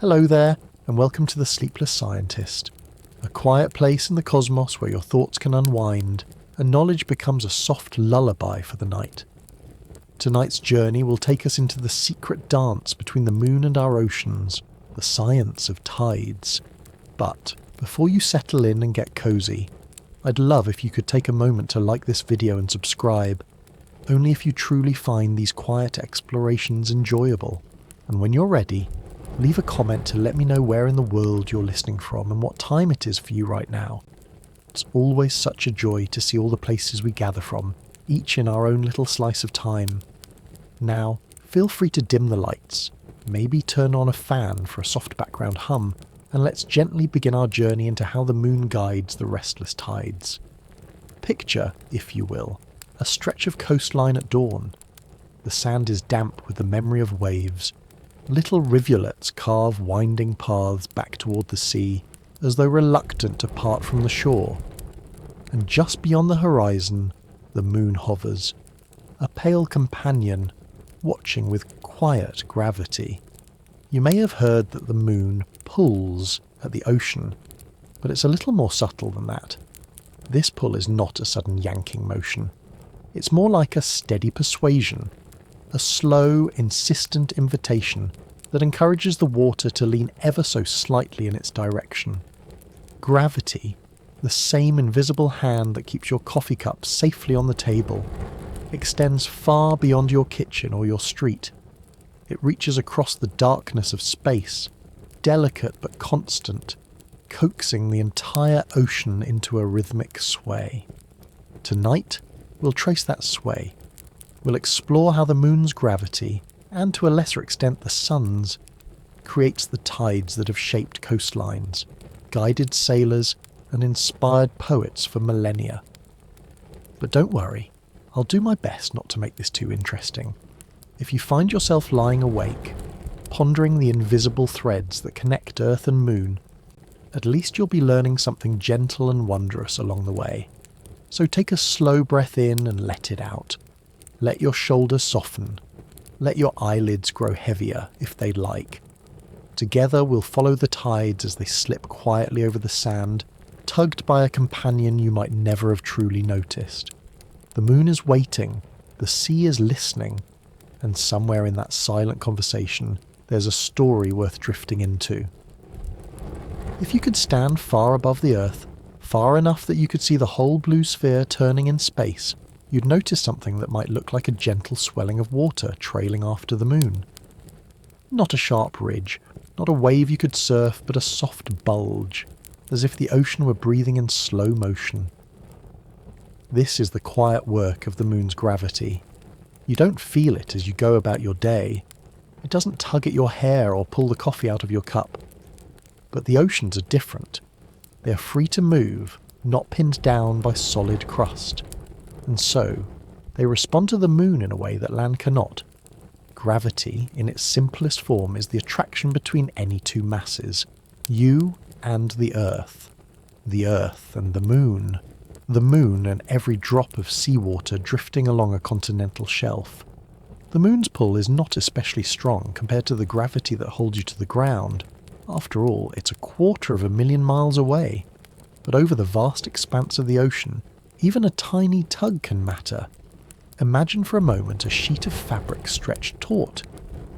Hello there, and welcome to the Sleepless Scientist, a quiet place in the cosmos where your thoughts can unwind and knowledge becomes a soft lullaby for the night. Tonight's journey will take us into the secret dance between the moon and our oceans, the science of tides. But before you settle in and get cozy, I'd love if you could take a moment to like this video and subscribe, only if you truly find these quiet explorations enjoyable. And when you're ready, leave a comment to let me know where in the world you're listening from and what time it is for you right now. It's always such a joy to see all the places we gather from, each in our own little slice of time. Now, feel free to dim the lights, maybe turn on a fan for a soft background hum, and let's gently begin our journey into how the moon guides the restless tides. Picture, if you will, a stretch of coastline at dawn. The sand is damp with the memory of waves. Little rivulets carve winding paths back toward the sea, as though reluctant to part from the shore. And just beyond the horizon, the moon hovers, a pale companion, watching with quiet gravity. You may have heard that the moon pulls at the ocean, but it's a little more subtle than that. This pull is not a sudden yanking motion. It's more like a steady persuasion, a slow, insistent invitation that encourages the water to lean ever so slightly in its direction. Gravity, the same invisible hand that keeps your coffee cup safely on the table, extends far beyond your kitchen or your street. It reaches across the darkness of space, delicate but constant, coaxing the entire ocean into a rhythmic sway. Tonight, we'll trace that sway. We'll explore how the moon's gravity, and to a lesser extent the sun's, creates the tides that have shaped coastlines, guided sailors, and inspired poets for millennia. But don't worry, I'll do my best not to make this too interesting. If you find yourself lying awake, pondering the invisible threads that connect Earth and Moon, at least you'll be learning something gentle and wondrous along the way. So take a slow breath in and let it out. Let your shoulders soften. Let your eyelids grow heavier if they'd like. Together we'll follow the tides as they slip quietly over the sand, tugged by a companion you might never have truly noticed. The moon is waiting, the sea is listening, and somewhere in that silent conversation there's a story worth drifting into. If you could stand far above the Earth, far enough that you could see the whole blue sphere turning in space, you'd notice something that might look like a gentle swelling of water trailing after the moon. Not a sharp ridge, not a wave you could surf, but a soft bulge, as if the ocean were breathing in slow motion. This is the quiet work of the moon's gravity. You don't feel it as you go about your day. It doesn't tug at your hair or pull the coffee out of your cup. But the oceans are different. They are free to move, not pinned down by solid crust. And so, they respond to the moon in a way that land cannot. Gravity, in its simplest form, is the attraction between any two masses, you and the Earth and the moon and every drop of seawater drifting along a continental shelf. The moon's pull is not especially strong compared to the gravity that holds you to the ground. After all, it's 250,000 miles away. But over the vast expanse of the ocean, even a tiny tug can matter. Imagine for a moment a sheet of fabric stretched taut.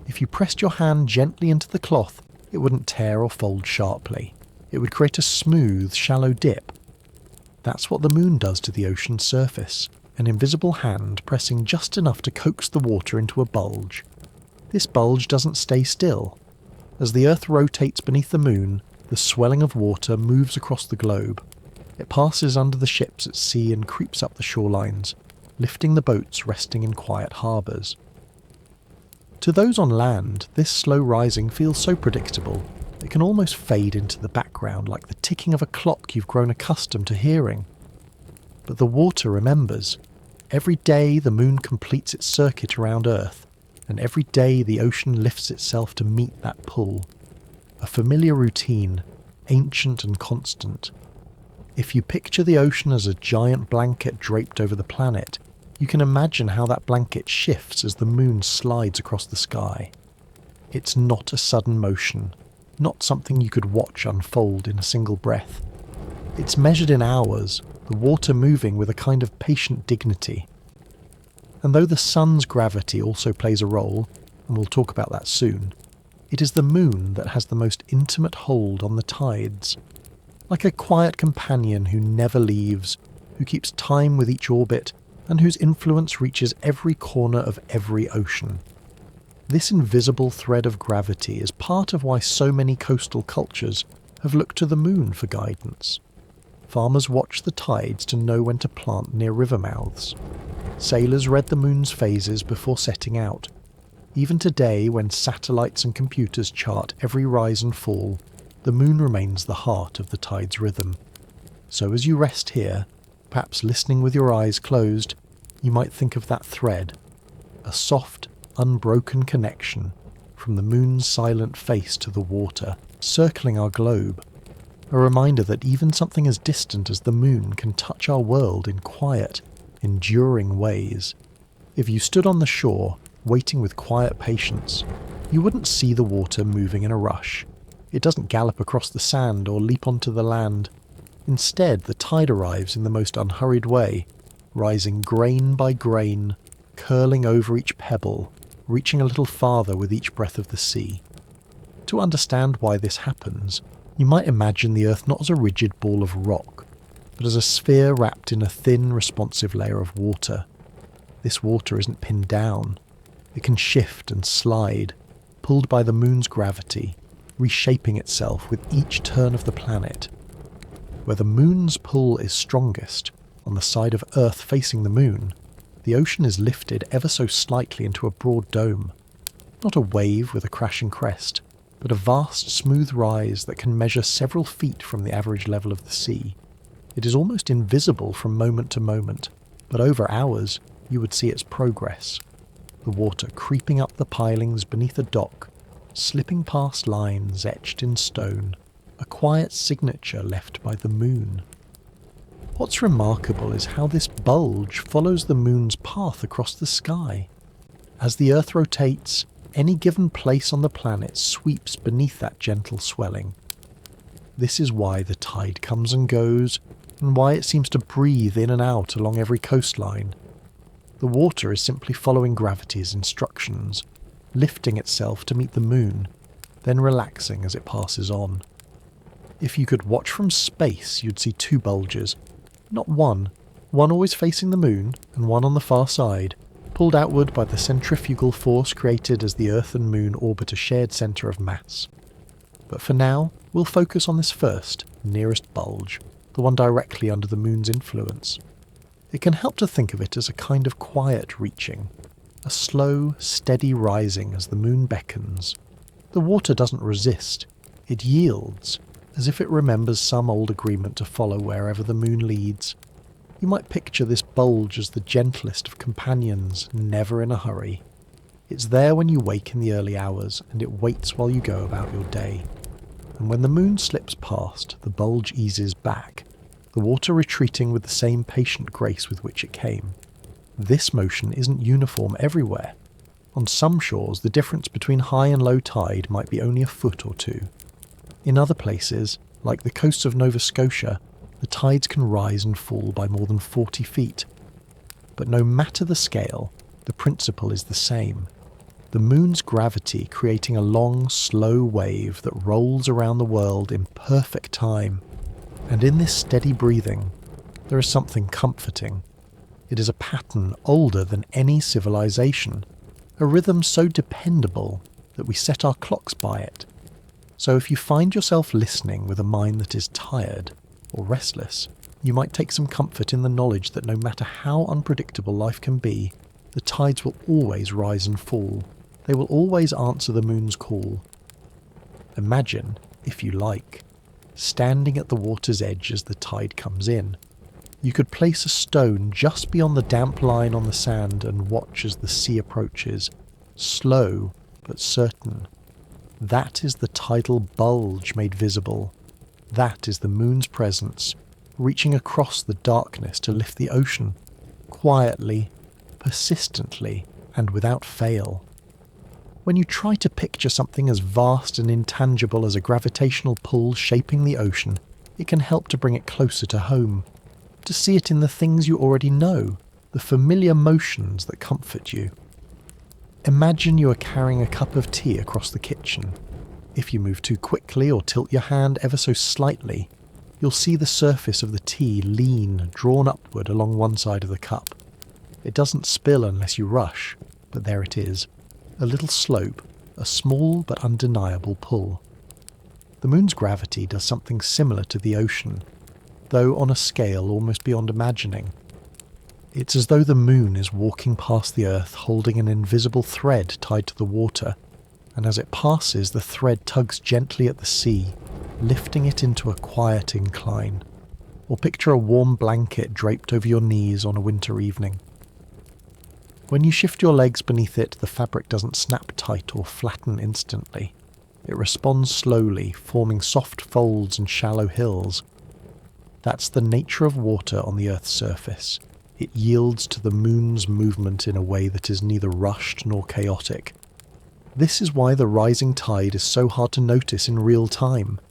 If you pressed your hand gently into the cloth, it wouldn't tear or fold sharply. It would create a smooth, shallow dip. That's what the moon does to the ocean's surface, an invisible hand pressing just enough to coax the water into a bulge. This bulge doesn't stay still. As the Earth rotates beneath the moon, the swelling of water moves across the globe. It passes under the ships at sea and creeps up the shorelines, lifting the boats resting in quiet harbours. To those on land, this slow rising feels so predictable, it can almost fade into the background like the ticking of a clock you've grown accustomed to hearing. But the water remembers. Every day the moon completes its circuit around Earth, and every day the ocean lifts itself to meet that pull. A familiar routine, ancient and constant. If you picture the ocean as a giant blanket draped over the planet, you can imagine how that blanket shifts as the moon slides across the sky. It's not a sudden motion. not something you could watch unfold in a single breath. It's measured in hours, the water moving with a kind of patient dignity. And though the sun's gravity also plays a role, and we'll talk about that soon, it is the moon that has the most intimate hold on the tides. Like a quiet companion who never leaves, who keeps time with each orbit, and whose influence reaches every corner of every ocean. This invisible thread of gravity is part of why so many coastal cultures have looked to the moon for guidance. Farmers watch the tides to know when to plant near river mouths. Sailors read the moon's phases before setting out. Even today, when satellites and computers chart every rise and fall, the moon remains the heart of the tide's rhythm. So as you rest here, perhaps listening with your eyes closed, you might think of that thread, a soft, unbroken connection from the moon's silent face to the water, circling our globe. A reminder that even something as distant as the moon can touch our world in quiet, enduring ways. If you stood on the shore, waiting with quiet patience, you wouldn't see the water moving in a rush. It doesn't gallop across the sand or leap onto the land. Instead, the tide arrives in the most unhurried way, rising grain by grain, curling over each pebble, reaching a little farther with each breath of the sea. To understand why this happens, you might imagine the Earth not as a rigid ball of rock, but as a sphere wrapped in a thin, responsive layer of water. This water isn't pinned down. It can shift and slide, pulled by the moon's gravity, reshaping itself with each turn of the planet. Where the moon's pull is strongest, on the side of Earth facing the moon, the ocean is lifted ever so slightly into a broad dome. Not a wave with a crashing crest, but a vast smooth rise that can measure several feet from the average level of the sea. It is almost invisible from moment to moment, but over hours you would see its progress. The water creeping up the pilings beneath a dock, slipping past lines etched in stone, a quiet signature left by the moon. What's remarkable is how this bulge follows the moon's path across the sky. As the Earth rotates, any given place on the planet sweeps beneath that gentle swelling. This is why the tide comes and goes, and why it seems to breathe in and out along every coastline. The water is simply following gravity's instructions, lifting itself to meet the moon, then relaxing as it passes on. If you could watch from space, you'd see two bulges. Not one always facing the moon and one on the far side, pulled outward by the centrifugal force created as the Earth and Moon orbit a shared centre of mass. But for now, we'll focus on this first, nearest bulge, the one directly under the Moon's influence. It can help to think of it as a kind of quiet reaching, a slow, steady rising as the Moon beckons. The water doesn't resist, it yields, as if it remembers some old agreement to follow wherever the Moon leads. You might picture this bulge as the gentlest of companions, never in a hurry. It's there when you wake in the early hours, and it waits while you go about your day. And when the moon slips past, the bulge eases back, the water retreating with the same patient grace with which it came. This motion isn't uniform everywhere. On some shores, the difference between high and low tide might be only a foot or two. In other places, like the coasts of Nova Scotia, the tides can rise and fall by more than 40 feet. But no matter the scale, the principle is the same. The moon's gravity creating a long, slow wave that rolls around the world in perfect time. And in this steady breathing, there is something comforting. It is a pattern older than any civilization, a rhythm so dependable that we set our clocks by it. So if you find yourself listening with a mind that is tired or restless, you might take some comfort in the knowledge that no matter how unpredictable life can be, the tides will always rise and fall. They will always answer the moon's call. Imagine, if you like, standing at the water's edge as the tide comes in. You could place a stone just beyond the damp line on the sand and watch as the sea approaches, slow but certain. That is the tidal bulge made visible. That is the moon's presence, reaching across the darkness to lift the ocean, quietly, persistently, and without fail. When you try to picture something as vast and intangible as a gravitational pull shaping the ocean, it can help to bring it closer to home, to see it in the things you already know, the familiar motions that comfort you. Imagine you are carrying a cup of tea across the kitchen. If you move too quickly or tilt your hand ever so slightly, you'll see the surface of the tea lean, drawn upward along one side of the cup. It doesn't spill unless you rush, but there it is. A little slope, a small but undeniable pull. The moon's gravity does something similar to the ocean, though on a scale almost beyond imagining. It's as though the moon is walking past the earth holding an invisible thread tied to the water, and as it passes the thread tugs gently at the sea, lifting it into a quiet incline. Or picture a warm blanket draped over your knees on a winter evening. When you shift your legs beneath it, the fabric doesn't snap tight or flatten instantly. It responds slowly, forming soft folds and shallow hills. That's the nature of water on the Earth's surface. It yields to the moon's movement in a way that is neither rushed nor chaotic. This is why the rising tide is so hard to notice in real time.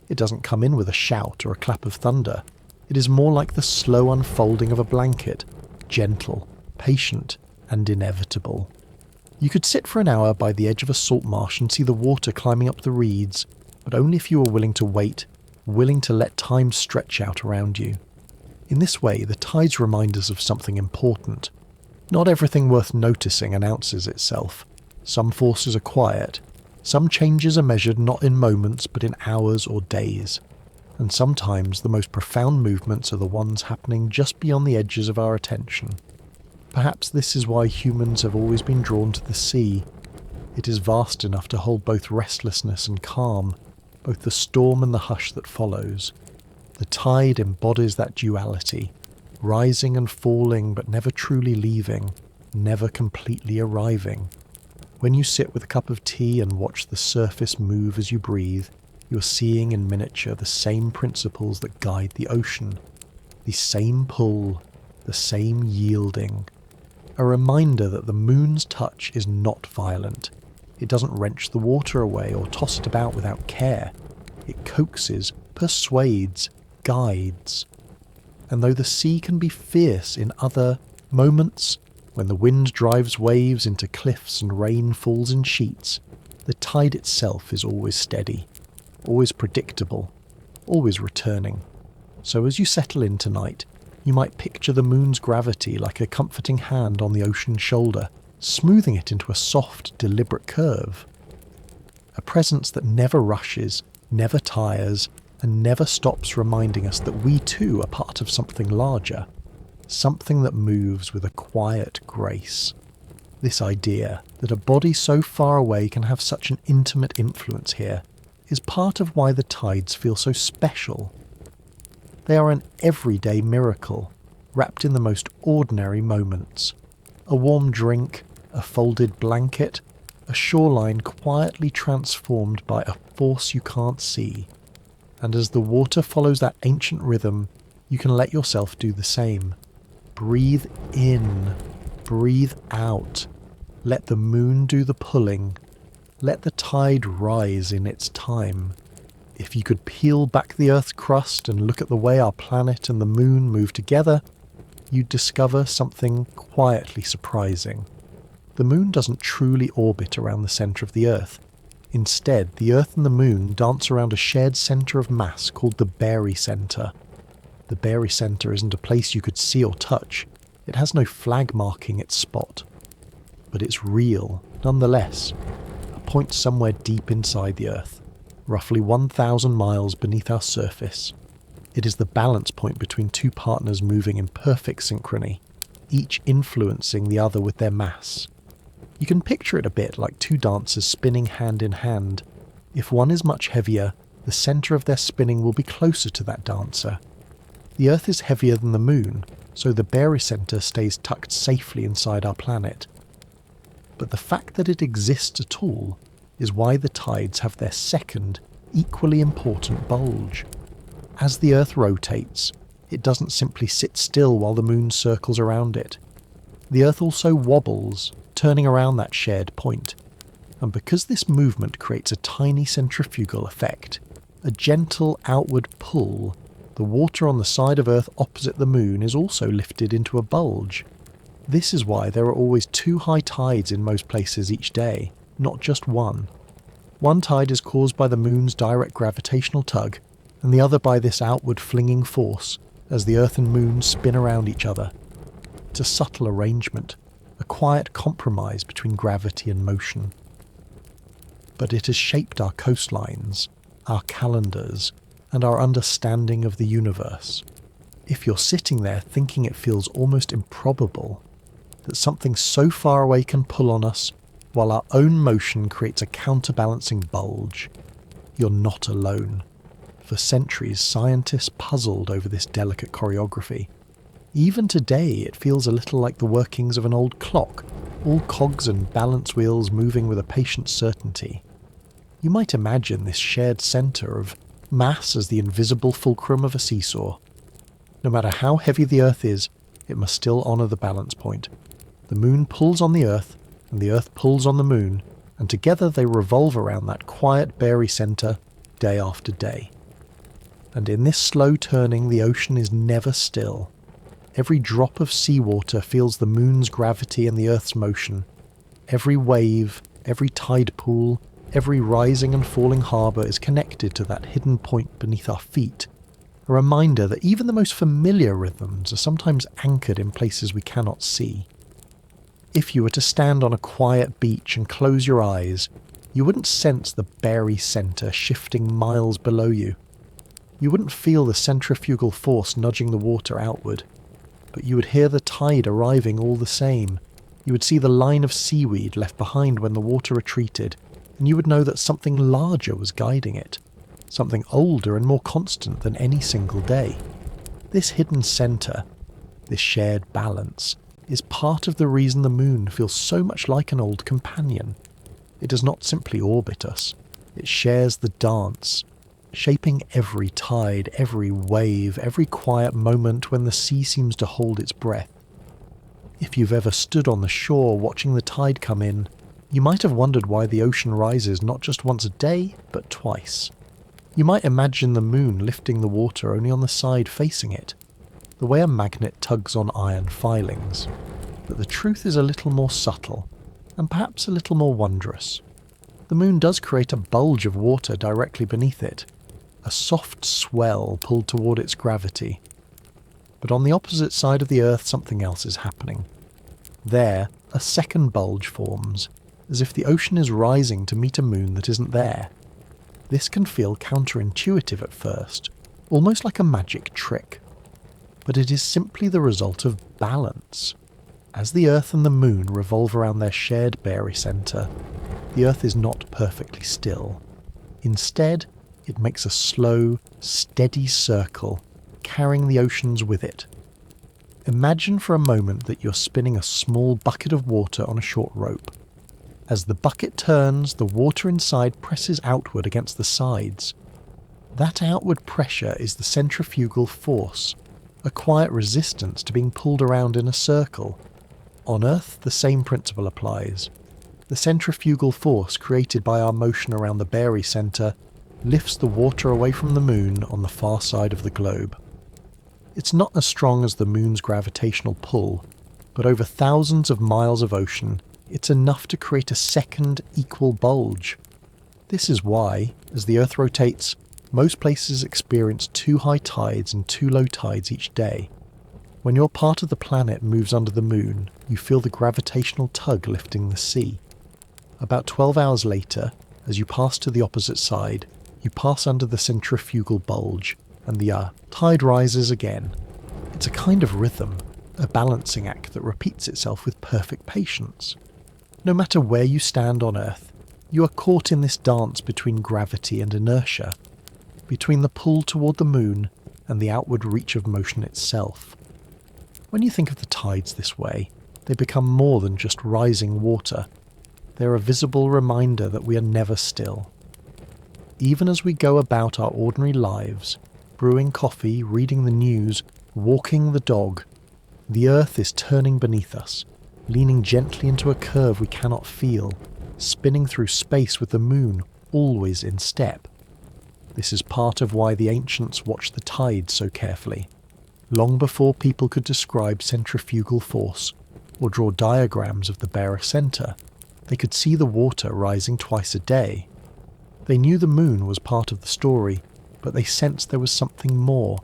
It doesn't come in with a shout or a clap of thunder. It is more like the slow unfolding of a blanket, gentle, patient, and inevitable. You could sit for an hour by the edge of a salt marsh and see the water climbing up the reeds, but only if you were willing to wait, willing to let time stretch out around you. In this way, the tides remind us of something important. Not everything worth noticing announces itself. Some forces are quiet. Some changes are measured not in moments but in hours or days. And sometimes the most profound movements are the ones happening just beyond the edges of our attention. Perhaps this is why humans have always been drawn to the sea. It is vast enough to hold both restlessness and calm, both the storm and the hush that follows. The tide embodies that duality, rising and falling but never truly leaving, never completely arriving. When you sit with a cup of tea and watch the surface move as you breathe, you are seeing in miniature the same principles that guide the ocean. The same pull, the same yielding. A reminder that the moon's touch is not violent. It doesn't wrench the water away or toss it about without care. It coaxes, persuades, guides. And though the sea can be fierce in other moments, when the wind drives waves into cliffs and rain falls in sheets, the tide itself is always steady, always predictable, always returning. So as you settle in tonight, you might picture the moon's gravity like a comforting hand on the ocean's shoulder, smoothing it into a soft, deliberate curve. A presence that never rushes, never tires, and never stops reminding us that we too are part of something larger, something that moves with a quiet grace. This idea that a body so far away can have such an intimate influence here is part of why the tides feel so special. They are an everyday miracle, wrapped in the most ordinary moments. A warm drink, a folded blanket, a shoreline quietly transformed by a force you can't see. And as the water follows that ancient rhythm, you can let yourself do the same. Breathe in, breathe out. Let the moon do the pulling. Let the tide rise in its time. If you could peel back the Earth's crust and look at the way our planet and the moon move together, you'd discover something quietly surprising. The moon doesn't truly orbit around the centre of the Earth. Instead, the Earth and the moon dance around a shared centre of mass called the barycenter. The barycenter isn't a place you could see or touch. It has no flag marking its spot. But it's real, nonetheless. A point somewhere deep inside the Earth, roughly 1,000 miles beneath our surface. It is the balance point between two partners moving in perfect synchrony, each influencing the other with their mass. You can picture it a bit like two dancers spinning hand in hand. If one is much heavier, the centre of their spinning will be closer to that dancer. The Earth is heavier than the moon, so the barycenter stays tucked safely inside our planet. But the fact that it exists at all is why the tides have their second, equally important bulge. As the Earth rotates, it doesn't simply sit still while the moon circles around it. The Earth also wobbles, turning around that shared point. And because this movement creates a tiny centrifugal effect, a gentle outward pull, the water on the side of Earth opposite the moon is also lifted into a bulge. This is why there are always 2 high tides in most places each day, not just one. One tide is caused by the moon's direct gravitational tug, and the other by this outward flinging force as the Earth and moon spin around each other. It's a subtle arrangement, a quiet compromise between gravity and motion. But it has shaped our coastlines, our calendars, and our understanding of the universe. If you're sitting there thinking it feels almost improbable that something so far away can pull on us, while our own motion creates a counterbalancing bulge, you're not alone. For centuries, scientists puzzled over this delicate choreography. Even today, it feels a little like the workings of an old clock, all cogs and balance wheels moving with a patient certainty. You might imagine this shared centre of mass as the invisible fulcrum of a seesaw. No matter how heavy the Earth is, it must still honour the balance point. The moon pulls on the Earth, and the Earth pulls on the moon, and together they revolve around that quiet barycenter day after day. And in this slow turning, the ocean is never still. Every drop of seawater feels the moon's gravity and the Earth's motion. Every wave, every tide pool, every rising and falling harbour is connected to that hidden point beneath our feet, a reminder that even the most familiar rhythms are sometimes anchored in places we cannot see. If you were to stand on a quiet beach and close your eyes, you wouldn't sense the barycenter shifting miles below you. You wouldn't feel the centrifugal force nudging the water outward, but you would hear the tide arriving all the same. You would see the line of seaweed left behind when the water retreated, and you would know that something larger was guiding it, something older and more constant than any single day. This hidden centre, this shared balance, is part of the reason the moon feels so much like an old companion. It does not simply orbit us, it shares the dance, shaping every tide, every wave, every quiet moment when the sea seems to hold its breath. If you've ever stood on the shore watching the tide come in, you might have wondered why the ocean rises not just once a day, but twice. You might imagine the moon lifting the water only on the side facing it, the way a magnet tugs on iron filings. But the truth is a little more subtle, and perhaps a little more wondrous. The moon does create a bulge of water directly beneath it, a soft swell pulled toward its gravity. But on the opposite side of the Earth, something else is happening. There, a second bulge forms, as if the ocean is rising to meet a moon that isn't there. This can feel counterintuitive at first, almost like a magic trick. But it is simply the result of balance. As the Earth and the moon revolve around their shared barycenter, the Earth is not perfectly still. Instead, it makes a slow, steady circle, carrying the oceans with it. Imagine for a moment that you're spinning a small bucket of water on a short rope. As the bucket turns, the water inside presses outward against the sides. That outward pressure is the centrifugal force, a quiet resistance to being pulled around in a circle. On Earth, the same principle applies. The centrifugal force created by our motion around the barycenter lifts the water away from the moon on the far side of the globe. It's not as strong as the moon's gravitational pull, but over thousands of miles of ocean, it's enough to create a second equal bulge. This is why, as the Earth rotates, most places experience 2 high tides and 2 low tides each day. When your part of the planet moves under the moon, you feel the gravitational tug lifting the sea. About 12 hours later, as you pass to the opposite side, you pass under the centrifugal bulge, and the tide rises again. It's a kind of rhythm, a balancing act that repeats itself with perfect patience. No matter where you stand on Earth, you are caught in this dance between gravity and inertia, between the pull toward the moon and the outward reach of motion itself. When you think of the tides this way, they become more than just rising water. They're a visible reminder that we are never still. Even as we go about our ordinary lives, brewing coffee, reading the news, walking the dog, the Earth is turning beneath us, leaning gently into a curve we cannot feel, spinning through space with the moon always in step. This is part of why the ancients watched the tides so carefully. Long before people could describe centrifugal force or draw diagrams of the barycenter, they could see the water rising twice a day. They knew the moon was part of the story, but they sensed there was something more,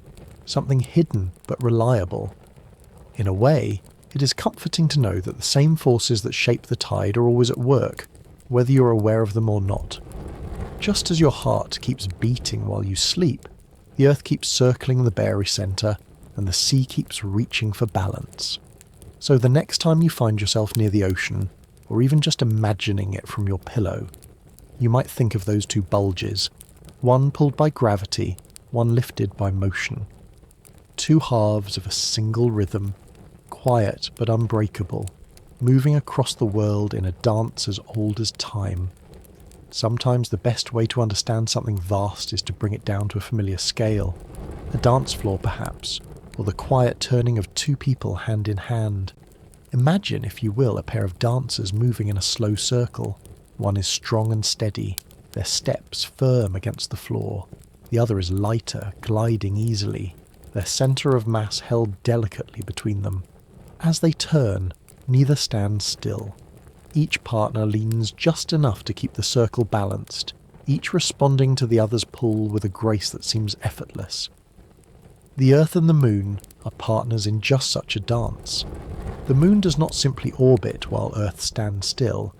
something hidden but reliable. In a way, it is comforting to know that the same forces that shape the tide are always at work, whether you're aware of them or not. Just as your heart keeps beating while you sleep, the earth keeps circling the barycenter, and the sea keeps reaching for balance. So the next time you find yourself near the ocean, or even just imagining it from your pillow, you might think of those two bulges, one pulled by gravity, one lifted by motion. Two halves of a single rhythm, quiet but unbreakable, moving across the world in a dance as old as time. Sometimes the best way to understand something vast is to bring it down to a familiar scale, a dance floor perhaps, or the quiet turning of two people hand in hand. Imagine, if you will, a pair of dancers moving in a slow circle. One is strong and steady, their steps firm against the floor. The other is lighter, gliding easily, their centre of mass held delicately between them. As they turn, neither stands still. Each partner leans just enough to keep the circle balanced, each responding to the other's pull with a grace that seems effortless. The Earth and the Moon are partners in just such a dance. The Moon does not simply orbit while Earth stands still.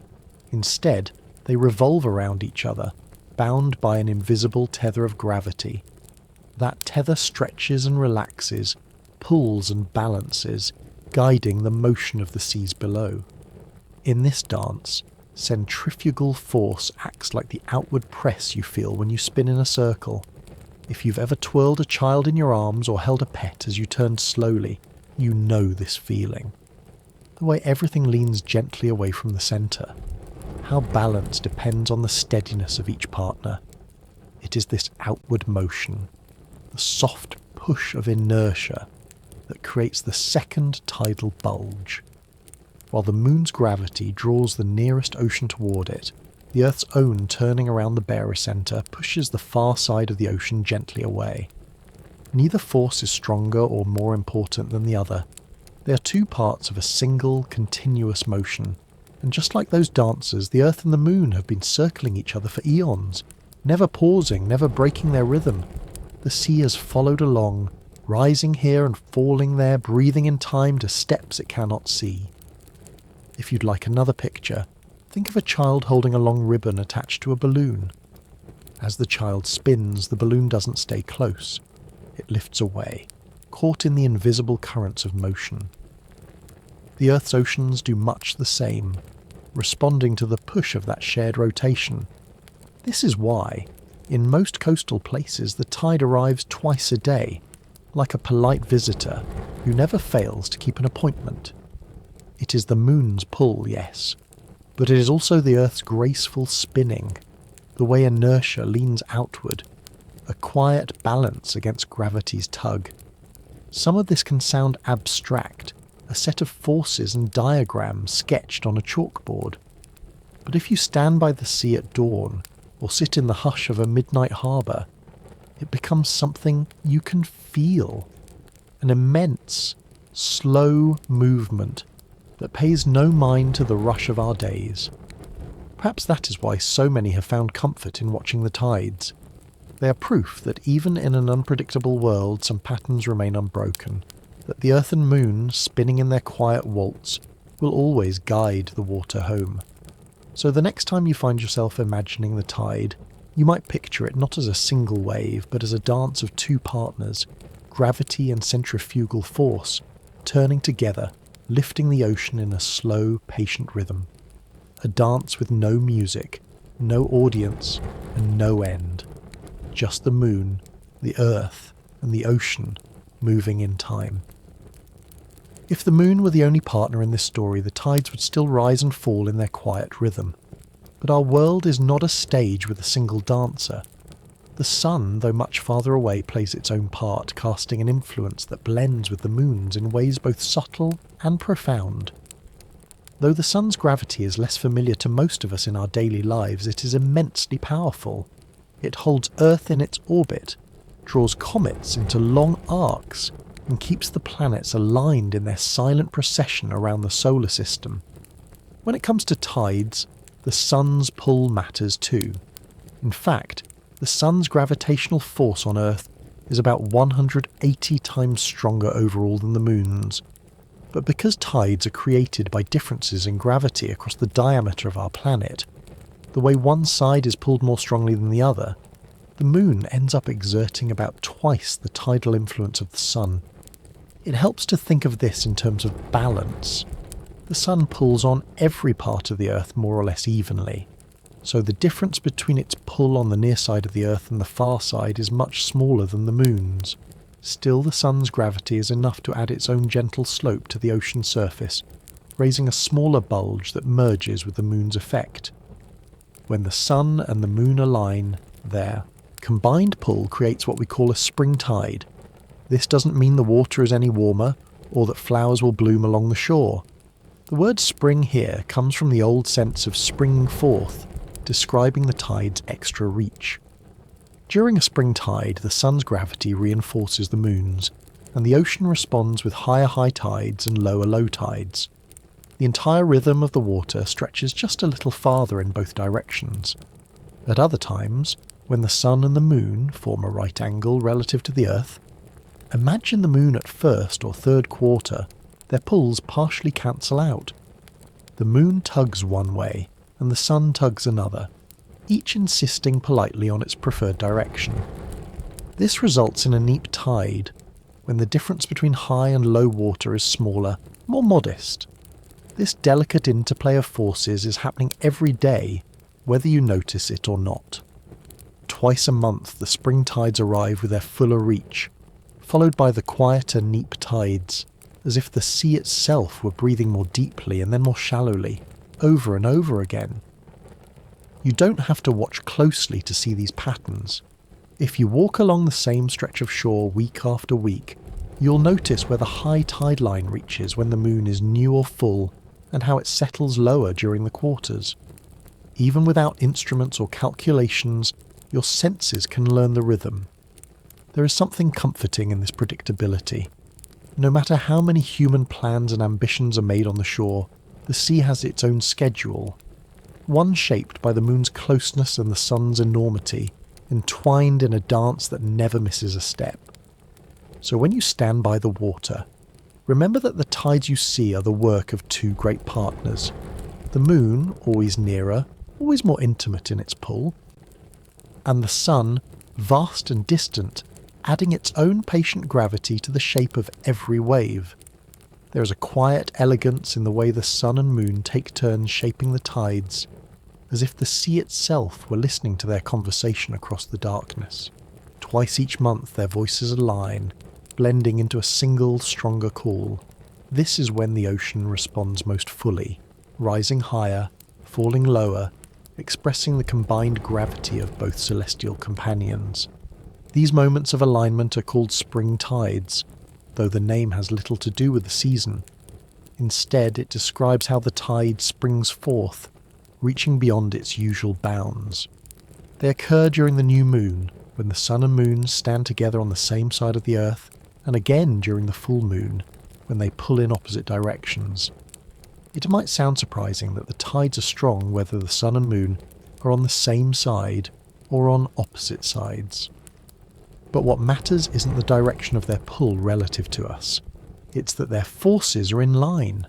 Instead, they revolve around each other, bound by an invisible tether of gravity. That tether stretches and relaxes, pulls and balances, guiding the motion of the seas below. In this dance, centrifugal force acts like the outward press you feel when you spin in a circle. If you've ever twirled a child in your arms or held a pet as you turned slowly, you know this feeling. The way everything leans gently away from the centre. How balance depends on the steadiness of each partner. It is this outward motion, the soft push of inertia, that creates the second tidal bulge. While the moon's gravity draws the nearest ocean toward it, the Earth's own turning around the barycenter pushes the far side of the ocean gently away. Neither force is stronger or more important than the other. They are two parts of a single, continuous motion, and just like those dancers, the Earth and the Moon have been circling each other for eons, never pausing, never breaking their rhythm. The sea has followed along, rising here and falling there, breathing in time to steps it cannot see. If you'd like another picture, think of a child holding a long ribbon attached to a balloon. As the child spins, the balloon doesn't stay close. It lifts away, caught in the invisible currents of motion. The Earth's oceans do much the same, responding to the push of that shared rotation. This is why, in most coastal places, the tide arrives twice a day, like a polite visitor who never fails to keep an appointment. It is the moon's pull, yes, but it is also the Earth's graceful spinning, the way inertia leans outward, a quiet balance against gravity's tug. Some of this can sound abstract, a set of forces and diagrams sketched on a chalkboard. But if you stand by the sea at dawn, or sit in the hush of a midnight harbour, it becomes something you can feel. An immense, slow movement that pays no mind to the rush of our days. Perhaps that is why so many have found comfort in watching the tides. They are proof that even in an unpredictable world some patterns remain unbroken, that the Earth and Moon, spinning in their quiet waltz, will always guide the water home. So the next time you find yourself imagining the tide, you might picture it not as a single wave, but as a dance of two partners, gravity and centrifugal force, turning together, lifting the ocean in a slow, patient rhythm. A dance with no music, no audience, and no end. Just the moon, the earth, and the ocean moving in time. If the moon were the only partner in this story, the tides would still rise and fall in their quiet rhythm. But our world is not a stage with a single dancer. The sun, though much farther away, plays its own part, casting an influence that blends with the moon's in ways both subtle and profound. Though the sun's gravity is less familiar to most of us in our daily lives, it is immensely powerful. It holds Earth in its orbit, draws comets into long arcs, and keeps the planets aligned in their silent procession around the solar system. When it comes to tides, the sun's pull matters too. In fact, the sun's gravitational force on Earth is about 180 times stronger overall than the moon's. But because tides are created by differences in gravity across the diameter of our planet, the way one side is pulled more strongly than the other, the moon ends up exerting about twice the tidal influence of the sun. It helps to think of this in terms of balance. The sun pulls on every part of the Earth more or less evenly, so the difference between its pull on the near side of the Earth and the far side is much smaller than the moon's. Still, the sun's gravity is enough to add its own gentle slope to the ocean surface, raising a smaller bulge that merges with the moon's effect. When the sun and the moon align, their combined pull creates what we call a spring tide. This doesn't mean the water is any warmer, or that flowers will bloom along the shore. The word spring here comes from the old sense of springing forth, describing the tide's extra reach. During a spring tide, the sun's gravity reinforces the moon's, and the ocean responds with higher high tides and lower low tides. The entire rhythm of the water stretches just a little farther in both directions. At other times, when the sun and the moon form a right angle relative to the Earth, imagine the moon at first or third quarter, their pulls partially cancel out. The moon tugs one way, and the sun tugs another, each insisting politely on its preferred direction. This results in a neap tide, when the difference between high and low water is smaller, more modest. This delicate interplay of forces is happening every day, whether you notice it or not. Twice a month the spring tides arrive with their fuller reach, followed by the quieter neap tides, as if the sea itself were breathing more deeply and then more shallowly, over and over again. You don't have to watch closely to see these patterns. If you walk along the same stretch of shore week after week, you'll notice where the high tide line reaches when the moon is new or full, and how it settles lower during the quarters. Even without instruments or calculations, your senses can learn the rhythm. There is something comforting in this predictability. No matter how many human plans and ambitions are made on the shore, the sea has its own schedule, one shaped by the moon's closeness and the sun's enormity, entwined in a dance that never misses a step. So when you stand by the water, remember that the tides you see are the work of two great partners. The moon, always nearer, always more intimate in its pull, and the sun, vast and distant, adding its own patient gravity to the shape of every wave. There is a quiet elegance in the way the sun and moon take turns shaping the tides, as if the sea itself were listening to their conversation across the darkness. Twice each month their voices align, blending into a single, stronger call. This is when the ocean responds most fully, rising higher, falling lower, expressing the combined gravity of both celestial companions. These moments of alignment are called spring tides, though the name has little to do with the season. Instead, it describes how the tide springs forth, reaching beyond its usual bounds. They occur during the new moon, when the sun and moon stand together on the same side of the Earth, and again during the full moon, when they pull in opposite directions. It might sound surprising that the tides are strong whether the sun and moon are on the same side or on opposite sides. But what matters isn't the direction of their pull relative to us. It's that their forces are in line.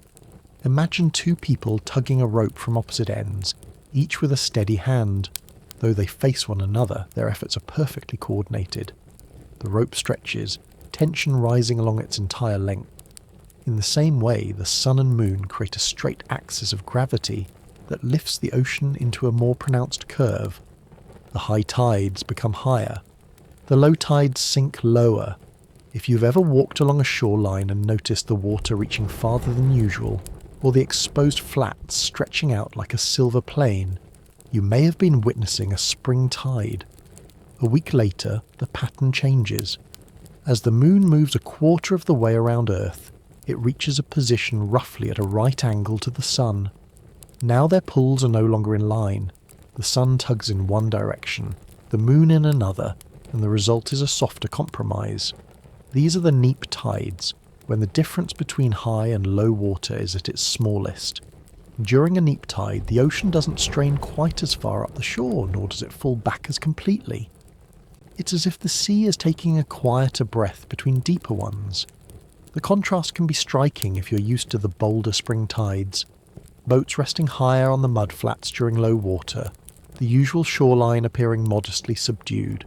Imagine two people tugging a rope from opposite ends, each with a steady hand. Though they face one another, their efforts are perfectly coordinated. The rope stretches, tension rising along its entire length. In the same way, the sun and moon create a straight axis of gravity that lifts the ocean into a more pronounced curve. The high tides become higher. The low tides sink lower. If you've ever walked along a shoreline and noticed the water reaching farther than usual, or the exposed flats stretching out like a silver plain, you may have been witnessing a spring tide. A week later, the pattern changes. As the moon moves a quarter of the way around Earth, it reaches a position roughly at a right angle to the sun. Now their pulls are no longer in line. The sun tugs in one direction, the moon in another, and the result is a softer compromise. These are the neap tides, when the difference between high and low water is at its smallest. During a neap tide, the ocean doesn't strain quite as far up the shore, nor does it fall back as completely. It's as if the sea is taking a quieter breath between deeper ones. The contrast can be striking if you're used to the bolder spring tides. Boats resting higher on the mudflats during low water, the usual shoreline appearing modestly subdued.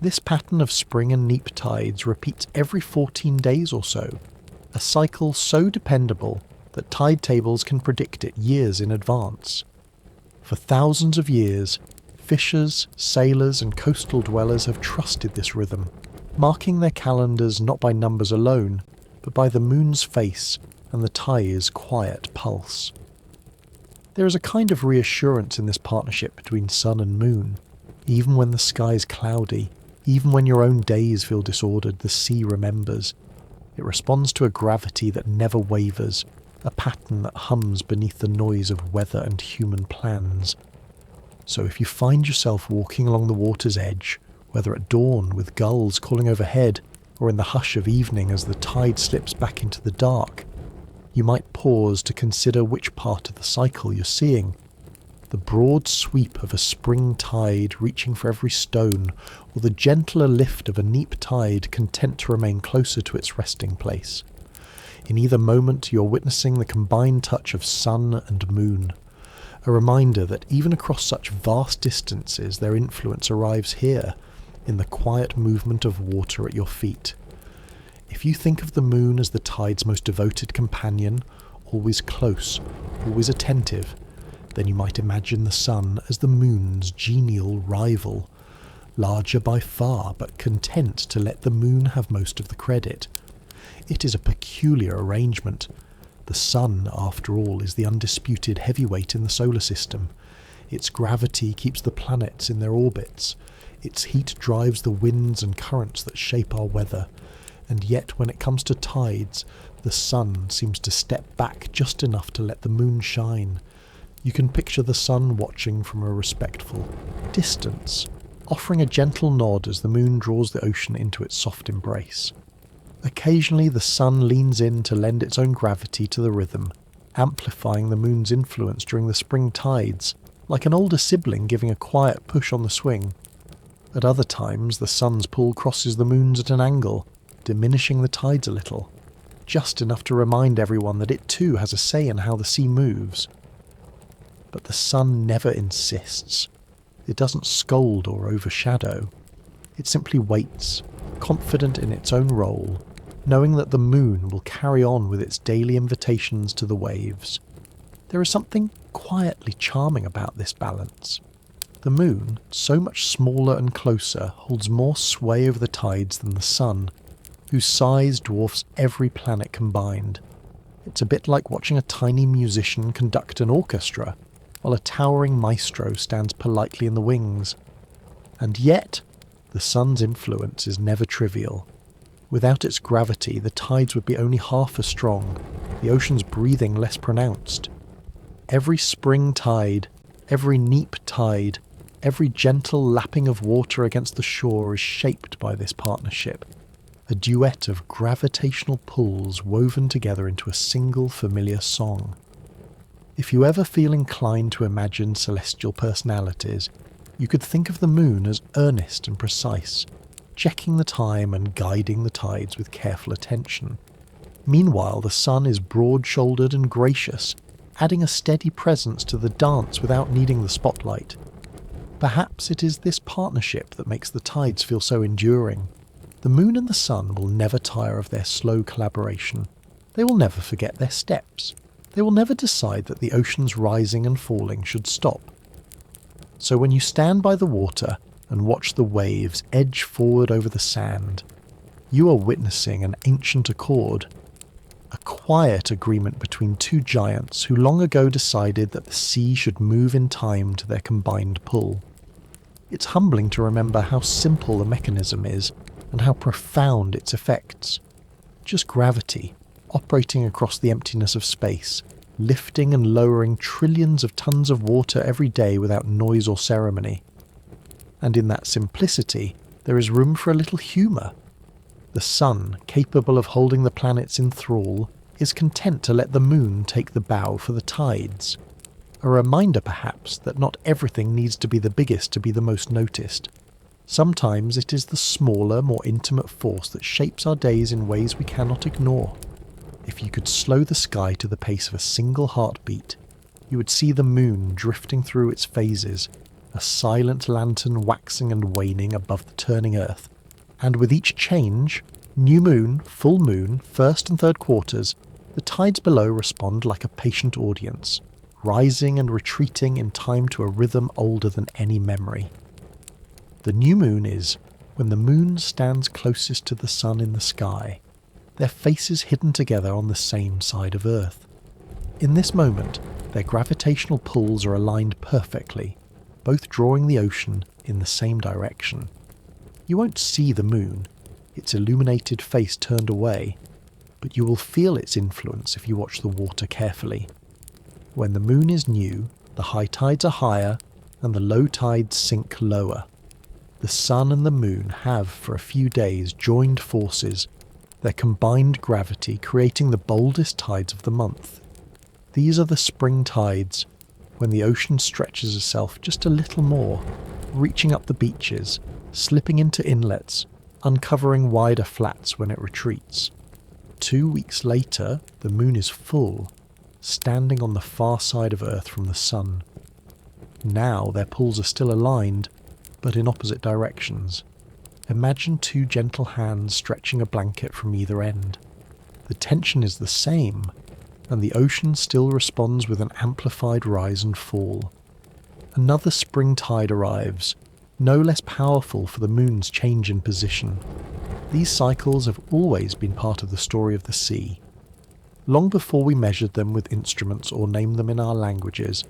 This pattern of spring and neap tides repeats every 14 days or so, a cycle so dependable that tide tables can predict it years in advance. For thousands of years, fishers, sailors and coastal dwellers have trusted this rhythm, marking their calendars not by numbers alone, but by the moon's face and the tide's quiet pulse. There is a kind of reassurance in this partnership between sun and moon. Even when the sky is cloudy, even when your own days feel disordered, the sea remembers. It responds to a gravity that never wavers, a pattern that hums beneath the noise of weather and human plans. So if you find yourself walking along the water's edge, whether at dawn with gulls calling overhead, or in the hush of evening as the tide slips back into the dark, you might pause to consider which part of the cycle you're seeing. The broad sweep of a spring tide reaching for every stone, or the gentler lift of a neap tide content to remain closer to its resting place. In either moment you're witnessing the combined touch of sun and moon, a reminder that even across such vast distances their influence arrives here, in the quiet movement of water at your feet. If you think of the moon as the tide's most devoted companion, always close, always attentive, then you might imagine the sun as the moon's genial rival, larger by far but content to let the moon have most of the credit. It is a peculiar arrangement. The sun, after all, is the undisputed heavyweight in the solar system. Its gravity keeps the planets in their orbits. Its heat drives the winds and currents that shape our weather. And yet, when it comes to tides, the sun seems to step back just enough to let the moon shine. You can picture the sun watching from a respectful distance, offering a gentle nod as the moon draws the ocean into its soft embrace. Occasionally the sun leans in to lend its own gravity to the rhythm, amplifying the moon's influence during the spring tides, like an older sibling giving a quiet push on the swing. At other times the sun's pull crosses the moon's at an angle, diminishing the tides a little, just enough to remind everyone that it too has a say in how the sea moves. But the sun never insists. It doesn't scold or overshadow. It simply waits, confident in its own role, knowing that the moon will carry on with its daily invitations to the waves. There is something quietly charming about this balance. The moon, so much smaller and closer, holds more sway over the tides than the sun, whose size dwarfs every planet combined. It's a bit like watching a tiny musician conduct an orchestra, while a towering maestro stands politely in the wings. And yet, the sun's influence is never trivial. Without its gravity, the tides would be only half as strong, the ocean's breathing less pronounced. Every spring tide, every neap tide, every gentle lapping of water against the shore is shaped by this partnership, a duet of gravitational pulls woven together into a single familiar song. If you ever feel inclined to imagine celestial personalities, you could think of the moon as earnest and precise, checking the time and guiding the tides with careful attention. Meanwhile, the sun is broad-shouldered and gracious, adding a steady presence to the dance without needing the spotlight. Perhaps it is this partnership that makes the tides feel so enduring. The moon and the sun will never tire of their slow collaboration. They will never forget their steps. They will never decide that the ocean's rising and falling should stop. So when you stand by the water and watch the waves edge forward over the sand, you are witnessing an ancient accord, a quiet agreement between two giants who long ago decided that the sea should move in time to their combined pull. It's humbling to remember how simple the mechanism is and how profound its effects. Just gravity, operating across the emptiness of space, lifting and lowering trillions of tons of water every day without noise or ceremony. And in that simplicity, there is room for a little humour. The sun, capable of holding the planets in thrall, is content to let the moon take the bow for the tides. A reminder, perhaps, that not everything needs to be the biggest to be the most noticed. Sometimes it is the smaller, more intimate force that shapes our days in ways we cannot ignore. If you could slow the sky to the pace of a single heartbeat, you would see the moon drifting through its phases, a silent lantern waxing and waning above the turning earth. And with each change, new moon, full moon, first and third quarters, the tides below respond like a patient audience, rising and retreating in time to a rhythm older than any memory. The new moon is when the moon stands closest to the sun in the sky, their faces hidden together on the same side of Earth. In this moment, their gravitational pulls are aligned perfectly, both drawing the ocean in the same direction. You won't see the moon, its illuminated face turned away, but you will feel its influence if you watch the water carefully. When the moon is new, the high tides are higher and the low tides sink lower. The sun and the moon have, for a few days, joined forces, their combined gravity creating the boldest tides of the month. These are the spring tides, when the ocean stretches itself just a little more, reaching up the beaches, slipping into inlets, uncovering wider flats when it retreats. 2 weeks later, the moon is full, standing on the far side of Earth from the sun. Now their pulls are still aligned, but in opposite directions. Imagine two gentle hands stretching a blanket from either end. The tension is the same, and the ocean still responds with an amplified rise and fall. Another spring tide arrives, no less powerful for the moon's change in position. These cycles have always been part of the story of the sea. Long before we measured them with instruments or named them in our languages,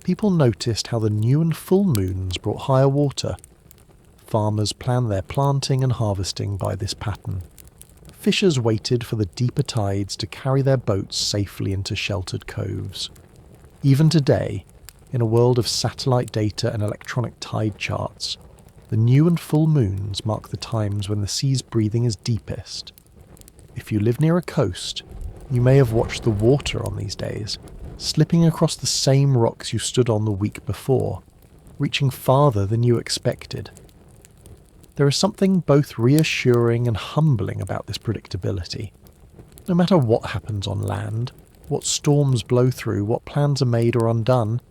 people noticed how the new and full moons brought higher water. Farmers planned their planting and harvesting by this pattern. Fishers waited for the deeper tides to carry their boats safely into sheltered coves. Even today, in a world of satellite data and electronic tide charts, the new and full moons mark the times when the sea's breathing is deepest. If you live near a coast, you may have watched the water on these days, slipping across the same rocks you stood on the week before, reaching farther than you expected. There is something both reassuring and humbling about this predictability. No matter what happens on land, what storms blow through, what plans are made or undone,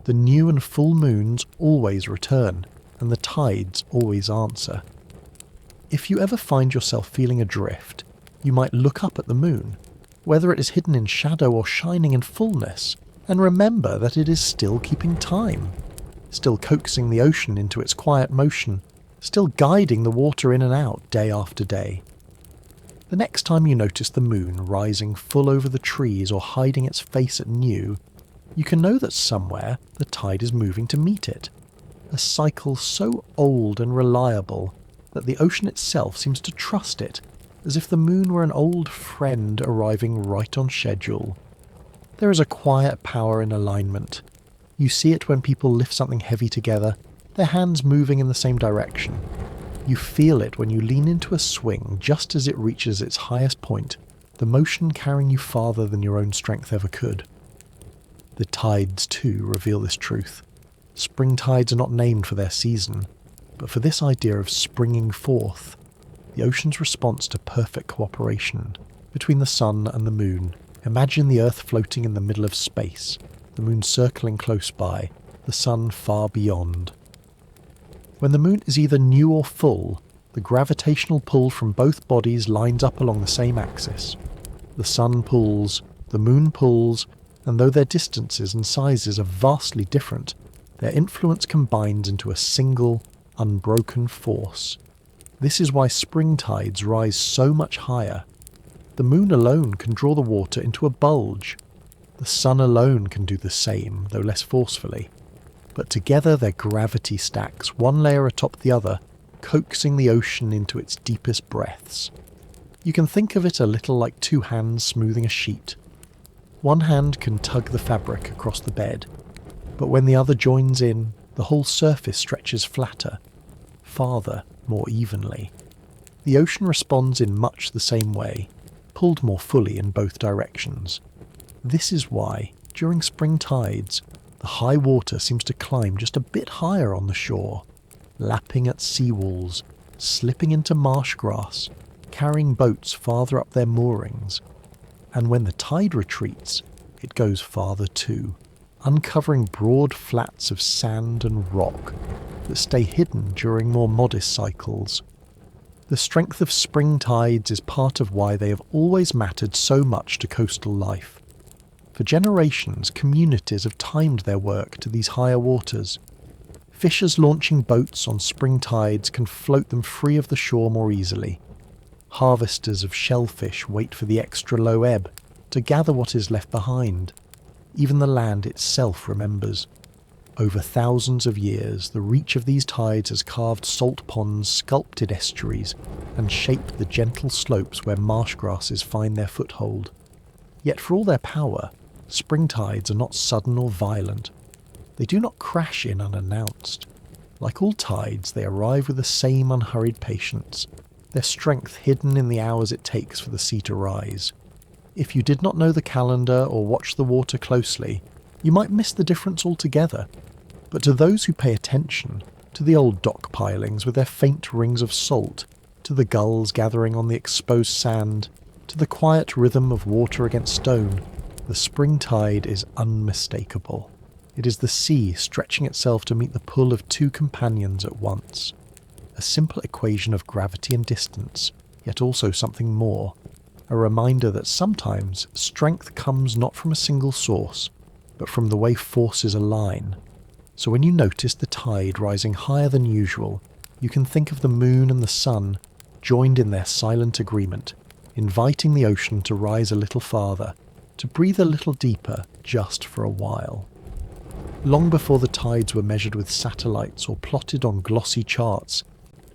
the new and full moons always return, and the tides always answer. If you ever find yourself feeling adrift, you might look up at the moon, whether it is hidden in shadow or shining in fullness, and remember that it is still keeping time, still coaxing the ocean into its quiet motion, still guiding the water in and out day after day. The next time you notice the moon rising full over the trees or hiding its face at new, you can know that somewhere the tide is moving to meet it. A cycle so old and reliable that the ocean itself seems to trust it, as if the moon were an old friend arriving right on schedule. There is a quiet power in alignment. You see it when people lift something heavy together, their hands moving in the same direction. You feel it when you lean into a swing just as it reaches its highest point, the motion carrying you farther than your own strength ever could. The tides, too, reveal this truth. Spring tides are not named for their season, but for this idea of springing forth, the ocean's response to perfect cooperation between the sun and the moon. Imagine the Earth floating in the middle of space, the moon circling close by, the sun far beyond. When the moon is either new or full, the gravitational pull from both bodies lines up along the same axis. The sun pulls, the moon pulls, and though their distances and sizes are vastly different, their influence combines into a single, unbroken force. This is why spring tides rise so much higher. The moon alone can draw the water into a bulge. The sun alone can do the same, though less forcefully. But together their gravity stacks one layer atop the other, coaxing the ocean into its deepest breaths. You can think of it a little like two hands smoothing a sheet. One hand can tug the fabric across the bed, but when the other joins in, the whole surface stretches flatter, farther, more evenly. The ocean responds in much the same way, pulled more fully in both directions. This is why, during spring tides, the high water seems to climb just a bit higher on the shore, lapping at sea walls, slipping into marsh grass, carrying boats farther up their moorings. And when the tide retreats, it goes farther too, uncovering broad flats of sand and rock that stay hidden during more modest cycles. The strength of spring tides is part of why they have always mattered so much to coastal life. For generations, communities have timed their work to these higher waters. Fishers launching boats on spring tides can float them free of the shore more easily. Harvesters of shellfish wait for the extra low ebb to gather what is left behind. Even the land itself remembers. Over thousands of years, the reach of these tides has carved salt ponds, sculpted estuaries, and shaped the gentle slopes where marsh grasses find their foothold. Yet for all their power, spring tides are not sudden or violent. They do not crash in unannounced. Like all tides, they arrive with the same unhurried patience, their strength hidden in the hours it takes for the sea to rise. If you did not know the calendar or watch the water closely, you might miss the difference altogether. But to those who pay attention, to the old dock pilings with their faint rings of salt, to the gulls gathering on the exposed sand, to the quiet rhythm of water against stone, the spring tide is unmistakable. It is the sea stretching itself to meet the pull of two companions at once. A simple equation of gravity and distance, yet also something more. A reminder that sometimes strength comes not from a single source, but from the way forces align. So when you notice the tide rising higher than usual, you can think of the moon and the sun joined in their silent agreement, inviting the ocean to rise a little farther, to breathe a little deeper just for a while. Long before the tides were measured with satellites or plotted on glossy charts,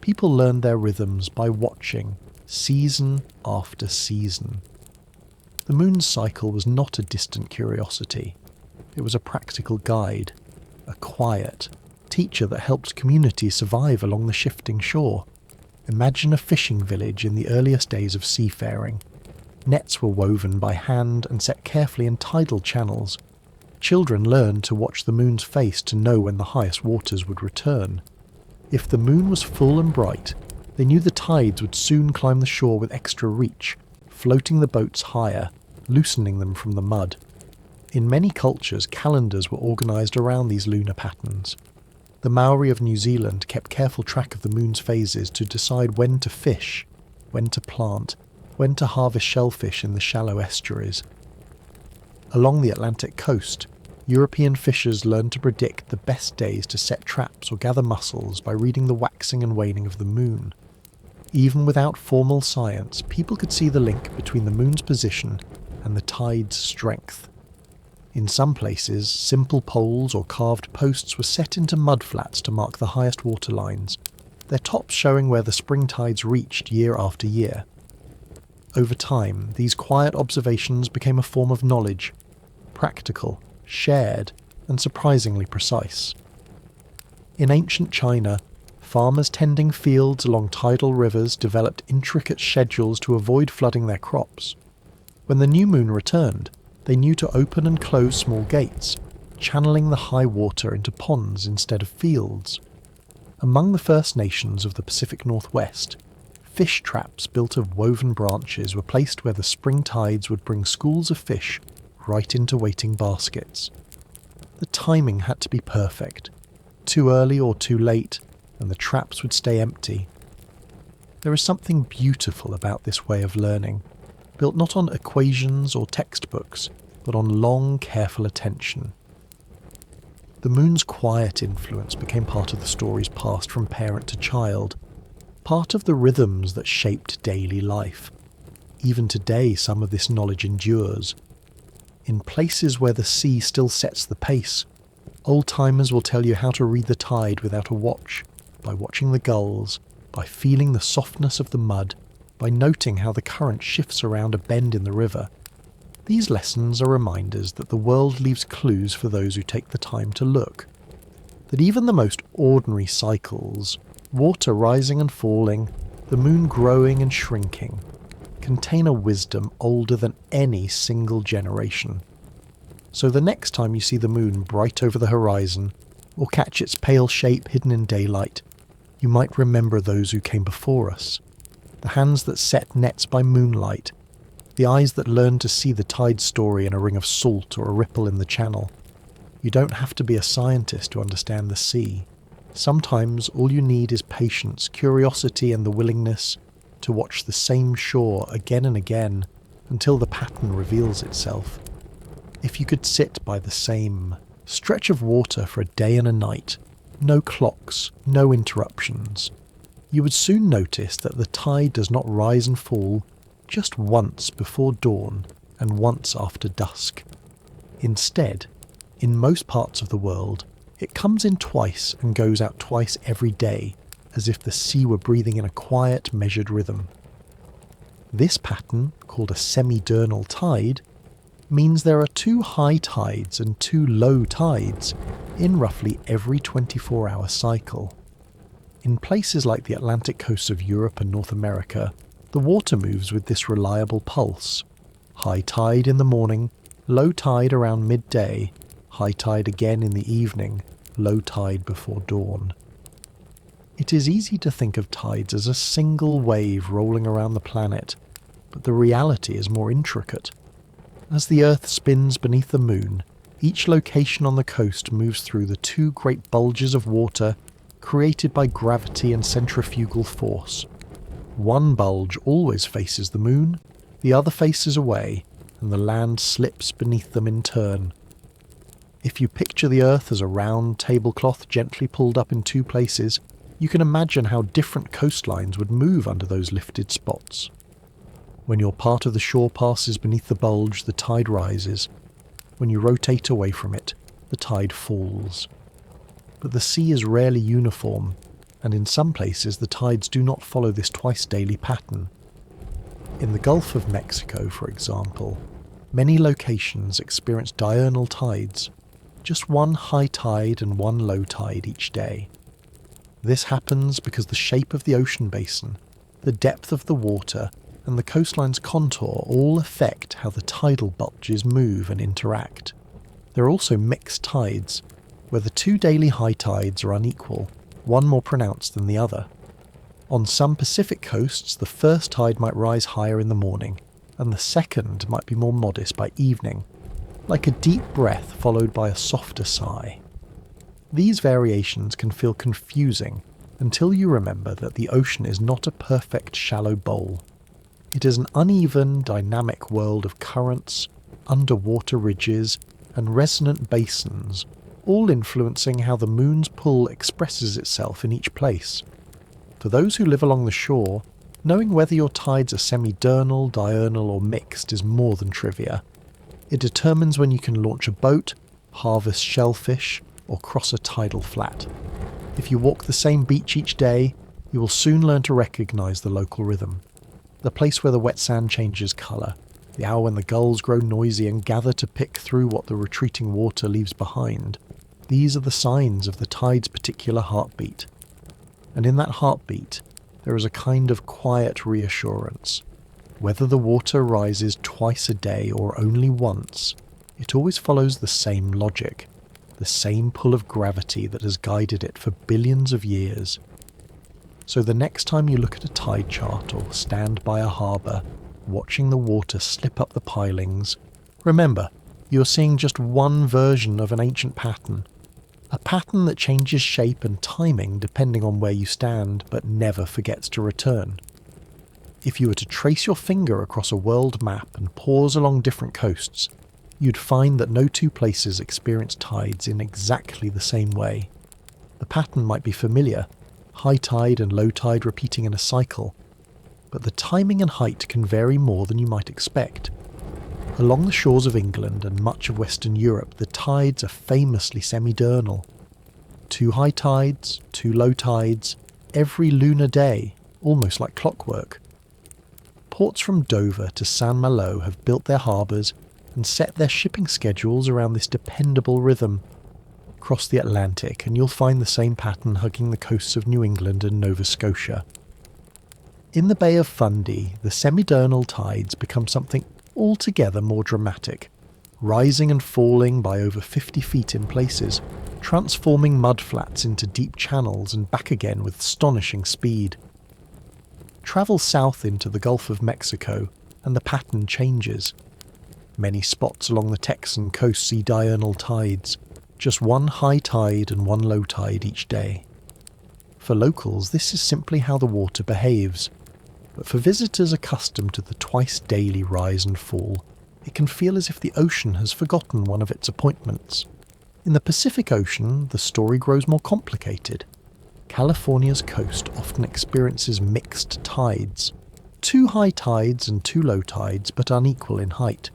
people learned their rhythms by watching, season after season. The moon's cycle was not a distant curiosity. It was a practical guide, a quiet teacher that helped communities survive along the shifting shore. Imagine a fishing village in the earliest days of seafaring. Nets were woven by hand and set carefully in tidal channels. Children learned to watch the moon's face to know when the highest waters would return. If the moon was full and bright, they knew the tides would soon climb the shore with extra reach, floating the boats higher, loosening them from the mud. In many cultures, calendars were organised around these lunar patterns. The Maori of New Zealand kept careful track of the moon's phases to decide when to fish, when to plant, when to harvest shellfish in the shallow estuaries. Along the Atlantic coast, European fishers learned to predict the best days to set traps or gather mussels by reading the waxing and waning of the moon. Even without formal science, people could see the link between the moon's position and the tide's strength. In some places, simple poles or carved posts were set into mudflats to mark the highest water lines, their tops showing where the spring tides reached year after year. Over time, these quiet observations became a form of knowledge, practical, shared, and surprisingly precise. In ancient China, farmers tending fields along tidal rivers developed intricate schedules to avoid flooding their crops. When the new moon returned, they knew to open and close small gates, channeling the high water into ponds instead of fields. Among the First Nations of the Pacific Northwest, fish traps built of woven branches were placed where the spring tides would bring schools of fish right into waiting baskets. The timing had to be perfect. Too early or too late, and the traps would stay empty. There is something beautiful about this way of learning, built not on equations or textbooks, but on long, careful attention. The moon's quiet influence became part of the stories passed from parent to child, part of the rhythms that shaped daily life. Even today, some of this knowledge endures. In places where the sea still sets the pace, old-timers will tell you how to read the tide without a watch, by watching the gulls, by feeling the softness of the mud, by noting how the current shifts around a bend in the river. These lessons are reminders that the world leaves clues for those who take the time to look. That even the most ordinary cycles, water rising and falling, the moon growing and shrinking, contain a wisdom older than any single generation. So the next time you see the moon bright over the horizon, or catch its pale shape hidden in daylight, you might remember those who came before us. The hands that set nets by moonlight, the eyes that learned to see the tide story in a ring of salt or a ripple in the channel. You don't have to be a scientist to understand the sea. Sometimes all you need is patience, curiosity, and the willingness to watch the same shore again and again until the pattern reveals itself. If you could sit by the same stretch of water for a day and a night, no clocks, no interruptions, you would soon notice that the tide does not rise and fall just once before dawn and once after dusk. Instead, in most parts of the world, it comes in twice and goes out twice every day, as if the sea were breathing in a quiet, measured rhythm. This pattern, called a semi-diurnal tide, means there are 2 high tides and 2 low tides in roughly every 24-hour cycle. In places like the Atlantic coasts of Europe and North America, the water moves with this reliable pulse. High tide in the morning, low tide around midday, high tide again in the evening, low tide before dawn. It is easy to think of tides as a single wave rolling around the planet, but the reality is more intricate. As the Earth spins beneath the moon, each location on the coast moves through the 2 great bulges of water created by gravity and centrifugal force. One bulge always faces the moon, the other faces away, and the land slips beneath them in turn. If you picture the Earth as a round tablecloth gently pulled up in 2 places, you can imagine how different coastlines would move under those lifted spots. When your part of the shore passes beneath the bulge, the tide rises. When you rotate away from it, the tide falls. But the sea is rarely uniform, and in some places the tides do not follow this twice-daily pattern. In the Gulf of Mexico, for example, many locations experience diurnal tides, just 1 high tide and 1 low tide each day. This happens because the shape of the ocean basin, the depth of the water, and the coastline's contour all affect how the tidal bulges move and interact. There are also mixed tides, where the 2 daily high tides are unequal, one more pronounced than the other. On some Pacific coasts, the first tide might rise higher in the morning, and the second might be more modest by evening, like a deep breath followed by a softer sigh. These variations can feel confusing until you remember that the ocean is not a perfect shallow bowl. It is an uneven, dynamic world of currents, underwater ridges, and resonant basins, all influencing how the moon's pull expresses itself in each place. For those who live along the shore, knowing whether your tides are semi-diurnal, diurnal, or mixed is more than trivia. It determines when you can launch a boat, harvest shellfish, or cross a tidal flat. If you walk the same beach each day, you will soon learn to recognise the local rhythm. The place where the wet sand changes colour, the hour when the gulls grow noisy and gather to pick through what the retreating water leaves behind. These are the signs of the tide's particular heartbeat. And in that heartbeat, there is a kind of quiet reassurance. Whether the water rises twice a day or only once, it always follows the same logic, the same pull of gravity that has guided it for billions of years. So the next time you look at a tide chart or stand by a harbour, watching the water slip up the pilings, remember, you are seeing just one version of an ancient pattern. A pattern that changes shape and timing depending on where you stand, but never forgets to return. If you were to trace your finger across a world map and pause along different coasts, you'd find that no 2 places experience tides in exactly the same way. The pattern might be familiar, high tide and low tide repeating in a cycle, but the timing and height can vary more than you might expect. Along the shores of England and much of Western Europe, the tides are famously semi-diurnal. 2 high tides, 2 low tides, every lunar day, almost like clockwork. Ports from Dover to Saint Malo have built their harbours and set their shipping schedules around this dependable rhythm. Cross the Atlantic and you'll find the same pattern hugging the coasts of New England and Nova Scotia. In the Bay of Fundy, the semi-diurnal tides become something altogether more dramatic, rising and falling by over 50 feet in places, transforming mudflats into deep channels and back again with astonishing speed. Travel south into the Gulf of Mexico and the pattern changes. Many spots along the Texan coast see diurnal tides, just one high tide and one low tide each day. For locals, this is simply how the water behaves, but for visitors accustomed to the twice daily rise and fall, it can feel as if the ocean has forgotten one of its appointments. In the Pacific Ocean, the story grows more complicated. California's coast often experiences mixed tides, 2 high tides and 2 low tides, but unequal in height.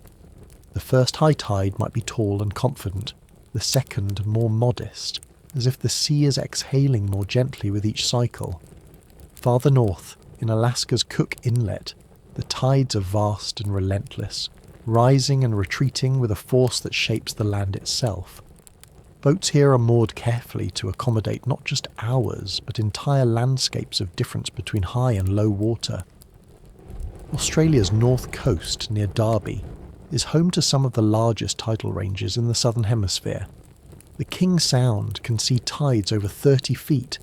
The first high tide might be tall and confident, the second more modest, as if the sea is exhaling more gently with each cycle. Farther north, in Alaska's Cook Inlet, the tides are vast and relentless, rising and retreating with a force that shapes the land itself. Boats here are moored carefully to accommodate not just hours, but entire landscapes of difference between high and low water. Australia's north coast, near Derby, is home to some of the largest tidal ranges in the southern hemisphere. The King Sound can see tides over 30 feet,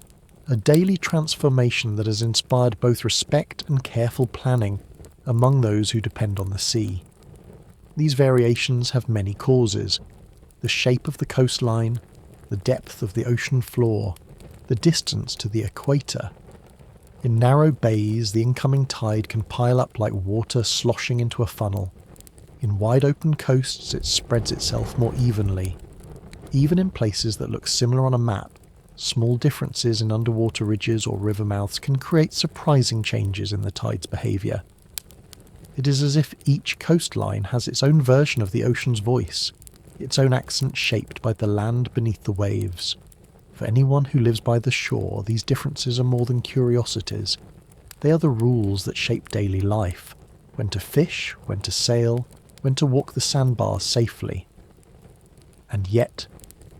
a daily transformation that has inspired both respect and careful planning among those who depend on the sea. These variations have many causes: the shape of the coastline, the depth of the ocean floor, the distance to the equator. In narrow bays, the incoming tide can pile up like water sloshing into a funnel. In wide-open coasts, it spreads itself more evenly. Even in places that look similar on a map, small differences in underwater ridges or river mouths can create surprising changes in the tide's behaviour. It is as if each coastline has its own version of the ocean's voice, its own accent shaped by the land beneath the waves. For anyone who lives by the shore, these differences are more than curiosities. They are the rules that shape daily life: when to fish, when to sail, when to walk the sandbars safely. And yet,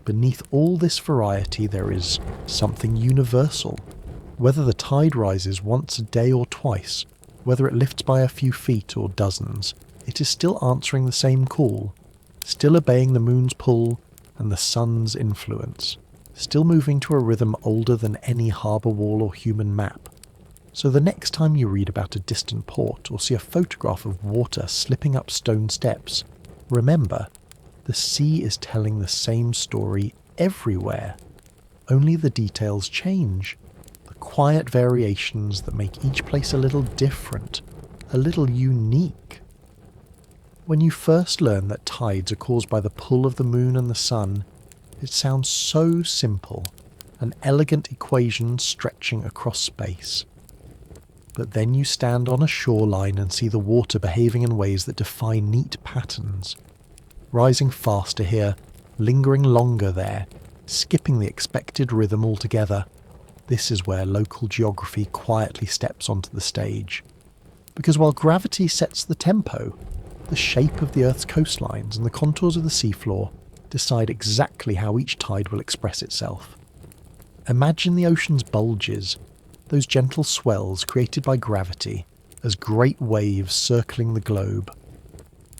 beneath all this variety there is something universal. Whether the tide rises once a day or twice, whether it lifts by a few feet or dozens, it is still answering the same call, still obeying the moon's pull and the sun's influence, still moving to a rhythm older than any harbour wall or human map. So the next time you read about a distant port or see a photograph of water slipping up stone steps, remember, the sea is telling the same story everywhere. Only the details change. The quiet variations that make each place a little different, a little unique. When you first learn that tides are caused by the pull of the moon and the sun, it sounds so simple, an elegant equation stretching across space. But then you stand on a shoreline and see the water behaving in ways that defy neat patterns. Rising faster here, lingering longer there, skipping the expected rhythm altogether. This is where local geography quietly steps onto the stage. Because while gravity sets the tempo, the shape of the Earth's coastlines and the contours of the seafloor decide exactly how each tide will express itself. Imagine the ocean's bulges, those gentle swells created by gravity, as great waves circling the globe.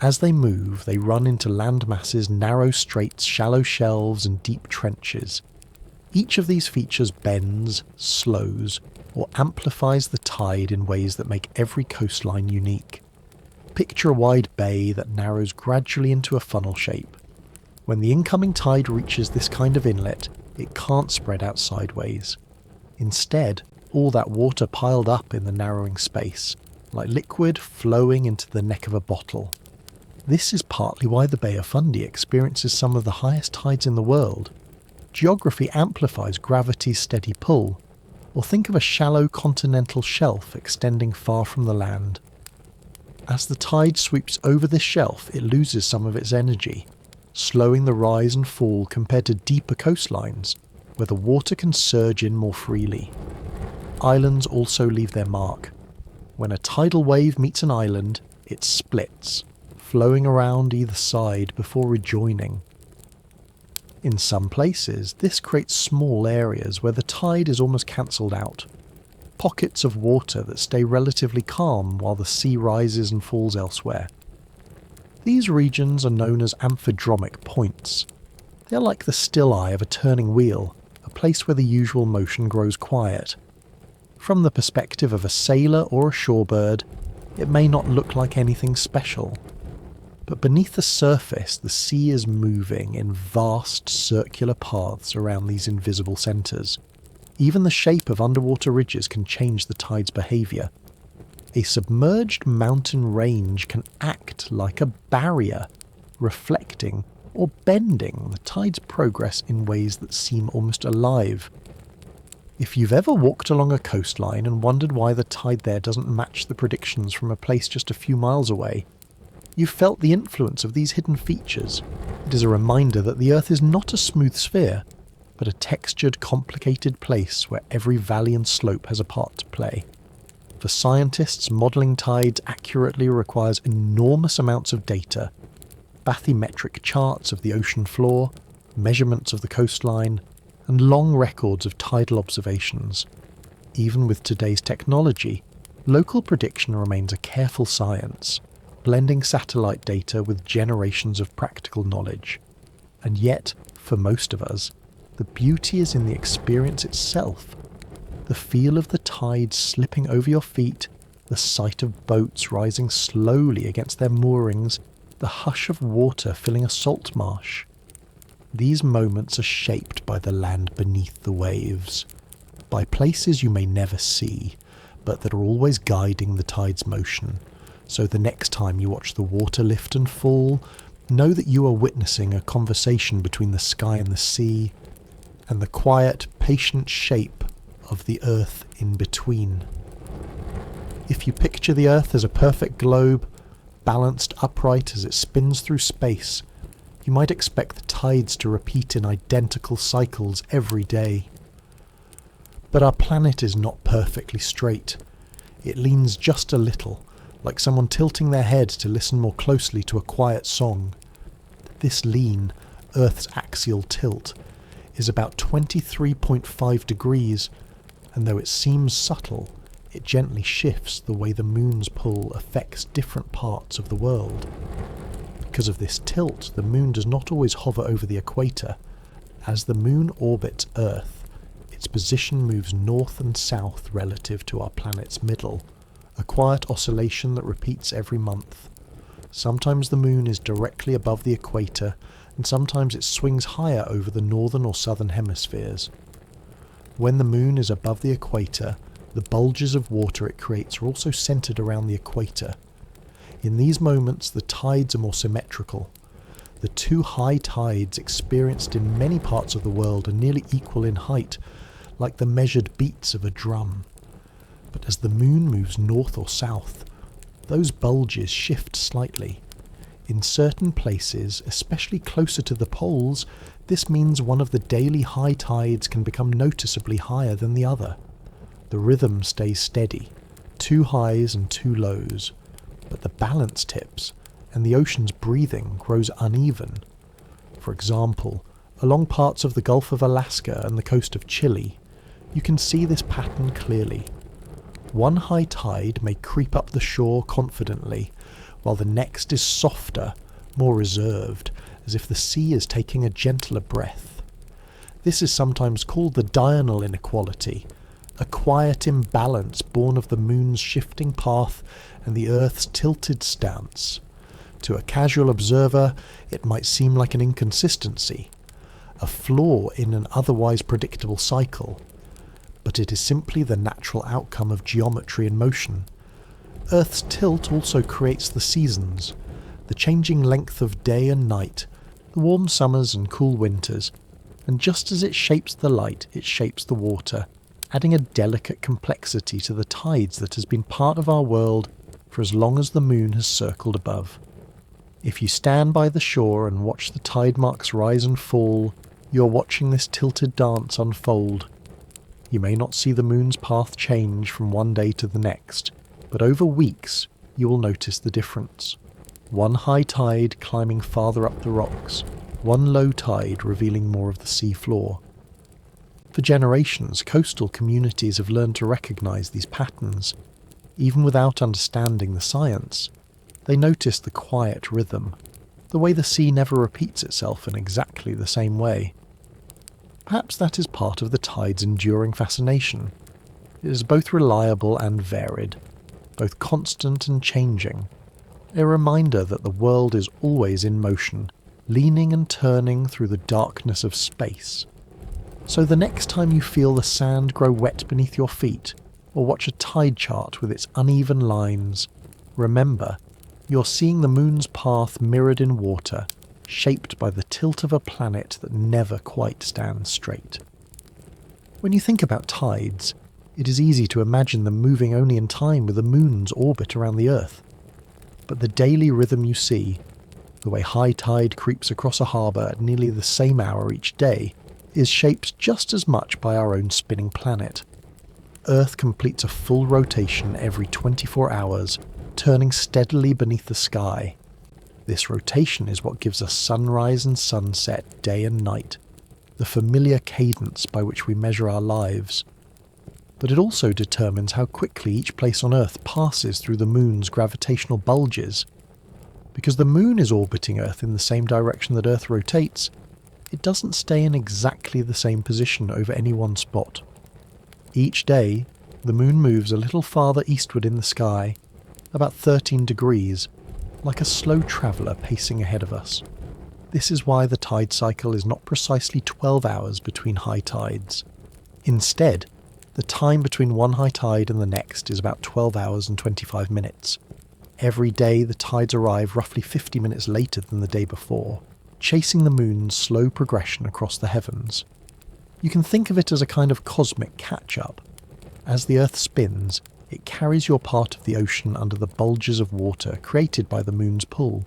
As they move, they run into land masses, narrow straits, shallow shelves, and deep trenches. Each of these features bends, slows, or amplifies the tide in ways that make every coastline unique. Picture a wide bay that narrows gradually into a funnel shape. When the incoming tide reaches this kind of inlet, it can't spread out sideways. Instead, all that water piled up in the narrowing space, like liquid flowing into the neck of a bottle. This is partly why the Bay of Fundy experiences some of the highest tides in the world. Geography amplifies gravity's steady pull, or think of a shallow continental shelf extending far from the land. As the tide sweeps over this shelf, it loses some of its energy, slowing the rise and fall compared to deeper coastlines, where the water can surge in more freely. Islands also leave their mark. when a tidal wave meets an island, it splits, flowing around either side before rejoining. In some places, this creates small areas where the tide is almost cancelled out. Pockets of water that stay relatively calm while the sea rises and falls elsewhere. These regions are known as amphidromic points. They are like the still eye of a turning wheel, a place where the usual motion grows quiet. From the perspective of a sailor or a shorebird, it may not look like anything special. But beneath the surface, the sea is moving in vast circular paths around these invisible centres. Even the shape of underwater ridges can change the tide's behaviour. A submerged mountain range can act like a barrier, reflecting or bending the tide's progress in ways that seem almost alive. If you've ever walked along a coastline and wondered why the tide there doesn't match the predictions from a place just a few miles away, you've felt the influence of these hidden features. It is a reminder that the Earth is not a smooth sphere, but a textured, complicated place where every valley and slope has a part to play. For scientists, modelling tides accurately requires enormous amounts of data, bathymetric charts of the ocean floor, measurements of the coastline, and long records of tidal observations. Even with today's technology, local prediction remains a careful science, blending satellite data with generations of practical knowledge. And yet, for most of us, the beauty is in the experience itself. The feel of the tide slipping over your feet, the sight of boats rising slowly against their moorings, the hush of water filling a salt marsh. These moments are shaped by the land beneath the waves, by places you may never see, but that are always guiding the tide's motion. So the next time you watch the water lift and fall, know that you are witnessing a conversation between the sky and the sea, and the quiet, patient shape of the Earth in between. If you picture the Earth as a perfect globe, balanced upright as it spins through space, you might expect the tides to repeat in identical cycles every day. But our planet is not perfectly straight. It leans just a little, like someone tilting their head to listen more closely to a quiet song. This lean, Earth's axial tilt, is about 23.5 degrees, and though it seems subtle, it gently shifts the way the moon's pull affects different parts of the world. Because of this tilt, the moon does not always hover over the equator. As the moon orbits Earth, its position moves north and south relative to our planet's middle, a quiet oscillation that repeats every month. Sometimes the moon is directly above the equator, and sometimes it swings higher over the northern or southern hemispheres. When the moon is above the equator, the bulges of water it creates are also centered around the equator. In these moments, the tides are more symmetrical. The two high tides experienced in many parts of the world are nearly equal in height, like the measured beats of a drum. But as the moon moves north or south, those bulges shift slightly. In certain places, especially closer to the poles, this means one of the daily high tides can become noticeably higher than the other. The rhythm stays steady, two highs and two lows, but the balance tips, and the ocean's breathing grows uneven. For example, along parts of the Gulf of Alaska and the coast of Chile, you can see this pattern clearly. One high tide may creep up the shore confidently, while the next is softer, more reserved, as if the sea is taking a gentler breath. This is sometimes called the diurnal inequality, a quiet imbalance born of the moon's shifting path and the Earth's tilted stance. To a casual observer, it might seem like an inconsistency, a flaw in an otherwise predictable cycle, but it is simply the natural outcome of geometry and motion. Earth's tilt also creates the seasons, the changing length of day and night, the warm summers and cool winters, and just as it shapes the light, it shapes the water, adding a delicate complexity to the tides that has been part of our world for as long as the moon has circled above. If you stand by the shore and watch the tide marks rise and fall, you are watching this tilted dance unfold. You may not see the moon's path change from one day to the next, but over weeks you will notice the difference. One high tide climbing farther up the rocks, one low tide revealing more of the sea floor. For generations, coastal communities have learned to recognise these patterns. Even without understanding the science, they notice the quiet rhythm, the way the sea never repeats itself in exactly the same way. Perhaps that is part of the tide's enduring fascination. It is both reliable and varied, both constant and changing, a reminder that the world is always in motion, leaning and turning through the darkness of space. So the next time you feel the sand grow wet beneath your feet, or watch a tide chart with its uneven lines, remember, you're seeing the moon's path mirrored in water, shaped by the tilt of a planet that never quite stands straight. When you think about tides, it is easy to imagine them moving only in time with the moon's orbit around the Earth. But the daily rhythm you see, the way high tide creeps across a harbour at nearly the same hour each day, is shaped just as much by our own spinning planet. Earth completes a full rotation every 24 hours, turning steadily beneath the sky. This rotation is what gives us sunrise and sunset, day and night, the familiar cadence by which we measure our lives. But it also determines how quickly each place on Earth passes through the moon's gravitational bulges. Because the moon is orbiting Earth in the same direction that Earth rotates, it doesn't stay in exactly the same position over any one spot. Each day, the moon moves a little farther eastward in the sky, about 13 degrees, like a slow traveller pacing ahead of us. This is why the tide cycle is not precisely 12 hours between high tides. Instead, the time between one high tide and the next is about 12 hours and 25 minutes. Every day the tides arrive roughly 50 minutes later than the day before, chasing the moon's slow progression across the heavens. You can think of it as a kind of cosmic catch-up. As the Earth spins, it carries your part of the ocean under the bulges of water created by the moon's pull.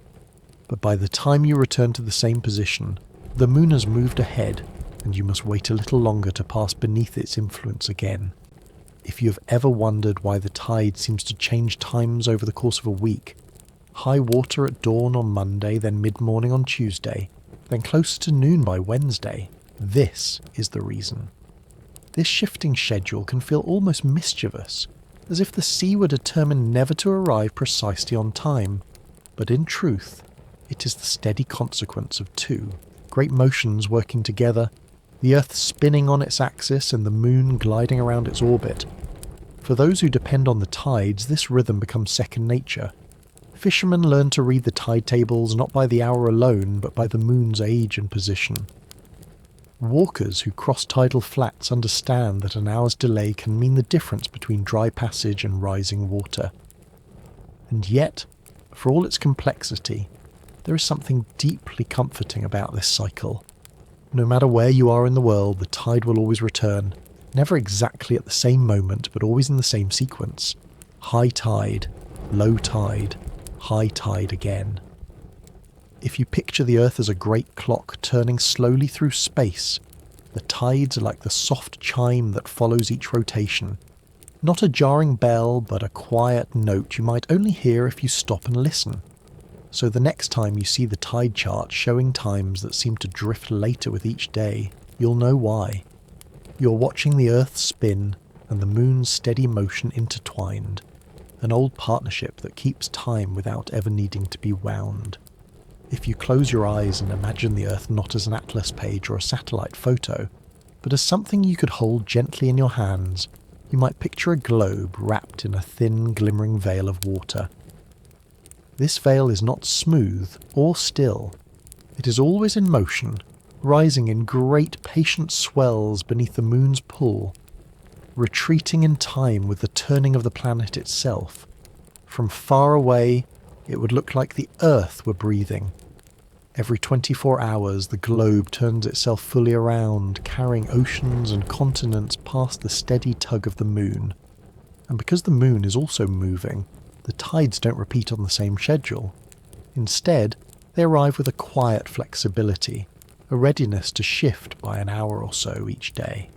But by the time you return to the same position, the moon has moved ahead, and you must wait a little longer to pass beneath its influence again. If you have ever wondered why the tide seems to change times over the course of a week, high water at dawn on Monday, then mid-morning on Tuesday, then closer to noon by Wednesday, this is the reason. This shifting schedule can feel almost mischievous, as if the sea were determined never to arrive precisely on time. But in truth, it is the steady consequence of two great motions working together, the Earth spinning on its axis and the moon gliding around its orbit. For those who depend on the tides, this rhythm becomes second nature. Fishermen learn to read the tide tables not by the hour alone, but by the moon's age and position. Walkers who cross tidal flats understand that an hour's delay can mean the difference between dry passage and rising water. And yet, for all its complexity, there is something deeply comforting about this cycle. No matter where you are in the world, the tide will always return, never exactly at the same moment, but always in the same sequence. High tide, low tide, high tide again. If you picture the Earth as a great clock turning slowly through space, the tides are like the soft chime that follows each rotation. Not a jarring bell, but a quiet note you might only hear if you stop and listen. So the next time you see the tide chart showing times that seem to drift later with each day, you'll know why. You're watching the Earth spin and the moon's steady motion intertwined, an old partnership that keeps time without ever needing to be wound. If you close your eyes and imagine the Earth not as an atlas page or a satellite photo, but as something you could hold gently in your hands, you might picture a globe wrapped in a thin, glimmering veil of water. This veil is not smooth or still. It is always in motion, rising in great patient swells beneath the moon's pull, retreating in time with the turning of the planet itself. From far away, it would look like the Earth were breathing. Every 24 hours, the globe turns itself fully around, carrying oceans and continents past the steady tug of the moon. And because the moon is also moving, the tides don't repeat on the same schedule. Instead, they arrive with a quiet flexibility, a readiness to shift by an hour or so each day.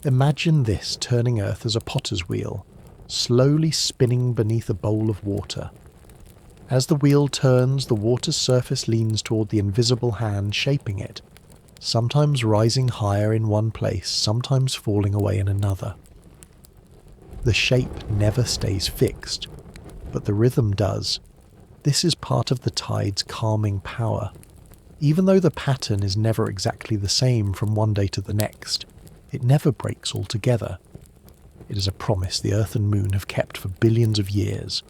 Imagine this turning Earth as a potter's wheel, slowly spinning beneath a bowl of water. As the wheel turns, the water's surface leans toward the invisible hand shaping it, sometimes rising higher in one place, sometimes falling away in another. The shape never stays fixed, but the rhythm does. This is part of the tide's calming power. Even though the pattern is never exactly the same from one day to the next, it never breaks altogether. It is a promise the Earth and Moon have kept for billions of years,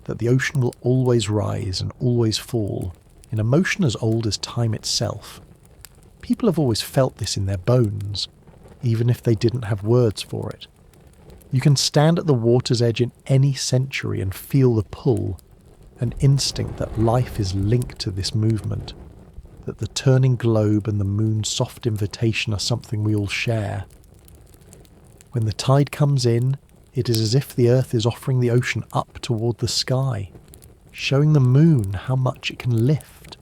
that the ocean will always rise and always fall, in a motion as old as time itself. People have always felt this in their bones, even if they didn't have words for it. You can stand at the water's edge in any century and feel the pull, an instinct that life is linked to this movement, that the turning globe and the moon's soft invitation are something we all share. When the tide comes in, it is as if the earth is offering the ocean up toward the sky, showing the moon how much it can lift.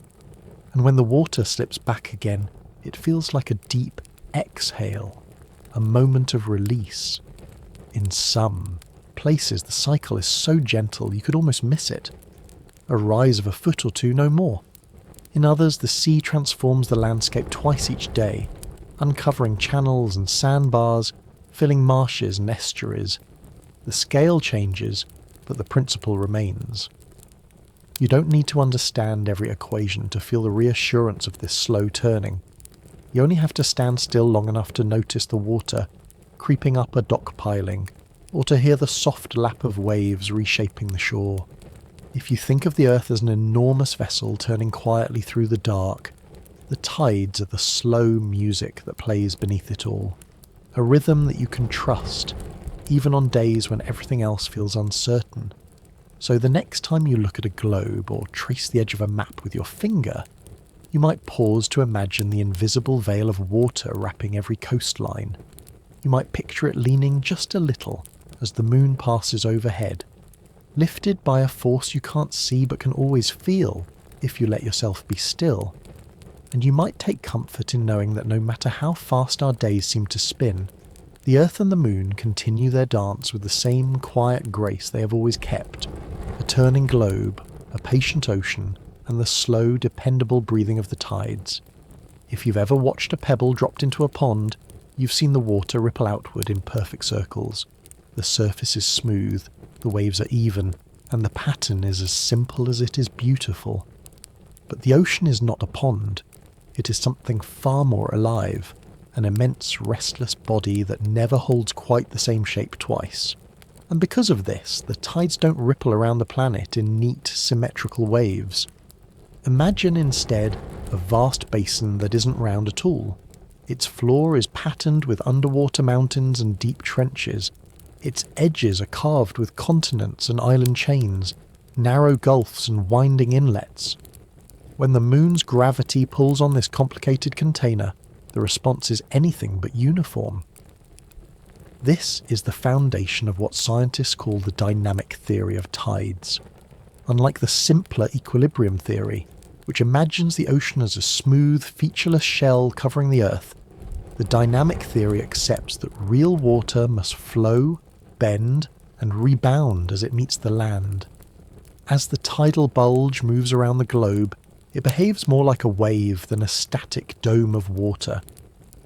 And when the water slips back again, it feels like a deep exhale, a moment of release. In some places, the cycle is so gentle you could almost miss it. A rise of a foot or two, no more. In others, the sea transforms the landscape twice each day, uncovering channels and sandbars, filling marshes and estuaries. The scale changes, but the principle remains. You don't need to understand every equation to feel the reassurance of this slow turning. You only have to stand still long enough to notice the water creeping up a dock piling, or to hear the soft lap of waves reshaping the shore. If you think of the earth as an enormous vessel turning quietly through the dark, the tides are the slow music that plays beneath it all. A rhythm that you can trust, even on days when everything else feels uncertain. So the next time you look at a globe or trace the edge of a map with your finger, you might pause to imagine the invisible veil of water wrapping every coastline. You might picture it leaning just a little as the moon passes overhead, lifted by a force you can't see but can always feel if you let yourself be still. And you might take comfort in knowing that no matter how fast our days seem to spin, the earth and the moon continue their dance with the same quiet grace they have always kept, a turning globe, a patient ocean, and the slow, dependable breathing of the tides. If you've ever watched a pebble dropped into a pond, you've seen the water ripple outward in perfect circles. The surface is smooth, the waves are even, and the pattern is as simple as it is beautiful. But the ocean is not a pond. It is something far more alive, an immense restless body that never holds quite the same shape twice. And because of this, the tides don't ripple around the planet in neat, symmetrical waves. Imagine instead a vast basin that isn't round at all. Its floor is patterned with underwater mountains and deep trenches. Its edges are carved with continents and island chains, narrow gulfs and winding inlets. When the moon's gravity pulls on this complicated container, the response is anything but uniform. This is the foundation of what scientists call the dynamic theory of tides. Unlike the simpler equilibrium theory, which imagines the ocean as a smooth, featureless shell covering the earth, the dynamic theory accepts that real water must flow, bend, and rebound as it meets the land. As the tidal bulge moves around the globe, it behaves more like a wave than a static dome of water.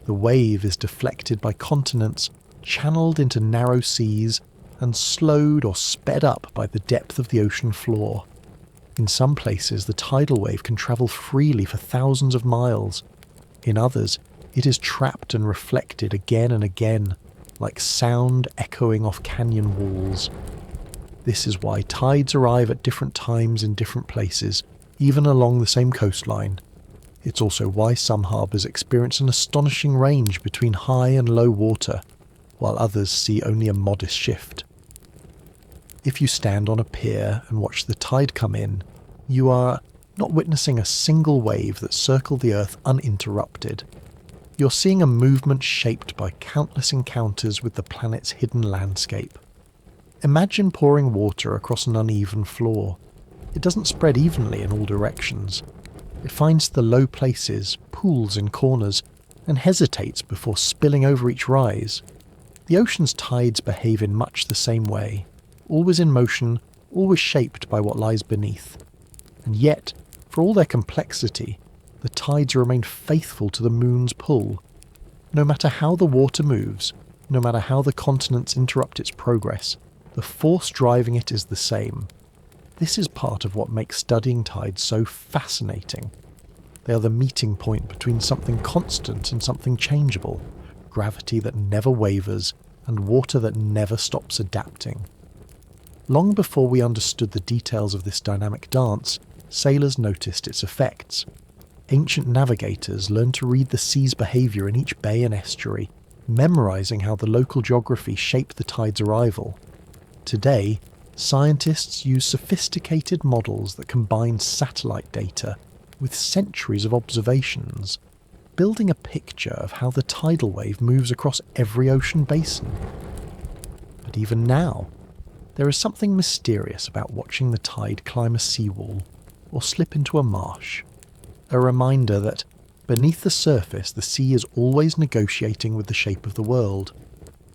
The wave is deflected by continents, channeled into narrow seas, and slowed or sped up by the depth of the ocean floor. In some places, the tidal wave can travel freely for thousands of miles. In others, it is trapped and reflected again and again, like sound echoing off canyon walls. This is why tides arrive at different times in different places, even along the same coastline. It's also why some harbours experience an astonishing range between high and low water, while others see only a modest shift. If you stand on a pier and watch the tide come in, you are not witnessing a single wave that circled the earth uninterrupted. You're seeing a movement shaped by countless encounters with the planet's hidden landscape. Imagine pouring water across an uneven floor. It doesn't spread evenly in all directions. It finds the low places, pools and corners, and hesitates before spilling over each rise. The ocean's tides behave in much the same way, always in motion, always shaped by what lies beneath. And yet, for all their complexity, the tides remain faithful to the moon's pull. No matter how the water moves, no matter how the continents interrupt its progress, the force driving it is the same. This is part of what makes studying tides so fascinating. They are the meeting point between something constant and something changeable, gravity that never wavers, and water that never stops adapting. Long before we understood the details of this dynamic dance, sailors noticed its effects. Ancient navigators learned to read the sea's behaviour in each bay and estuary, memorising how the local geography shaped the tide's arrival. Today, scientists use sophisticated models that combine satellite data with centuries of observations, building a picture of how the tidal wave moves across every ocean basin. But even now, there is something mysterious about watching the tide climb a seawall or slip into a marsh. A reminder that, beneath the surface, the sea is always negotiating with the shape of the world.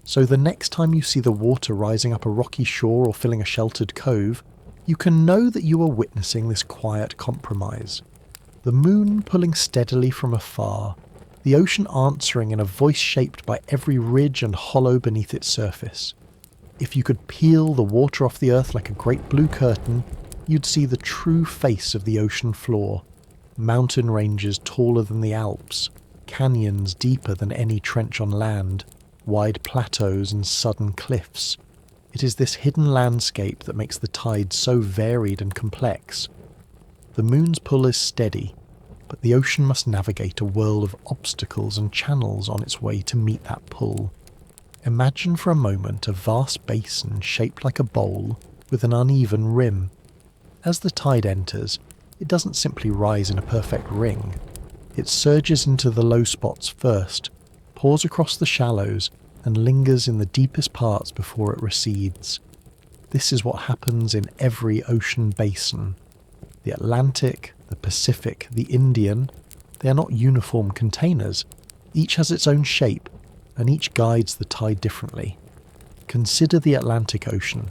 So the next time you see the water rising up a rocky shore or filling a sheltered cove, you can know that you are witnessing this quiet compromise. The moon pulling steadily from afar, the ocean answering in a voice shaped by every ridge and hollow beneath its surface. If you could peel the water off the earth like a great blue curtain, you'd see the true face of the ocean floor. Mountain ranges taller than the Alps, canyons deeper than any trench on land, wide plateaus and sudden cliffs. It is this hidden landscape that makes the tide so varied and complex. The moon's pull is steady, but the ocean must navigate a world of obstacles and channels on its way to meet that pull. Imagine for a moment a vast basin shaped like a bowl with an uneven rim. As the tide enters, it doesn't simply rise in a perfect ring. It surges into the low spots first, pours across the shallows, and lingers in the deepest parts before it recedes. This is what happens in every ocean basin. The Atlantic, the Pacific, the Indian, they are not uniform containers. Each has its own shape, and each guides the tide differently. Consider the Atlantic Ocean.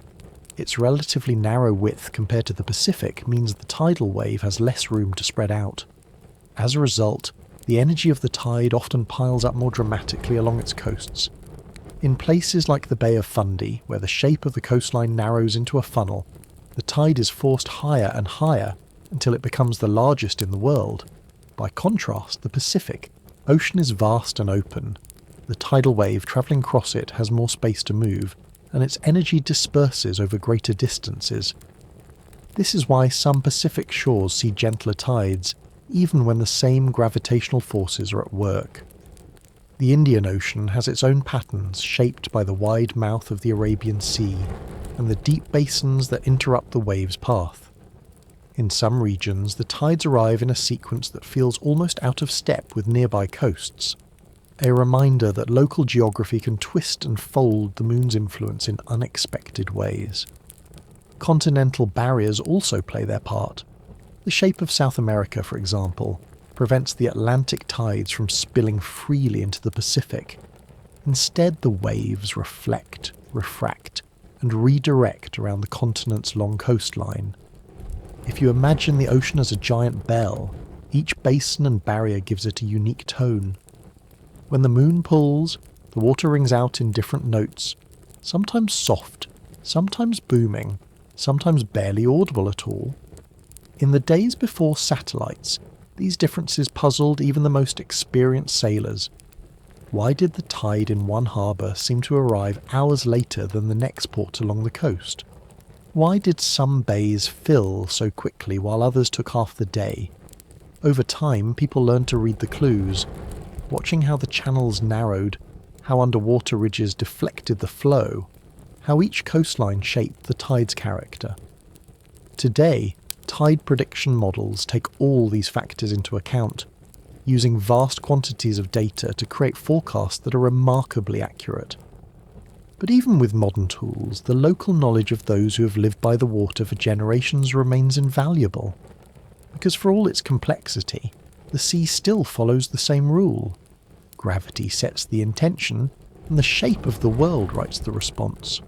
Its relatively narrow width compared to the Pacific means the tidal wave has less room to spread out. As a result, the energy of the tide often piles up more dramatically along its coasts. In places like the Bay of Fundy, where the shape of the coastline narrows into a funnel, the tide is forced higher and higher until it becomes the largest in the world. By contrast, the Pacific Ocean is vast and open. The tidal wave travelling across it has more space to move, and its energy disperses over greater distances. This is why some Pacific shores see gentler tides, even when the same gravitational forces are at work. The Indian Ocean has its own patterns shaped by the wide mouth of the Arabian Sea and the deep basins that interrupt the wave's path. In some regions, the tides arrive in a sequence that feels almost out of step with nearby coasts, a reminder that local geography can twist and fold the moon's influence in unexpected ways. Continental barriers also play their part. The shape of South America, for example, prevents the Atlantic tides from spilling freely into the Pacific. Instead, the waves reflect, refract, and redirect around the continent's long coastline. If you imagine the ocean as a giant bell, each basin and barrier gives it a unique tone. When the moon pulls, the water rings out in different notes, sometimes soft, sometimes booming, sometimes barely audible at all. In the days before satellites, these differences puzzled even the most experienced sailors. Why did the tide in one harbour seem to arrive hours later than the next port along the coast? Why did some bays fill so quickly while others took half the day? Over time, people learned to read the clues, watching how the channels narrowed, how underwater ridges deflected the flow, how each coastline shaped the tide's character. Today, tide prediction models take all these factors into account, using vast quantities of data to create forecasts that are remarkably accurate. But even with modern tools, the local knowledge of those who have lived by the water for generations remains invaluable. Because for all its complexity, the sea still follows the same rule. Gravity sets the intention, and the shape of the world, writes the response.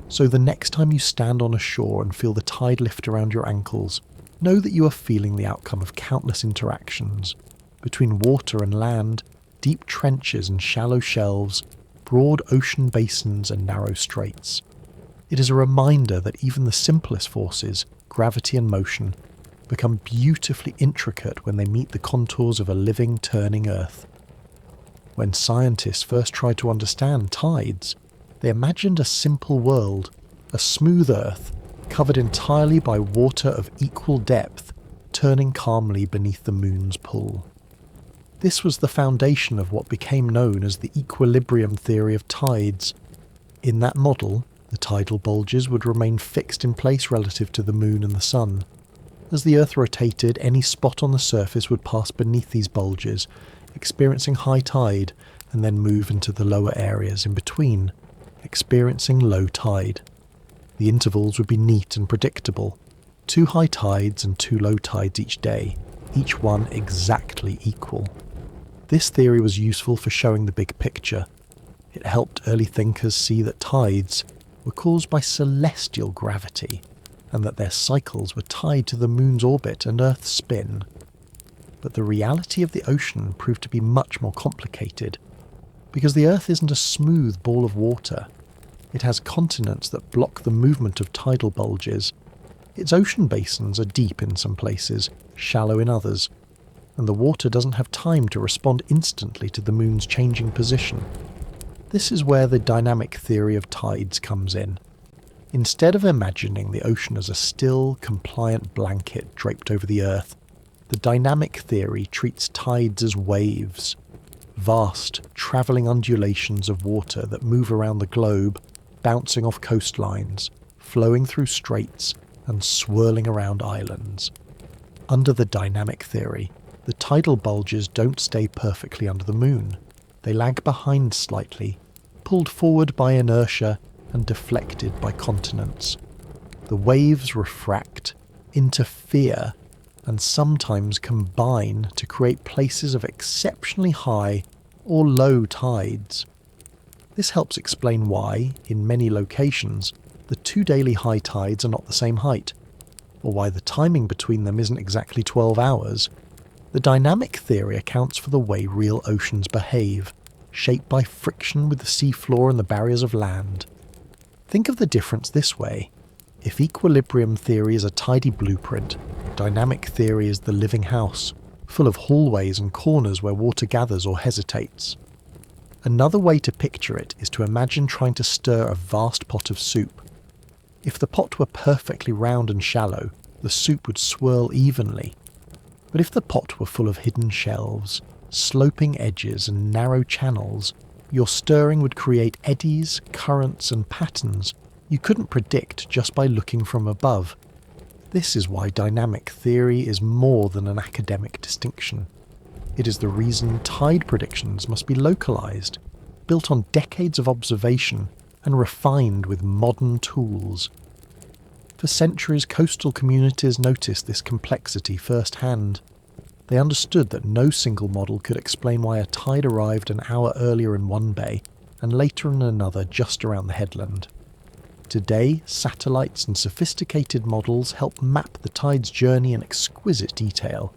So the next time you stand on a shore and feel the tide lift around your ankles, know that you are feeling the outcome of countless interactions between water and land, deep trenches and shallow shelves, broad ocean basins and narrow straits. It is a reminder that even the simplest forces, gravity and motion, become beautifully intricate when they meet the contours of a living, turning Earth. When scientists first tried to understand tides, they imagined a simple world, a smooth Earth, covered entirely by water of equal depth, turning calmly beneath the moon's pull. This was the foundation of what became known as the equilibrium theory of tides. In that model, the tidal bulges would remain fixed in place relative to the moon and the sun. As the Earth rotated, any spot on the surface would pass beneath these bulges, experiencing high tide, and then move into the lower areas in between, experiencing low tide. The intervals would be neat and predictable, 2 high tides and 2 low tides each day, each one exactly equal. This theory was useful for showing the big picture. It helped early thinkers see that tides were caused by celestial gravity, and that their cycles were tied to the moon's orbit and Earth's spin. But the reality of the ocean proved to be much more complicated, because the Earth isn't a smooth ball of water. It has continents that block the movement of tidal bulges. Its ocean basins are deep in some places, shallow in others, and the water doesn't have time to respond instantly to the moon's changing position. This is where the dynamic theory of tides comes in. Instead of imagining the ocean as a still, compliant blanket draped over the Earth, the dynamic theory treats tides as waves, vast, travelling undulations of water that move around the globe, bouncing off coastlines, flowing through straits, and swirling around islands. Under the dynamic theory, the tidal bulges don't stay perfectly under the moon. They lag behind slightly, pulled forward by inertia and deflected by continents. The waves refract, interfere, and sometimes combine to create places of exceptionally high or low tides. This helps explain why, in many locations, the 2 daily high tides are not the same height, or why the timing between them isn't exactly 12 hours. The dynamic theory accounts for the way real oceans behave, shaped by friction with the seafloor and the barriers of land. Think of the difference this way. If equilibrium theory is a tidy blueprint, dynamic theory is the living house, full of hallways and corners where water gathers or hesitates. Another way to picture it is to imagine trying to stir a vast pot of soup. If the pot were perfectly round and shallow, the soup would swirl evenly. But if the pot were full of hidden shelves, sloping edges and narrow channels, your stirring would create eddies, currents and patterns you couldn't predict just by looking from above. This is why dynamic theory is more than an academic distinction. It is the reason tide predictions must be localized, built on decades of observation and refined with modern tools. For centuries, coastal communities noticed this complexity firsthand. They understood that no single model could explain why a tide arrived an hour earlier in one bay and later in another just around the headland. Today, satellites and sophisticated models help map the tide's journey in exquisite detail,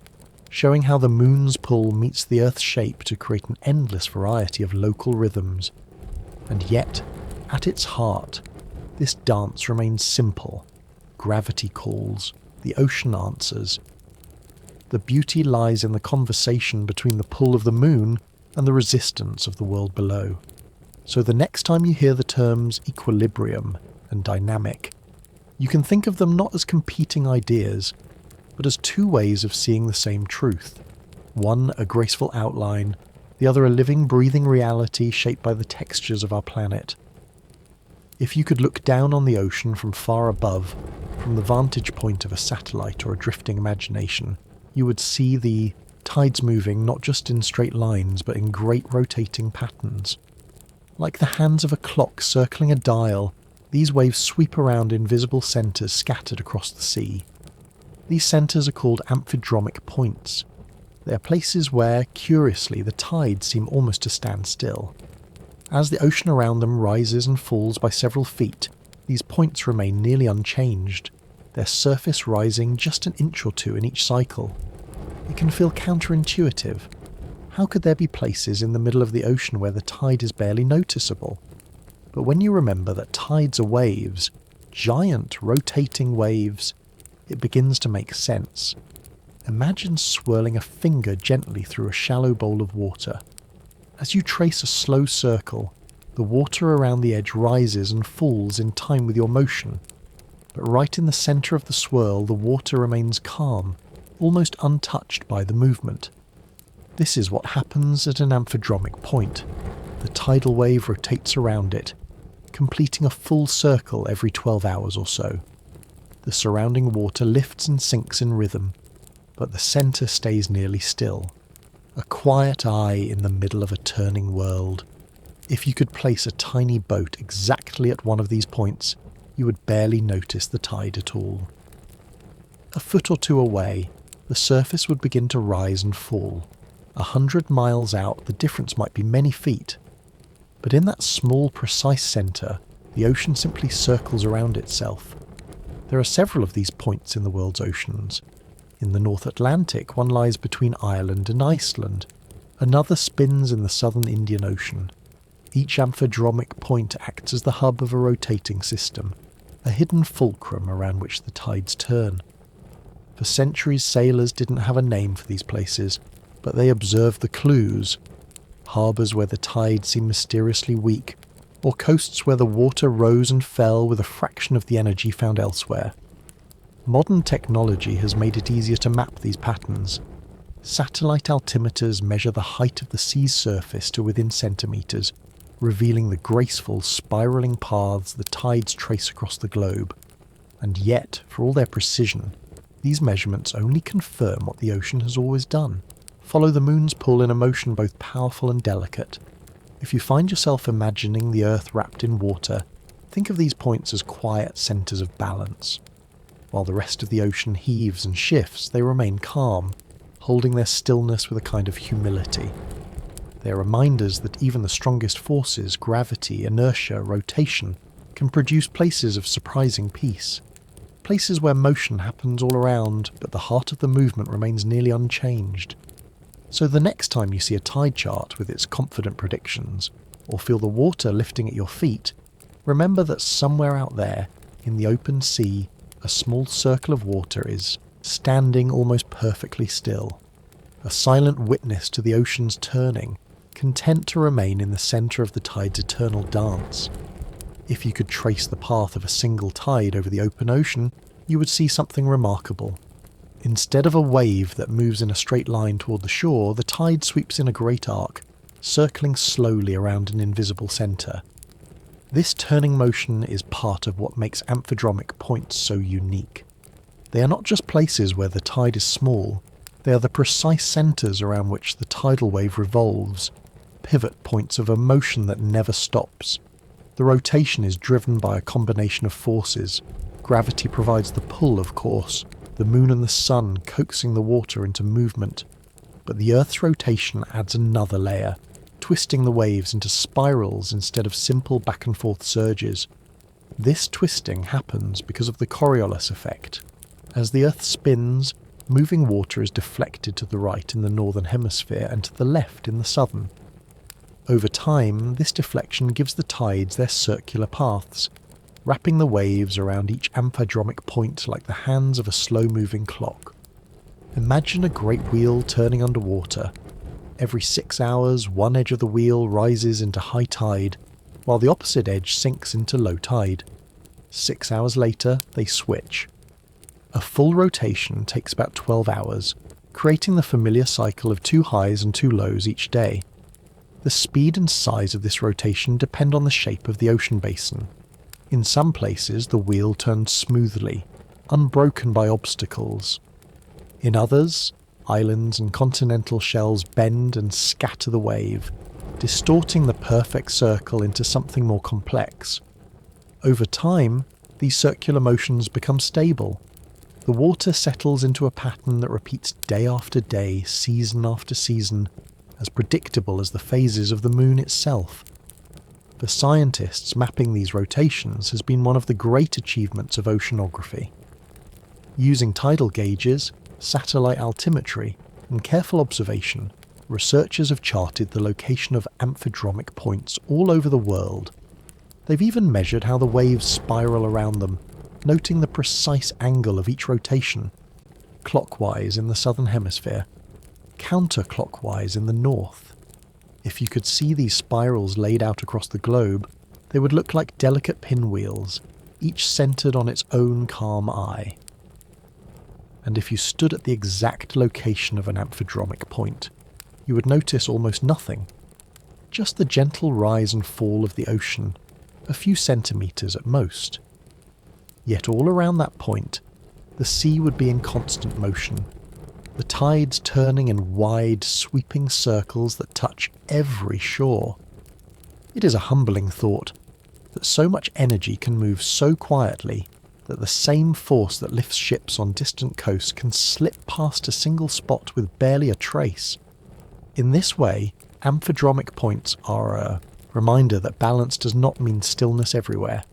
showing how the moon's pull meets the Earth's shape to create an endless variety of local rhythms. And yet, at its heart, this dance remains simple. Gravity calls, the ocean answers. The beauty lies in the conversation between the pull of the moon and the resistance of the world below. So the next time you hear the terms equilibrium and dynamic, you can think of them not as competing ideas, but as 2 ways of seeing the same truth. One a graceful outline, the other a living, breathing reality shaped by the textures of our planet. If you could look down on the ocean from far above, from the vantage point of a satellite or a drifting imagination, you would see the tides moving not just in straight lines but in great rotating patterns. Like the hands of a clock circling a dial, these waves sweep around invisible centres scattered across the sea. These centres are called amphidromic points. They are places where, curiously, the tides seem almost to stand still. As the ocean around them rises and falls by several feet, these points remain nearly unchanged, their surface rising just an inch or two in each cycle. It can feel counterintuitive. How could there be places in the middle of the ocean where the tide is barely noticeable? But when you remember that tides are waves, giant rotating waves, it begins to make sense. Imagine swirling a finger gently through a shallow bowl of water. As you trace a slow circle, the water around the edge rises and falls in time with your motion. But right in the centre of the swirl, the water remains calm, almost untouched by the movement. This is what happens at an amphidromic point. The tidal wave rotates around it, completing a full circle every 12 hours or so. The surrounding water lifts and sinks in rhythm, but the centre stays nearly still. A quiet eye in the middle of a turning world. If you could place a tiny boat exactly at one of these points, you would barely notice the tide at all. A foot or two away, the surface would begin to rise and fall. 100 miles out, the difference might be many feet. But in that small, precise centre, the ocean simply circles around itself. There are several of these points in the world's oceans. In the North Atlantic, one lies between Ireland and Iceland. Another spins in the southern Indian Ocean. Each amphidromic point acts as the hub of a rotating system, a hidden fulcrum around which the tides turn. For centuries, sailors didn't have a name for these places, but they observed the clues. Harbours where the tide seemed mysteriously weak, or coasts where the water rose and fell with a fraction of the energy found elsewhere. Modern technology has made it easier to map these patterns. Satellite altimeters measure the height of the sea's surface to within centimetres, revealing the graceful, spiralling paths the tides trace across the globe. And yet, for all their precision, these measurements only confirm what the ocean has always done. Follow the moon's pull in a motion both powerful and delicate. If you find yourself imagining the earth wrapped in water, think of these points as quiet centres of balance. While the rest of the ocean heaves and shifts, they remain calm, holding their stillness with a kind of humility. They are reminders that even the strongest forces, gravity, inertia, rotation, can produce places of surprising peace. Places where motion happens all around, but the heart of the movement remains nearly unchanged. So the next time you see a tide chart with its confident predictions, or feel the water lifting at your feet, remember that somewhere out there, in the open sea, a small circle of water is standing almost perfectly still, a silent witness to the ocean's turning, content to remain in the centre of the tide's eternal dance. If you could trace the path of a single tide over the open ocean, you would see something remarkable. Instead of a wave that moves in a straight line toward the shore, the tide sweeps in a great arc, circling slowly around an invisible centre. This turning motion is part of what makes amphidromic points so unique. They are not just places where the tide is small, they are the precise centres around which the tidal wave revolves, pivot points of a motion that never stops. The rotation is driven by a combination of forces. Gravity provides the pull, of course, the moon and the sun coaxing the water into movement. But the Earth's rotation adds another layer, twisting the waves into spirals instead of simple back and forth surges. This twisting happens because of the Coriolis effect. As the Earth spins, moving water is deflected to the right in the northern hemisphere and to the left in the southern. Over time, this deflection gives the tides their circular paths, wrapping the waves around each amphidromic point like the hands of a slow-moving clock. Imagine a great wheel turning underwater. Every 6 hours, one edge of the wheel rises into high tide, while the opposite edge sinks into low tide. 6 hours later, they switch. A full rotation takes about 12 hours, creating the familiar cycle of 2 highs and 2 lows each day. The speed and size of this rotation depend on the shape of the ocean basin. In some places, the wheel turns smoothly, unbroken by obstacles. In others, islands and continental shelves bend and scatter the wave, distorting the perfect circle into something more complex. Over time, these circular motions become stable. The water settles into a pattern that repeats day after day, season after season, as predictable as the phases of the moon itself. For scientists, mapping these rotations has been one of the great achievements of oceanography. Using tidal gauges, satellite altimetry, and careful observation, researchers have charted the location of amphidromic points all over the world. They've even measured how the waves spiral around them, noting the precise angle of each rotation, clockwise in the southern hemisphere, counterclockwise in the north. If you could see these spirals laid out across the globe, they would look like delicate pinwheels, each centered on its own calm eye. And if you stood at the exact location of an amphidromic point, you would notice almost nothing, just the gentle rise and fall of the ocean, a few centimeters at most. Yet all around that point, the sea would be in constant motion, the tides turning in wide, sweeping circles that touch every shore. It is a humbling thought that so much energy can move so quietly that the same force that lifts ships on distant coasts can slip past a single spot with barely a trace. In this way, amphidromic points are a reminder that balance does not mean stillness everywhere.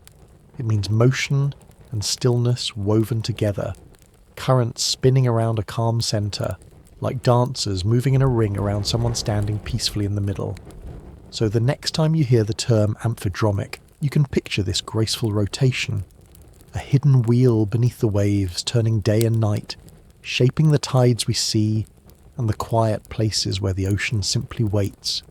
It means motion and stillness woven together, currents spinning around a calm centre, like dancers moving in a ring around someone standing peacefully in the middle. So the next time you hear the term amphidromic, you can picture this graceful rotation, a hidden wheel beneath the waves turning day and night, shaping the tides we see and the quiet places where the ocean simply waits.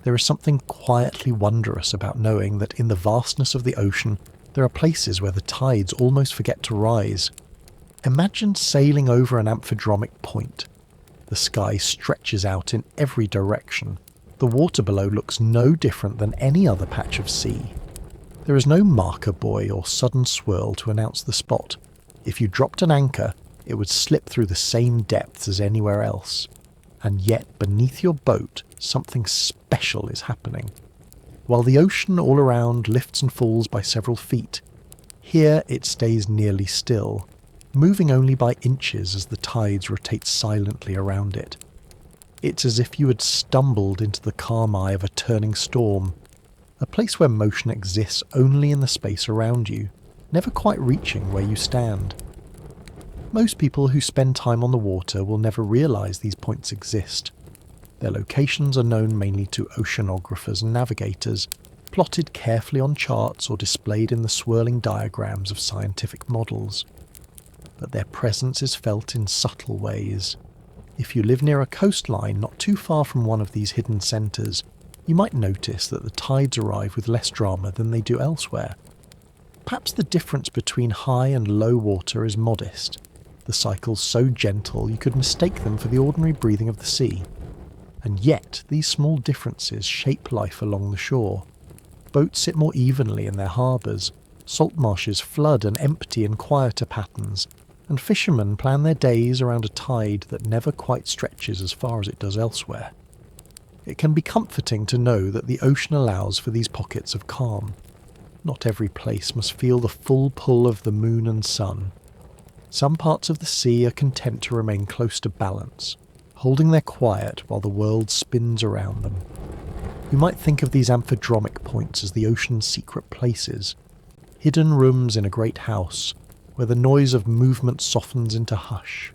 There is something quietly wondrous about knowing that in the vastness of the ocean there are places where the tides almost forget to rise. Imagine sailing over an amphidromic point. The sky stretches out in every direction. The water below looks no different than any other patch of sea. There is no marker buoy or sudden swirl to announce the spot. If you dropped an anchor, it would slip through the same depths as anywhere else. And yet, beneath your boat, something special is happening. While the ocean all around lifts and falls by several feet, here it stays nearly still, moving only by inches as the tides rotate silently around it. It's as if you had stumbled into the calm eye of a turning storm, a place where motion exists only in the space around you, never quite reaching where you stand. Most people who spend time on the water will never realise these points exist. Their locations are known mainly to oceanographers and navigators, plotted carefully on charts or displayed in the swirling diagrams of scientific models. But their presence is felt in subtle ways. If you live near a coastline not too far from one of these hidden centres, you might notice that the tides arrive with less drama than they do elsewhere. Perhaps the difference between high and low water is modest, the cycles so gentle you could mistake them for the ordinary breathing of the sea. And yet, these small differences shape life along the shore. Boats sit more evenly in their harbours, salt marshes flood and empty in quieter patterns, and fishermen plan their days around a tide that never quite stretches as far as it does elsewhere. It can be comforting to know that the ocean allows for these pockets of calm. Not every place must feel the full pull of the moon and sun. Some parts of the sea are content to remain close to balance, holding their quiet while the world spins around them. You might think of these amphidromic points as the ocean's secret places, hidden rooms in a great house, where the noise of movement softens into hush,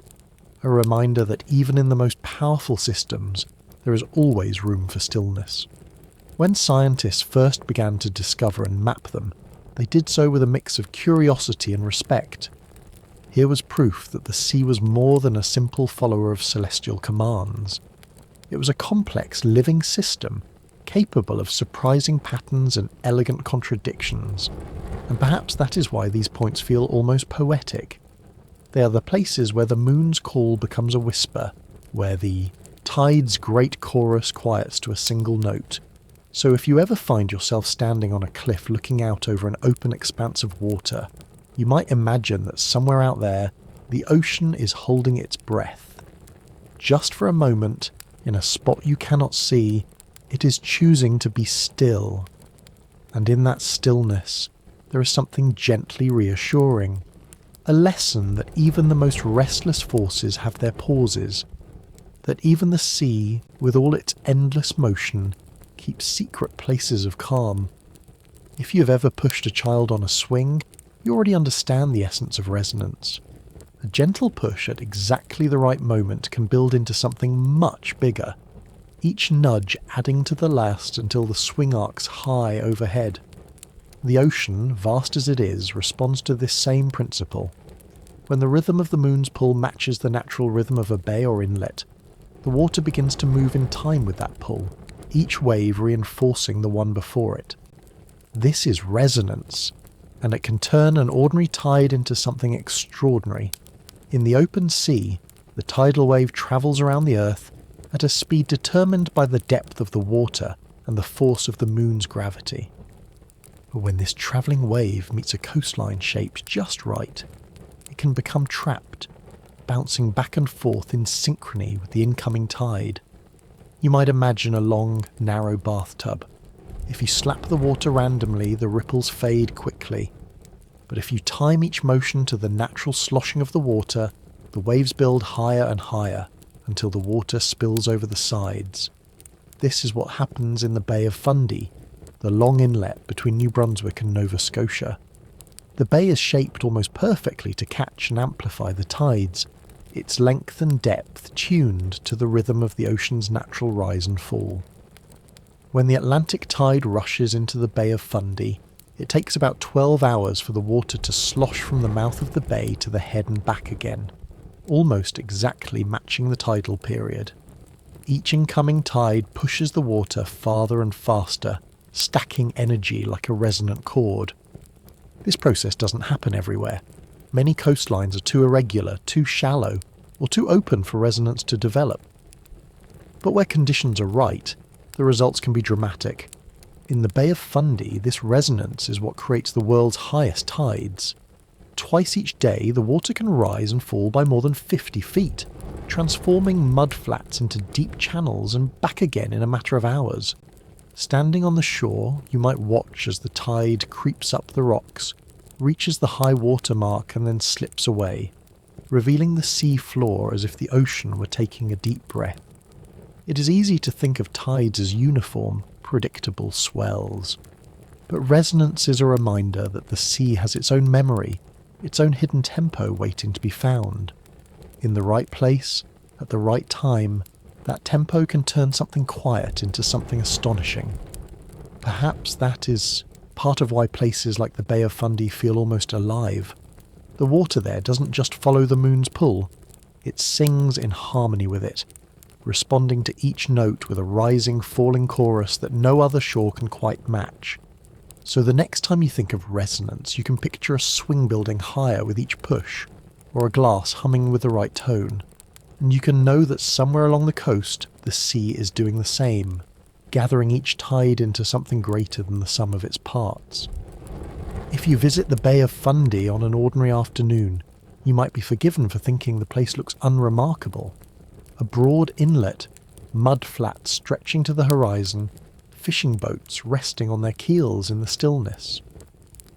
a reminder that even in the most powerful systems, there is always room for stillness. When scientists first began to discover and map them, they did so with a mix of curiosity and respect. Here was proof that the sea was more than a simple follower of celestial commands. It was a complex living system, capable of surprising patterns and elegant contradictions, and perhaps that is why these points feel almost poetic. They are the places where the moon's call becomes a whisper, where the tide's great chorus quiets to a single note. So if you ever find yourself standing on a cliff looking out over an open expanse of water, you might imagine that somewhere out there, the ocean is holding its breath. Just for a moment, in a spot you cannot see, it is choosing to be still. And in that stillness, there is something gently reassuring. A lesson that even the most restless forces have their pauses. That even the sea, with all its endless motion, keep secret places of calm. If you've ever pushed a child on a swing, you already understand the essence of resonance. A gentle push at exactly the right moment can build into something much bigger, each nudge adding to the last until the swing arcs high overhead. The ocean, vast as it is, responds to this same principle. When the rhythm of the moon's pull matches the natural rhythm of a bay or inlet, the water begins to move in time with that pull, each wave reinforcing the one before it. This is resonance, and it can turn an ordinary tide into something extraordinary. In the open sea, the tidal wave travels around the Earth at a speed determined by the depth of the water and the force of the moon's gravity. But when this travelling wave meets a coastline shaped just right, it can become trapped, bouncing back and forth in synchrony with the incoming tide. You might imagine a long, narrow bathtub. If you slap the water randomly, the ripples fade quickly. But if you time each motion to the natural sloshing of the water, the waves build higher and higher until the water spills over the sides. This is what happens in the Bay of Fundy, the long inlet between New Brunswick and Nova Scotia. The bay is shaped almost perfectly to catch and amplify the tides, its length and depth tuned to the rhythm of the ocean's natural rise and fall. When the Atlantic tide rushes into the Bay of Fundy, it takes about 12 hours for the water to slosh from the mouth of the bay to the head and back again, almost exactly matching the tidal period. Each incoming tide pushes the water farther and faster, stacking energy like a resonant chord. This process doesn't happen everywhere. Many coastlines are too irregular, too shallow, or too open for resonance to develop. But where conditions are right, the results can be dramatic. In the Bay of Fundy, this resonance is what creates the world's highest tides. Twice each day, the water can rise and fall by more than 50 feet, transforming mudflats into deep channels and back again in a matter of hours. Standing on the shore, you might watch as the tide creeps up the rocks, reaches the high water mark and then slips away, revealing the sea floor as if the ocean were taking a deep breath. It is easy to think of tides as uniform, predictable swells. But resonance is a reminder that the sea has its own memory, its own hidden tempo waiting to be found. In the right place, at the right time, that tempo can turn something quiet into something astonishing. Perhaps that is part of why places like the Bay of Fundy feel almost alive. The water there doesn't just follow the moon's pull, it sings in harmony with it, responding to each note with a rising, falling chorus that no other shore can quite match. So the next time you think of resonance, you can picture a swing building higher with each push, or a glass humming with the right tone. And you can know that somewhere along the coast, the sea is doing the same, gathering each tide into something greater than the sum of its parts. If you visit the Bay of Fundy on an ordinary afternoon, you might be forgiven for thinking the place looks unremarkable. A broad inlet, mud flats stretching to the horizon, fishing boats resting on their keels in the stillness.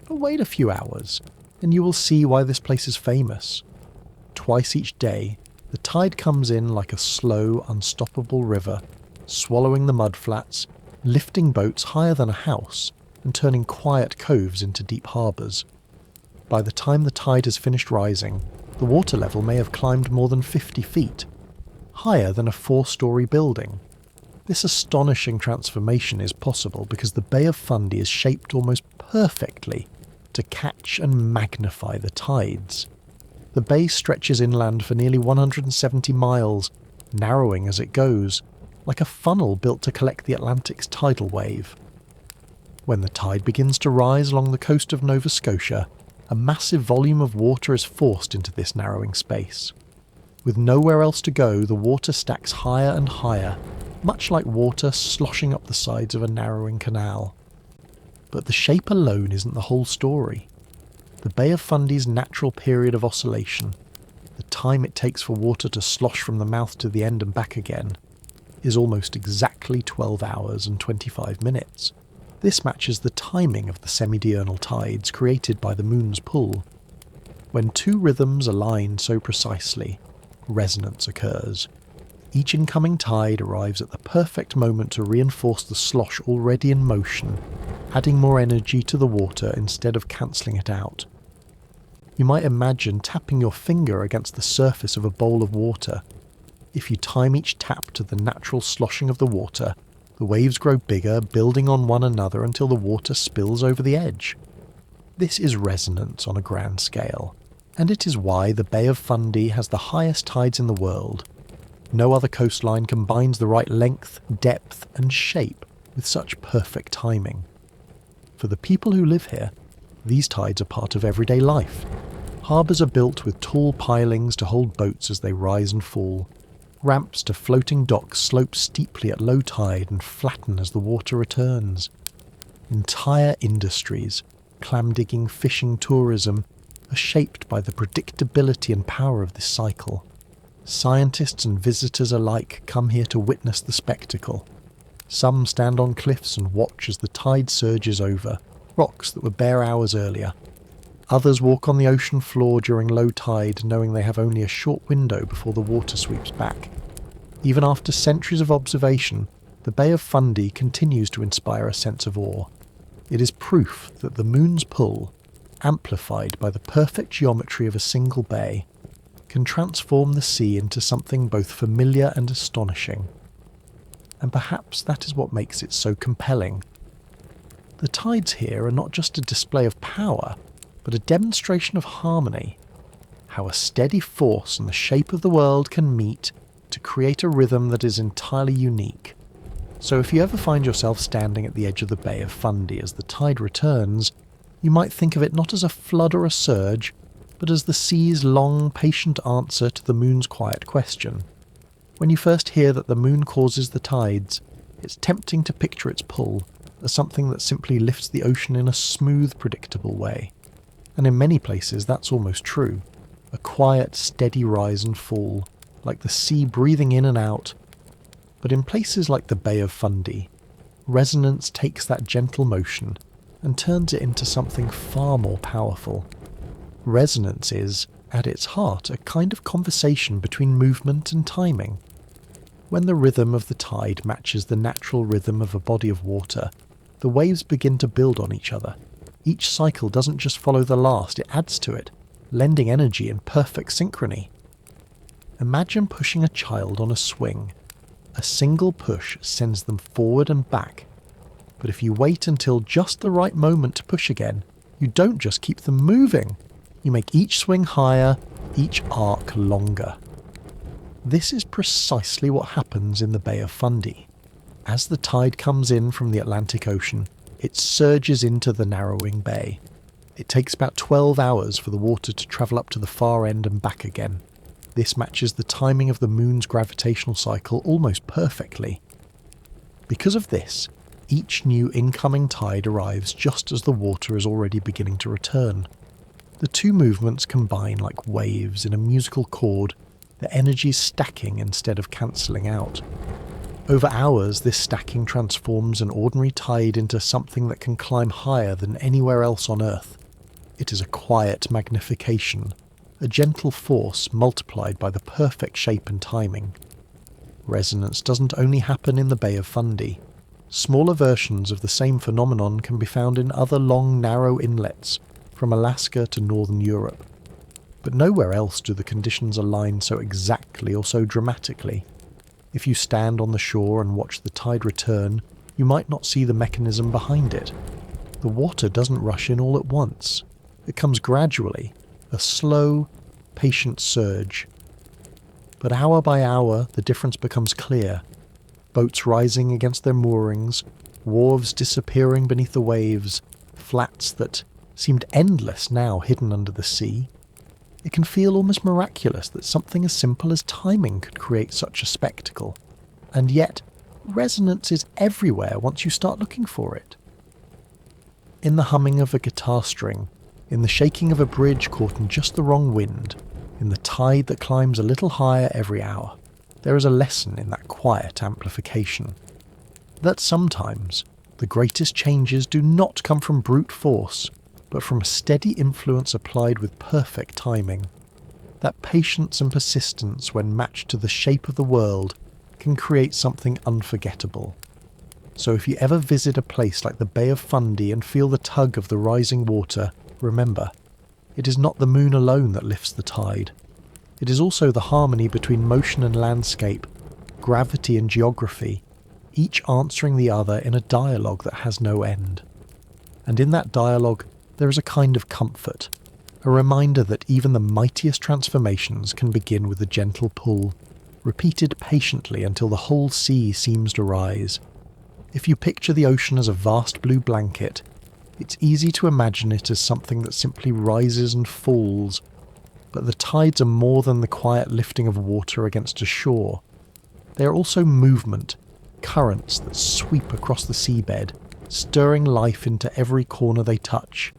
But wait a few hours, and you will see why this place is famous. Twice each day, the tide comes in like a slow, unstoppable river, swallowing the mudflats, lifting boats higher than a house, and turning quiet coves into deep harbours. By the time the tide has finished rising, the water level may have climbed more than 50 feet, higher than a 4-storey building. This astonishing transformation is possible because the Bay of Fundy is shaped almost perfectly to catch and magnify the tides. The bay stretches inland for nearly 170 miles, narrowing as it goes, like a funnel built to collect the Atlantic's tidal wave. When the tide begins to rise along the coast of Nova Scotia, a massive volume of water is forced into this narrowing space. With nowhere else to go, the water stacks higher and higher, much like water sloshing up the sides of a narrowing canal. But the shape alone isn't the whole story. The Bay of Fundy's natural period of oscillation, the time it takes for water to slosh from the mouth to the end and back again, is almost exactly 12 hours and 25 minutes. This matches the timing of the semi-diurnal tides created by the moon's pull. When two rhythms align so precisely, resonance occurs. Each incoming tide arrives at the perfect moment to reinforce the slosh already in motion, adding more energy to the water instead of cancelling it out. You might imagine tapping your finger against the surface of a bowl of water. If you time each tap to the natural sloshing of the water, the waves grow bigger, building on one another until the water spills over the edge. This is resonance on a grand scale, and it is why the Bay of Fundy has the highest tides in the world. No other coastline combines the right length, depth, and shape with such perfect timing. For the people who live here, these tides are part of everyday life. Harbours are built with tall pilings to hold boats as they rise and fall. Ramps to floating docks slope steeply at low tide and flatten as the water returns. Entire industries, clam digging, fishing, tourism, are shaped by the predictability and power of this cycle. Scientists and visitors alike come here to witness the spectacle. Some stand on cliffs and watch as the tide surges over rocks that were bare hours earlier. Others walk on the ocean floor during low tide, knowing they have only a short window before the water sweeps back. Even after centuries of observation, the Bay of Fundy continues to inspire a sense of awe. It is proof that the moon's pull, amplified by the perfect geometry of a single bay, can transform the sea into something both familiar and astonishing. And perhaps that is what makes it so compelling. The tides here are not just a display of power, but a demonstration of harmony. How a steady force and the shape of the world can meet to create a rhythm that is entirely unique. So if you ever find yourself standing at the edge of the Bay of Fundy as the tide returns, you might think of it not as a flood or a surge, but as the sea's long, patient answer to the moon's quiet question. When you first hear that the moon causes the tides, it's tempting to picture its pull as something that simply lifts the ocean in a smooth, predictable way. And in many places that's almost true. A quiet, steady rise and fall, like the sea breathing in and out. But in places like the Bay of Fundy, resonance takes that gentle motion and turns it into something far more powerful. Resonance is, at its heart, a kind of conversation between movement and timing. When the rhythm of the tide matches the natural rhythm of a body of water, the waves begin to build on each other. Each cycle doesn't just follow the last, it adds to it, lending energy in perfect synchrony. Imagine pushing a child on a swing. A single push sends them forward and back. But if you wait until just the right moment to push again, you don't just keep them moving. You make each swing higher, each arc longer. This is precisely what happens in the Bay of Fundy. As the tide comes in from the Atlantic Ocean, it surges into the narrowing bay. It takes about 12 hours for the water to travel up to the far end and back again. This matches the timing of the moon's gravitational cycle almost perfectly. Because of this, each new incoming tide arrives just as the water is already beginning to return. The two movements combine like waves in a musical chord, their energies stacking instead of cancelling out. Over hours, this stacking transforms an ordinary tide into something that can climb higher than anywhere else on Earth. It is a quiet magnification, a gentle force multiplied by the perfect shape and timing. Resonance doesn't only happen in the Bay of Fundy. Smaller versions of the same phenomenon can be found in other long, narrow inlets, from Alaska to northern Europe. But nowhere else do the conditions align so exactly or so dramatically. If you stand on the shore and watch the tide return, you might not see the mechanism behind it. The water doesn't rush in all at once. It comes gradually, a slow, patient surge. But hour by hour, the difference becomes clear. Boats rising against their moorings, wharves disappearing beneath the waves, flats that seemed endless now hidden under the sea. It can feel almost miraculous that something as simple as timing could create such a spectacle. And yet, resonance is everywhere once you start looking for it. In the humming of a guitar string, in the shaking of a bridge caught in just the wrong wind, in the tide that climbs a little higher every hour, there is a lesson in that quiet amplification. That sometimes the greatest changes do not come from brute force, but from a steady influence applied with perfect timing. That patience and persistence, when matched to the shape of the world, can create something unforgettable. So if you ever visit a place like the Bay of Fundy and feel the tug of the rising water, remember, it is not the moon alone that lifts the tide. It is also the harmony between motion and landscape, gravity and geography, each answering the other in a dialogue that has no end. And in that dialogue, there is a kind of comfort, a reminder that even the mightiest transformations can begin with a gentle pull, repeated patiently until the whole sea seems to rise. If you picture the ocean as a vast blue blanket, it's easy to imagine it as something that simply rises and falls, but the tides are more than the quiet lifting of water against a shore. They are also movement, currents that sweep across the seabed, stirring life into every corner they touch.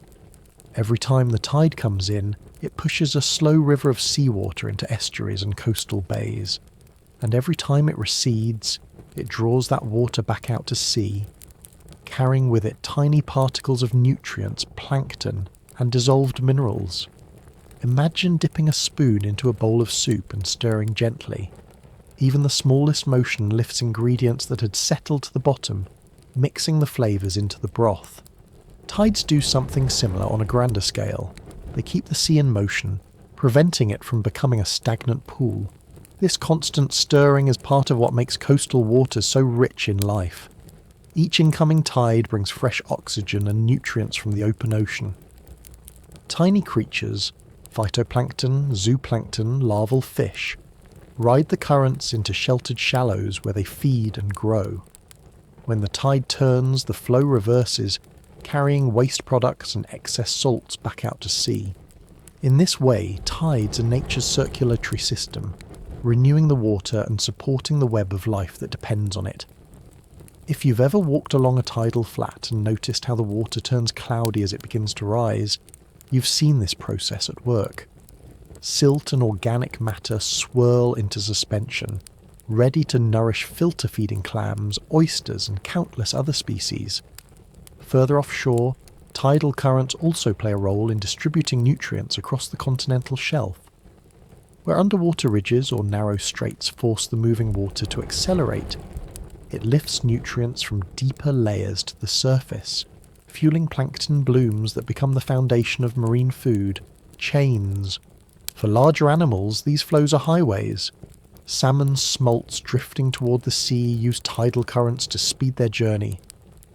Every time the tide comes in, it pushes a slow river of seawater into estuaries and coastal bays. And every time it recedes, it draws that water back out to sea, carrying with it tiny particles of nutrients, plankton, and dissolved minerals. Imagine dipping a spoon into a bowl of soup and stirring gently. Even the smallest motion lifts ingredients that had settled to the bottom, mixing the flavours into the broth. Tides do something similar on a grander scale. They keep the sea in motion, preventing it from becoming a stagnant pool. This constant stirring is part of what makes coastal waters so rich in life. Each incoming tide brings fresh oxygen and nutrients from the open ocean. Tiny creatures, phytoplankton, zooplankton, larval fish, ride the currents into sheltered shallows where they feed and grow. When the tide turns, the flow reverses, carrying waste products and excess salts back out to sea. In this way, tides are nature's circulatory system, renewing the water and supporting the web of life that depends on it. If you've ever walked along a tidal flat and noticed how the water turns cloudy as it begins to rise, you've seen this process at work. Silt and organic matter swirl into suspension, ready to nourish filter-feeding clams, oysters, and countless other species. Further offshore, tidal currents also play a role in distributing nutrients across the continental shelf. Where underwater ridges or narrow straits force the moving water to accelerate, it lifts nutrients from deeper layers to the surface, fueling plankton blooms that become the foundation of marine food, chains. For larger animals, these flows are highways. Salmon smolts drifting toward the sea use tidal currents to speed their journey.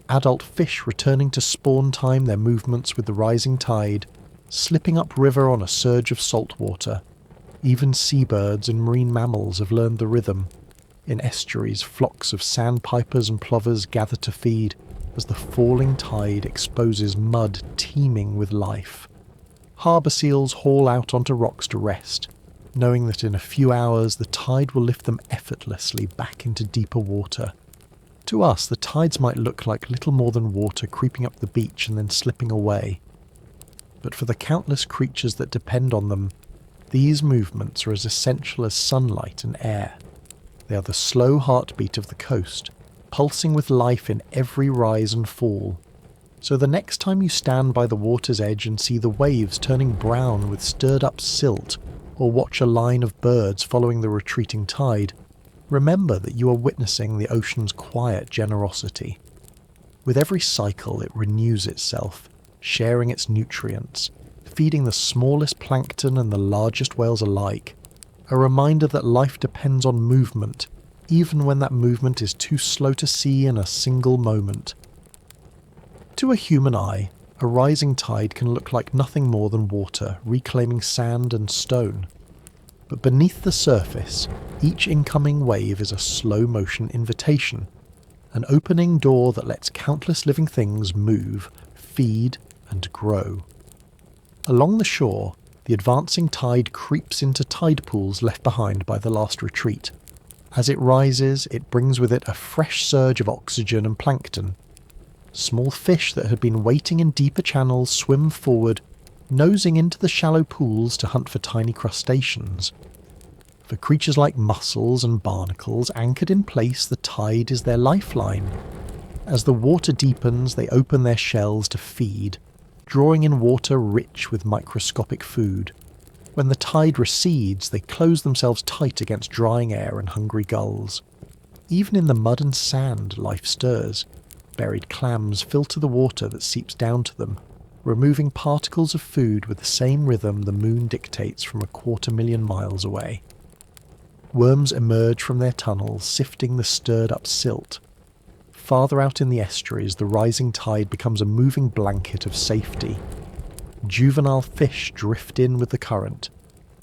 Adult fish returning to spawn time their movements with the rising tide, slipping upriver on a surge of salt water. Even seabirds and marine mammals have learned the rhythm. In estuaries, flocks of sandpipers and plovers gather to feed as the falling tide exposes mud teeming with life. Harbour seals haul out onto rocks to rest, knowing that in a few hours the tide will lift them effortlessly back into deeper water. To us, the tides might look like little more than water creeping up the beach and then slipping away. But for the countless creatures that depend on them, these movements are as essential as sunlight and air. They are the slow heartbeat of the coast, pulsing with life in every rise and fall. So the next time you stand by the water's edge and see the waves turning brown with stirred up silt, or watch a line of birds following the retreating tide, remember that you are witnessing the ocean's quiet generosity. With every cycle it renews itself, sharing its nutrients, feeding the smallest plankton and the largest whales alike, a reminder that life depends on movement, even when that movement is too slow to see in a single moment. To a human eye, a rising tide can look like nothing more than water reclaiming sand and stone. But beneath the surface, each incoming wave is a slow-motion invitation, an opening door that lets countless living things move, feed, and grow. Along the shore, the advancing tide creeps into tide pools left behind by the last retreat. As it rises, it brings with it a fresh surge of oxygen and plankton. Small fish that had been waiting in deeper channels swim forward, nosing into the shallow pools to hunt for tiny crustaceans. For creatures like mussels and barnacles anchored in place, the tide is their lifeline. As the water deepens, they open their shells to feed, drawing in water rich with microscopic food. When the tide recedes, they close themselves tight against drying air and hungry gulls. Even in the mud and sand, life stirs. Buried clams filter the water that seeps down to them, removing particles of food with the same rhythm the moon dictates from 250,000 miles away. Worms emerge from their tunnels, sifting the stirred-up silt. Farther out in the estuaries, the rising tide becomes a moving blanket of safety. Juvenile fish drift in with the current,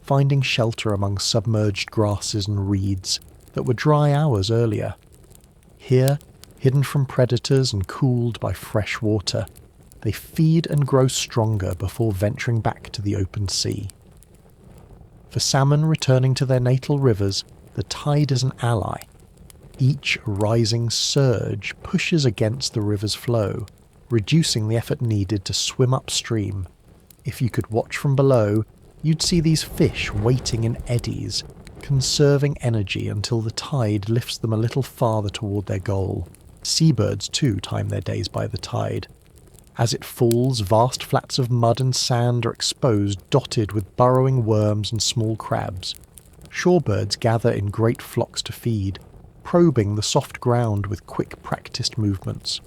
finding shelter among submerged grasses and reeds that were dry hours earlier. Here, hidden from predators and cooled by fresh water, they feed and grow stronger before venturing back to the open sea. For salmon returning to their natal rivers, the tide is an ally. Each rising surge pushes against the river's flow, reducing the effort needed to swim upstream. If you could watch from below, you'd see these fish waiting in eddies, conserving energy until the tide lifts them a little farther toward their goal. Seabirds, too, time their days by the tide. As it falls, vast flats of mud and sand are exposed, dotted with burrowing worms and small crabs. Shorebirds gather in great flocks to feed, probing the soft ground with quick, practiced movements.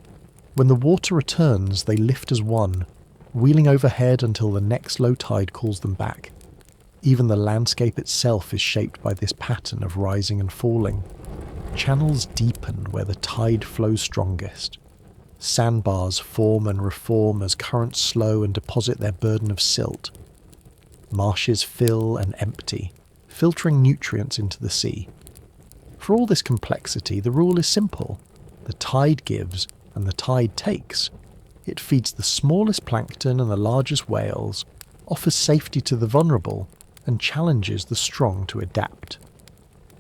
When the water returns, they lift as one, wheeling overhead until the next low tide calls them back. Even the landscape itself is shaped by this pattern of rising and falling. Channels deepen where the tide flows strongest. Sandbars form and reform as currents slow and deposit their burden of silt. Marshes fill and empty, filtering nutrients into the sea. For all this complexity, the rule is simple. The tide gives and the tide takes. It feeds the smallest plankton and the largest whales, offers safety to the vulnerable, and challenges the strong to adapt.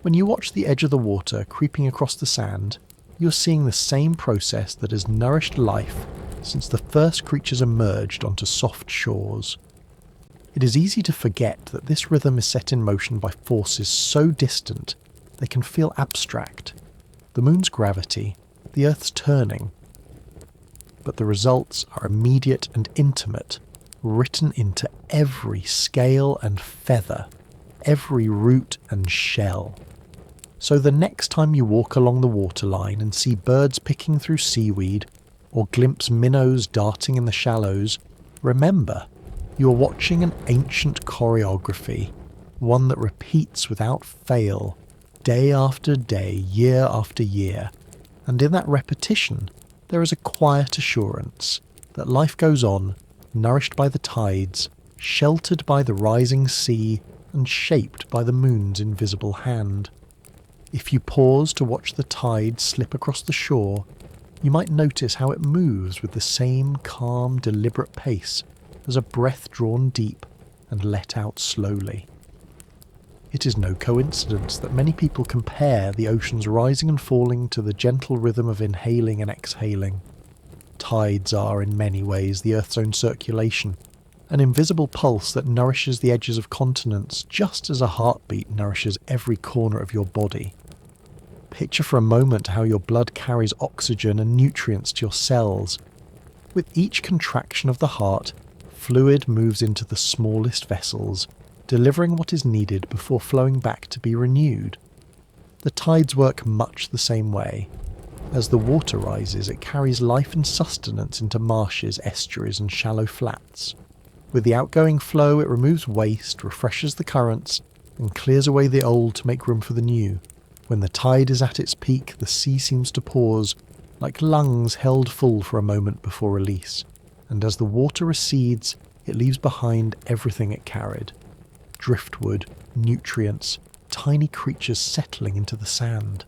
When you watch the edge of the water creeping across the sand, you're seeing the same process that has nourished life since the first creatures emerged onto soft shores. It is easy to forget that this rhythm is set in motion by forces so distant they can feel abstract. The moon's gravity, the Earth's turning. But the results are immediate and intimate, written into every scale and feather, every root and shell. So the next time you walk along the waterline and see birds picking through seaweed, or glimpse minnows darting in the shallows, remember, you are watching an ancient choreography, one that repeats without fail, day after day, year after year, and in that repetition there is a quiet assurance that life goes on, nourished by the tides, sheltered by the rising sea, and shaped by the moon's invisible hand. If you pause to watch the tide slip across the shore, you might notice how it moves with the same calm, deliberate pace as a breath drawn deep and let out slowly. It is no coincidence that many people compare the ocean's rising and falling to the gentle rhythm of inhaling and exhaling. Tides are, in many ways, the Earth's own circulation, an invisible pulse that nourishes the edges of continents just as a heartbeat nourishes every corner of your body. Picture for a moment how your blood carries oxygen and nutrients to your cells. With each contraction of the heart, fluid moves into the smallest vessels, delivering what is needed before flowing back to be renewed. The tides work much the same way. As the water rises, it carries life and sustenance into marshes, estuaries, and shallow flats. With the outgoing flow, it removes waste, refreshes the currents, and clears away the old to make room for the new. When the tide is at its peak, the sea seems to pause, like lungs held full for a moment before release. And as the water recedes, it leaves behind everything it carried. Driftwood, nutrients, tiny creatures settling into the sand.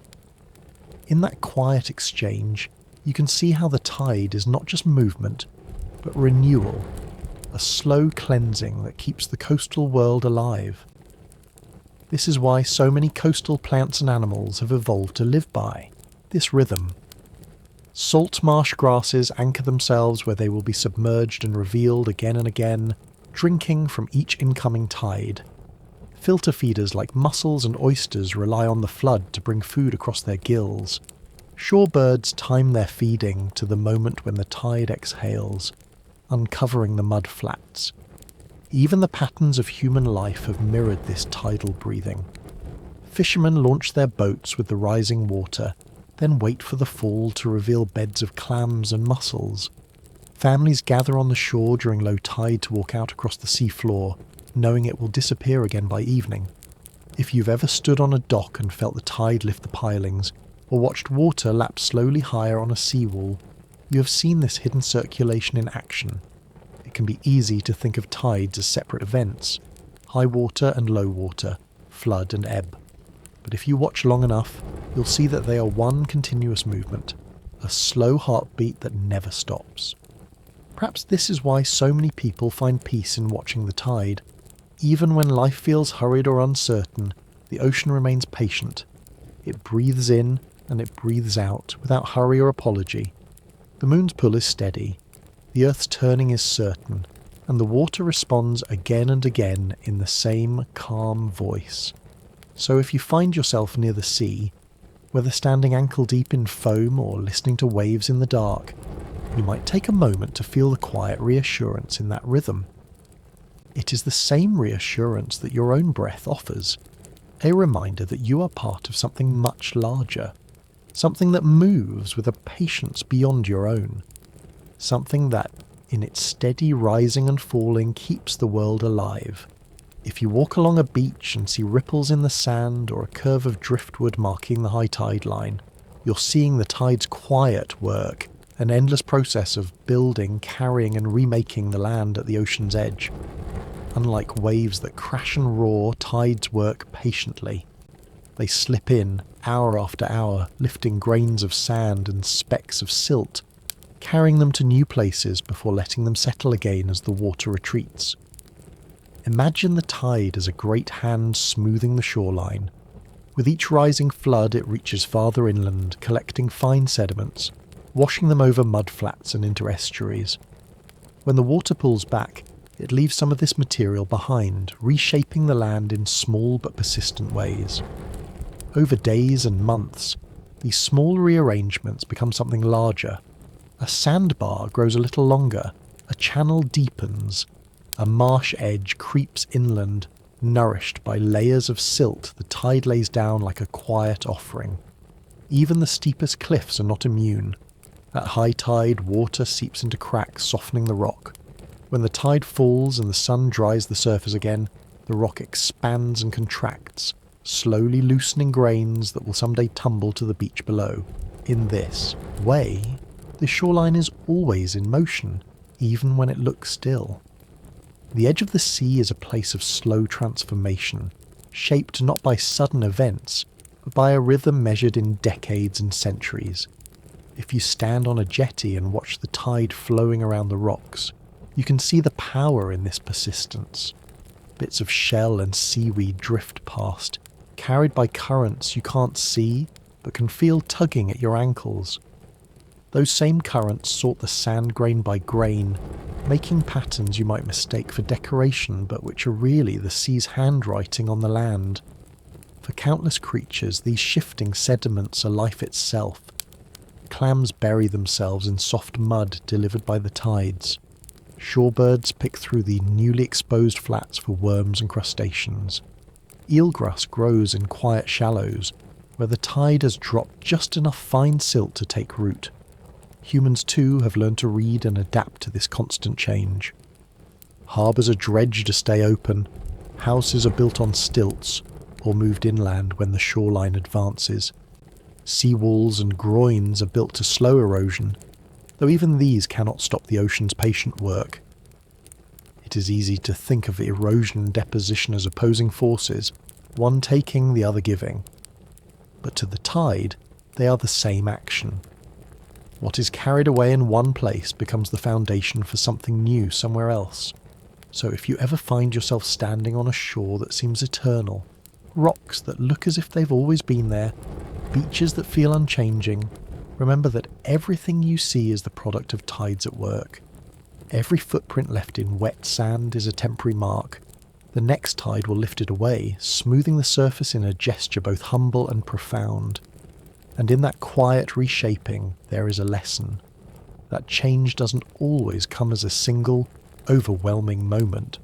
In that quiet exchange, you can see how the tide is not just movement, but renewal, a slow cleansing that keeps the coastal world alive. This is why so many coastal plants and animals have evolved to live by this rhythm. Salt marsh grasses anchor themselves where they will be submerged and revealed again and again, drinking from each incoming tide. Filter feeders like mussels and oysters rely on the flood to bring food across their gills. Shorebirds time their feeding to the moment when the tide exhales, uncovering the mud flats. Even the patterns of human life have mirrored this tidal breathing. Fishermen launch their boats with the rising water, then wait for the fall to reveal beds of clams and mussels. Families gather on the shore during low tide to walk out across the sea floor, knowing it will disappear again by evening. If you've ever stood on a dock and felt the tide lift the pilings, or watched water lap slowly higher on a seawall, you have seen this hidden circulation in action. It can be easy to think of tides as separate events, high water and low water, flood and ebb. But if you watch long enough, you'll see that they are one continuous movement, a slow heartbeat that never stops. Perhaps this is why so many people find peace in watching the tide. Even when life feels hurried or uncertain, the ocean remains patient. It breathes in and it breathes out without hurry or apology. The moon's pull is steady, the earth's turning is certain, and the water responds again and again in the same calm voice. So if you find yourself near the sea, whether standing ankle deep in foam or listening to waves in the dark, you might take a moment to feel the quiet reassurance in that rhythm. It is the same reassurance that your own breath offers, a reminder that you are part of something much larger, something that moves with a patience beyond your own, something that, in its steady rising and falling, keeps the world alive. If you walk along a beach and see ripples in the sand or a curve of driftwood marking the high tide line, you're seeing the tide's quiet work, an endless process of building, carrying and remaking the land at the ocean's edge. Unlike waves that crash and roar, tides work patiently. They slip in, hour after hour, lifting grains of sand and specks of silt, carrying them to new places before letting them settle again as the water retreats. Imagine the tide as a great hand smoothing the shoreline. With each rising flood it reaches farther inland, collecting fine sediments, washing them over mudflats and into estuaries. When the water pulls back, it leaves some of this material behind, reshaping the land in small but persistent ways. Over days and months, these small rearrangements become something larger. A sandbar grows a little longer, a channel deepens, a marsh edge creeps inland, nourished by layers of silt the tide lays down like a quiet offering. Even the steepest cliffs are not immune. At high tide, water seeps into cracks, softening the rock. When the tide falls and the sun dries the surface again, the rock expands and contracts, slowly loosening grains that will someday tumble to the beach below. In this way, the shoreline is always in motion, even when it looks still. The edge of the sea is a place of slow transformation, shaped not by sudden events, but by a rhythm measured in decades and centuries. If you stand on a jetty and watch the tide flowing around the rocks, you can see the power in this persistence. Bits of shell and seaweed drift past, carried by currents you can't see, but can feel tugging at your ankles. Those same currents sort the sand grain by grain, making patterns you might mistake for decoration, but which are really the sea's handwriting on the land. For countless creatures, these shifting sediments are life itself. Clams bury themselves in soft mud delivered by the tides. Shorebirds pick through the newly exposed flats for worms and crustaceans. Eelgrass grows in quiet shallows, where the tide has dropped just enough fine silt to take root. Humans too have learned to read and adapt to this constant change. Harbours are dredged to stay open, houses are built on stilts, or moved inland when the shoreline advances. Seawalls and groins are built to slow erosion, though even these cannot stop the ocean's patient work. It is easy to think of erosion and deposition as opposing forces, one taking, the other giving. But to the tide, they are the same action. What is carried away in one place becomes the foundation for something new somewhere else. So if you ever find yourself standing on a shore that seems eternal, rocks that look as if they've always been there, beaches that feel unchanging, remember that everything you see is the product of tides at work. Every footprint left in wet sand is a temporary mark. The next tide will lift it away, smoothing the surface in a gesture both humble and profound. And in that quiet reshaping, there is a lesson. That change doesn't always come as a single, overwhelming moment.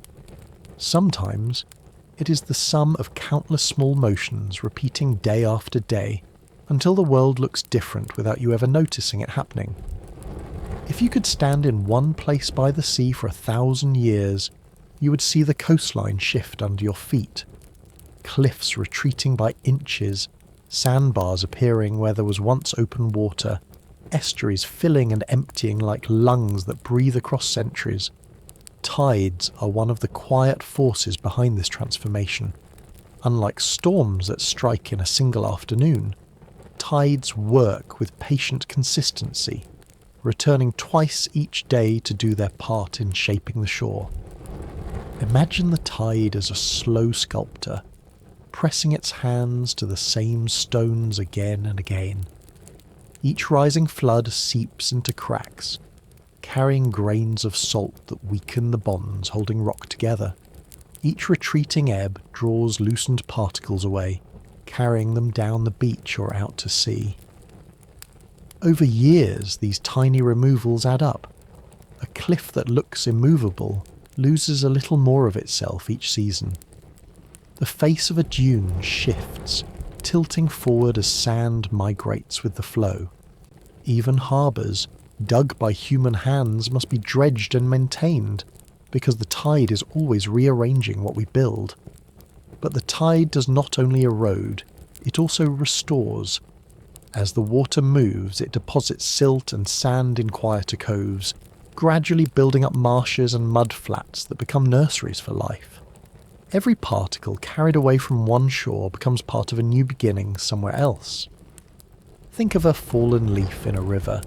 Sometimes it is the sum of countless small motions repeating day after day until the world looks different without you ever noticing it happening. If you could stand in one place by the sea for 1,000 years, you would see the coastline shift under your feet. Cliffs retreating by inches, sandbars appearing where there was once open water, estuaries filling and emptying like lungs that breathe across centuries. Tides are one of the quiet forces behind this transformation. Unlike storms that strike in a single afternoon, tides work with patient consistency, returning twice each day to do their part in shaping the shore. Imagine the tide as a slow sculptor, pressing its hands to the same stones again and again. Each rising flood seeps into cracks, carrying grains of salt that weaken the bonds holding rock together. Each retreating ebb draws loosened particles away, carrying them down the beach or out to sea. Over years, these tiny removals add up. A cliff that looks immovable loses a little more of itself each season. The face of a dune shifts, tilting forward as sand migrates with the flow. Even harbours, dug by human hands, must be dredged and maintained, because the tide is always rearranging what we build. But the tide does not only erode, it also restores. As the water moves, it deposits silt and sand in quieter coves, gradually building up marshes and mud flats that become nurseries for life. Every particle carried away from one shore becomes part of a new beginning somewhere else. Think of a fallen leaf in a river.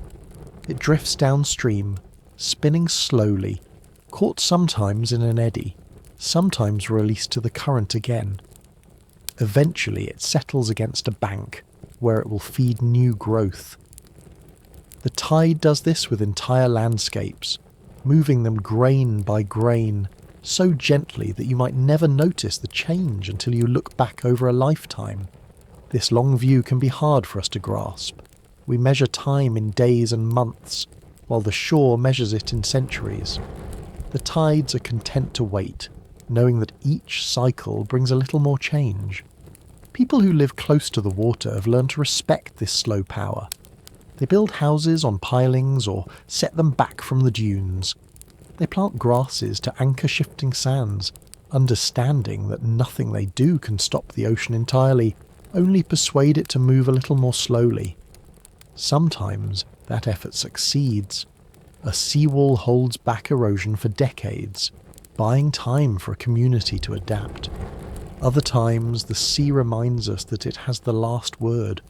It drifts downstream, spinning slowly, caught sometimes in an eddy, sometimes released to the current again. Eventually it settles against a bank, where it will feed new growth. The tide does this with entire landscapes, moving them grain by grain, so gently that you might never notice the change until you look back over a lifetime. This long view can be hard for us to grasp. We measure time in days and months, while the shore measures it in centuries. The tides are content to wait, knowing that each cycle brings a little more change. People who live close to the water have learned to respect this slow power. They build houses on pilings or set them back from the dunes. They plant grasses to anchor shifting sands, understanding that nothing they do can stop the ocean entirely, only persuade it to move a little more slowly. Sometimes that effort succeeds. A seawall holds back erosion for decades, buying time for a community to adapt. Other times, the sea reminds us that it has the last word.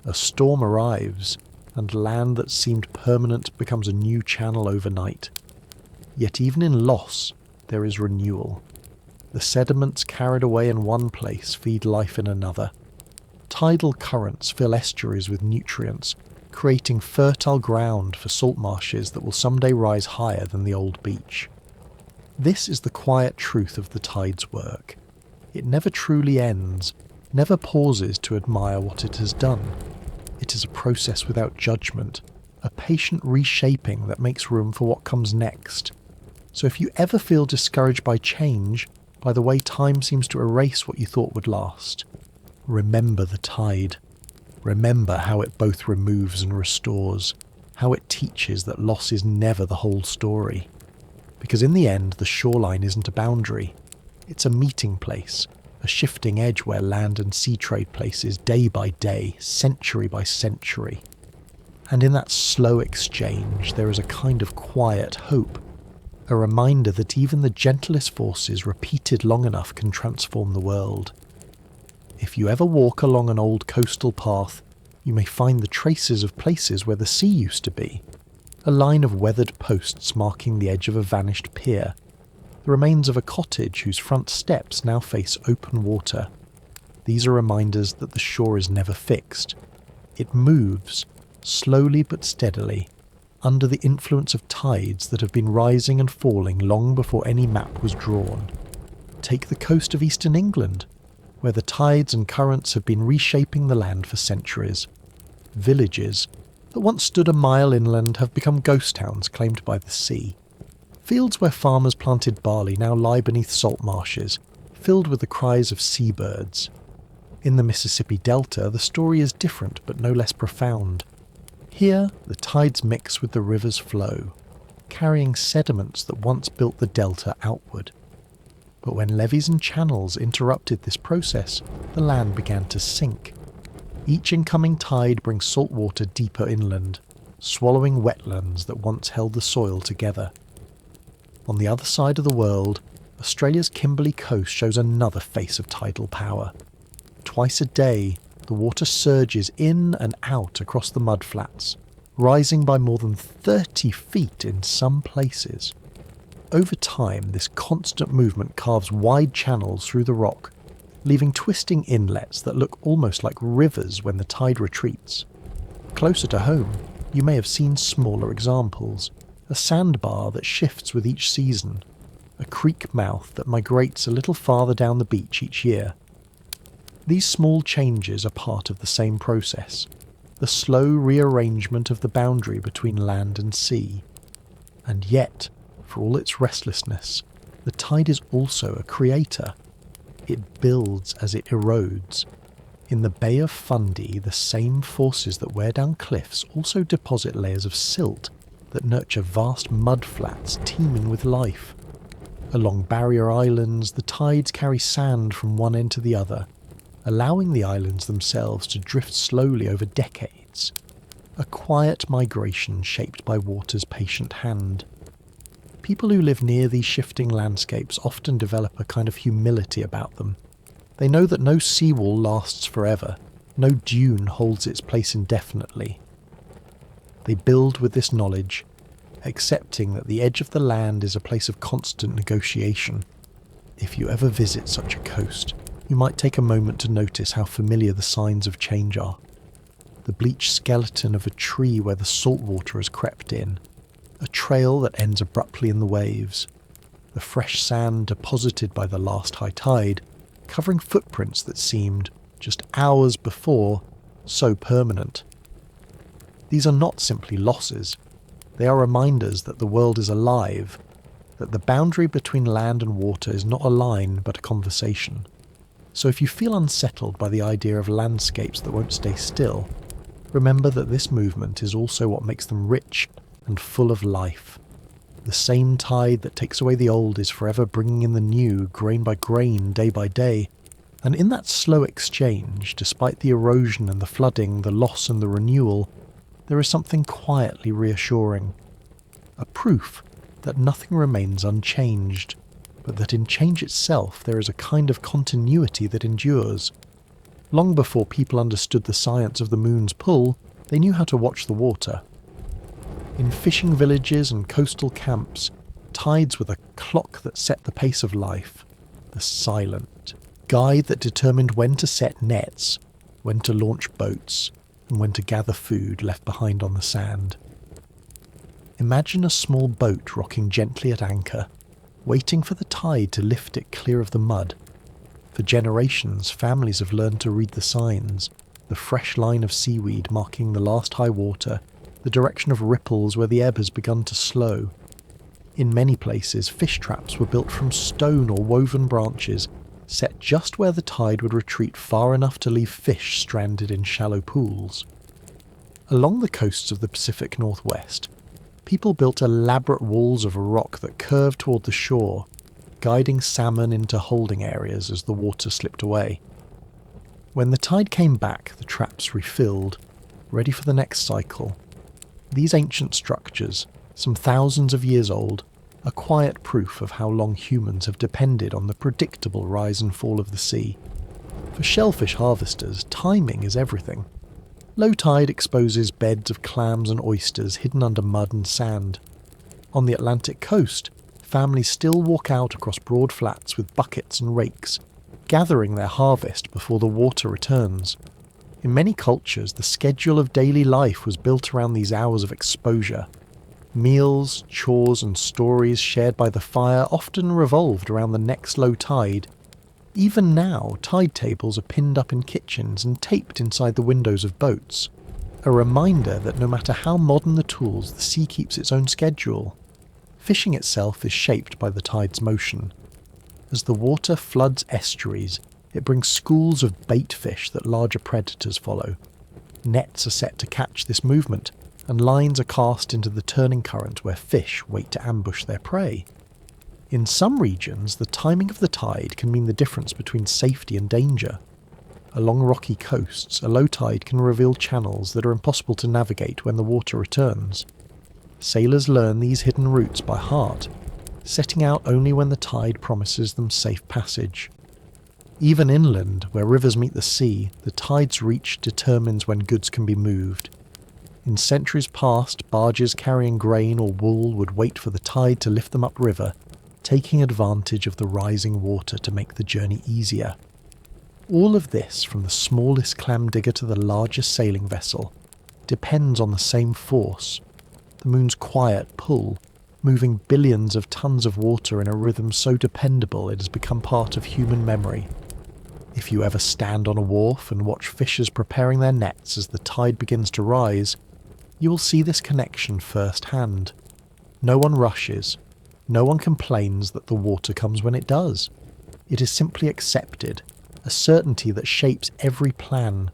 A storm arrives, and land that seemed permanent becomes a new channel overnight. Yet even in loss, there is renewal. The sediments carried away in one place feed life in another. Tidal currents fill estuaries with nutrients, creating fertile ground for salt marshes that will someday rise higher than the old beach. This is the quiet truth of the tide's work. It never truly ends, never pauses to admire what it has done. It is a process without judgment, a patient reshaping that makes room for what comes next. So if you ever feel discouraged by change, by the way time seems to erase what you thought would last, remember the tide. Remember how it both removes and restores, how it teaches that loss is never the whole story. Because in the end, the shoreline isn't a boundary. It's a meeting place, a shifting edge where land and sea trade places day by day, century by century. And in that slow exchange, there is a kind of quiet hope, a reminder that even the gentlest forces repeated long enough can transform the world. If you ever walk along an old coastal path, you may find the traces of places where the sea used to be, a line of weathered posts marking the edge of a vanished pier, the remains of a cottage whose front steps now face open water. These are reminders that the shore is never fixed. It moves, slowly but steadily, under the influence of tides that have been rising and falling long before any map was drawn. Take the coast of eastern England, where the tides and currents have been reshaping the land for centuries. Villages that once stood a mile inland have become ghost towns claimed by the sea. Fields where farmers planted barley now lie beneath salt marshes, filled with the cries of seabirds. In the Mississippi Delta, the story is different but no less profound. Here, the tides mix with the river's flow, carrying sediments that once built the delta outward. But when levees and channels interrupted this process, the land began to sink. Each incoming tide brings salt water deeper inland, swallowing wetlands that once held the soil together. On the other side of the world, Australia's Kimberley coast shows another face of tidal power. Twice a day, the water surges in and out across the mudflats, rising by more than 30 feet in some places. Over time, this constant movement carves wide channels through the rock, leaving twisting inlets that look almost like rivers when the tide retreats. Closer to home, you may have seen smaller examples: a sandbar that shifts with each season, a creek mouth that migrates a little farther down the beach each year. These small changes are part of the same process, the slow rearrangement of the boundary between land and sea. And yet, for all its restlessness, the tide is also a creator. It builds as it erodes. In the Bay of Fundy, the same forces that wear down cliffs also deposit layers of silt that nurture vast mudflats teeming with life. Along barrier islands, the tides carry sand from one end to the other, allowing the islands themselves to drift slowly over decades. A quiet migration shaped by water's patient hand. People who live near these shifting landscapes often develop a kind of humility about them. They know that no seawall lasts forever, no dune holds its place indefinitely. They build with this knowledge, accepting that the edge of the land is a place of constant negotiation. If you ever visit such a coast, you might take a moment to notice how familiar the signs of change are. The bleached skeleton of a tree where the salt water has crept in, a trail that ends abruptly in the waves, the fresh sand deposited by the last high tide, covering footprints that seemed, just hours before, so permanent. These are not simply losses. They are reminders that the world is alive, that the boundary between land and water is not a line but a conversation. So if you feel unsettled by the idea of landscapes that won't stay still, remember that this movement is also what makes them rich and full of life. The same tide that takes away the old is forever bringing in the new, grain by grain, day by day. And in that slow exchange, despite the erosion and the flooding, the loss and the renewal, there is something quietly reassuring. A proof that nothing remains unchanged, but that in change itself there is a kind of continuity that endures. Long before people understood the science of the moon's pull, they knew how to watch the water. In fishing villages and coastal camps, tides were the clock that set the pace of life, the silent guide that determined when to set nets, when to launch boats, and when to gather food left behind on the sand. Imagine a small boat rocking gently at anchor, waiting for the tide to lift it clear of the mud. For generations, families have learned to read the signs, the fresh line of seaweed marking the last high water, the direction of ripples where the ebb has begun to slow. In many places, fish traps were built from stone or woven branches, set just where the tide would retreat far enough to leave fish stranded in shallow pools. Along the coasts of the Pacific Northwest, people built elaborate walls of rock that curved toward the shore, guiding salmon into holding areas as the water slipped away. When the tide came back, the traps refilled, ready for the next cycle. These ancient structures, some thousands of years old, are quiet proof of how long humans have depended on the predictable rise and fall of the sea. For shellfish harvesters, timing is everything. Low tide exposes beds of clams and oysters hidden under mud and sand. On the Atlantic coast, families still walk out across broad flats with buckets and rakes, gathering their harvest before the water returns. In many cultures, the schedule of daily life was built around these hours of exposure. Meals, chores and stories shared by the fire often revolved around the next low tide. Even now, tide tables are pinned up in kitchens and taped inside the windows of boats. A reminder that no matter how modern the tools, the sea keeps its own schedule. Fishing itself is shaped by the tide's motion. As the water floods estuaries, it brings schools of bait fish that larger predators follow. Nets are set to catch this movement, and lines are cast into the turning current where fish wait to ambush their prey. In some regions, the timing of the tide can mean the difference between safety and danger. Along rocky coasts, a low tide can reveal channels that are impossible to navigate when the water returns. Sailors learn these hidden routes by heart, setting out only when the tide promises them safe passage. Even inland, where rivers meet the sea, the tide's reach determines when goods can be moved. In centuries past, barges carrying grain or wool would wait for the tide to lift them upriver, taking advantage of the rising water to make the journey easier. All of this, from the smallest clam digger to the largest sailing vessel, depends on the same force, the moon's quiet pull, moving billions of tons of water in a rhythm so dependable it has become part of human memory. If you ever stand on a wharf and watch fishers preparing their nets as the tide begins to rise, you will see this connection firsthand. No one rushes. No one complains that the water comes when it does. It is simply accepted, a certainty that shapes every plan.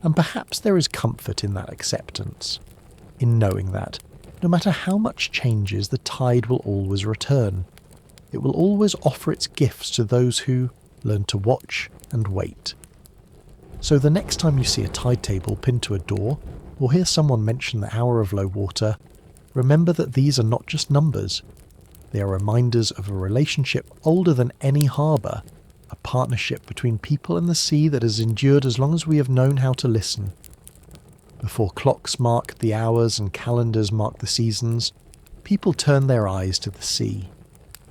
And perhaps there is comfort in that acceptance, in knowing that, no matter how much changes, the tide will always return. It will always offer its gifts to those who learn to watch and wait. So the next time you see a tide table pinned to a door, or hear someone mention the hour of low water, remember that these are not just numbers. They are reminders of a relationship older than any harbour, a partnership between people and the sea that has endured as long as we have known how to listen. Before clocks marked the hours and calendars marked the seasons, people turned their eyes to the sea.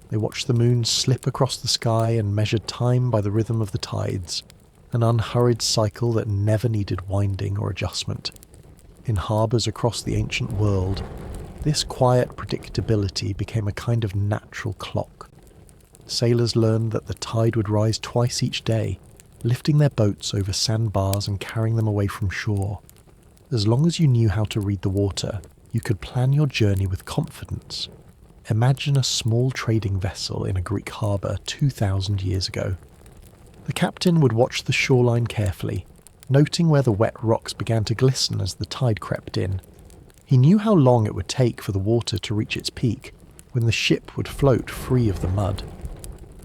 They watched the moon slip across the sky and measured time by the rhythm of the tides, an unhurried cycle that never needed winding or adjustment. In harbours across the ancient world, this quiet predictability became a kind of natural clock. Sailors learned that the tide would rise twice each day, lifting their boats over sandbars and carrying them away from shore. As long as you knew how to read the water, you could plan your journey with confidence. Imagine a small trading vessel in a Greek harbour 2,000 years ago. The captain would watch the shoreline carefully, noting where the wet rocks began to glisten as the tide crept in. He knew how long it would take for the water to reach its peak, when the ship would float free of the mud.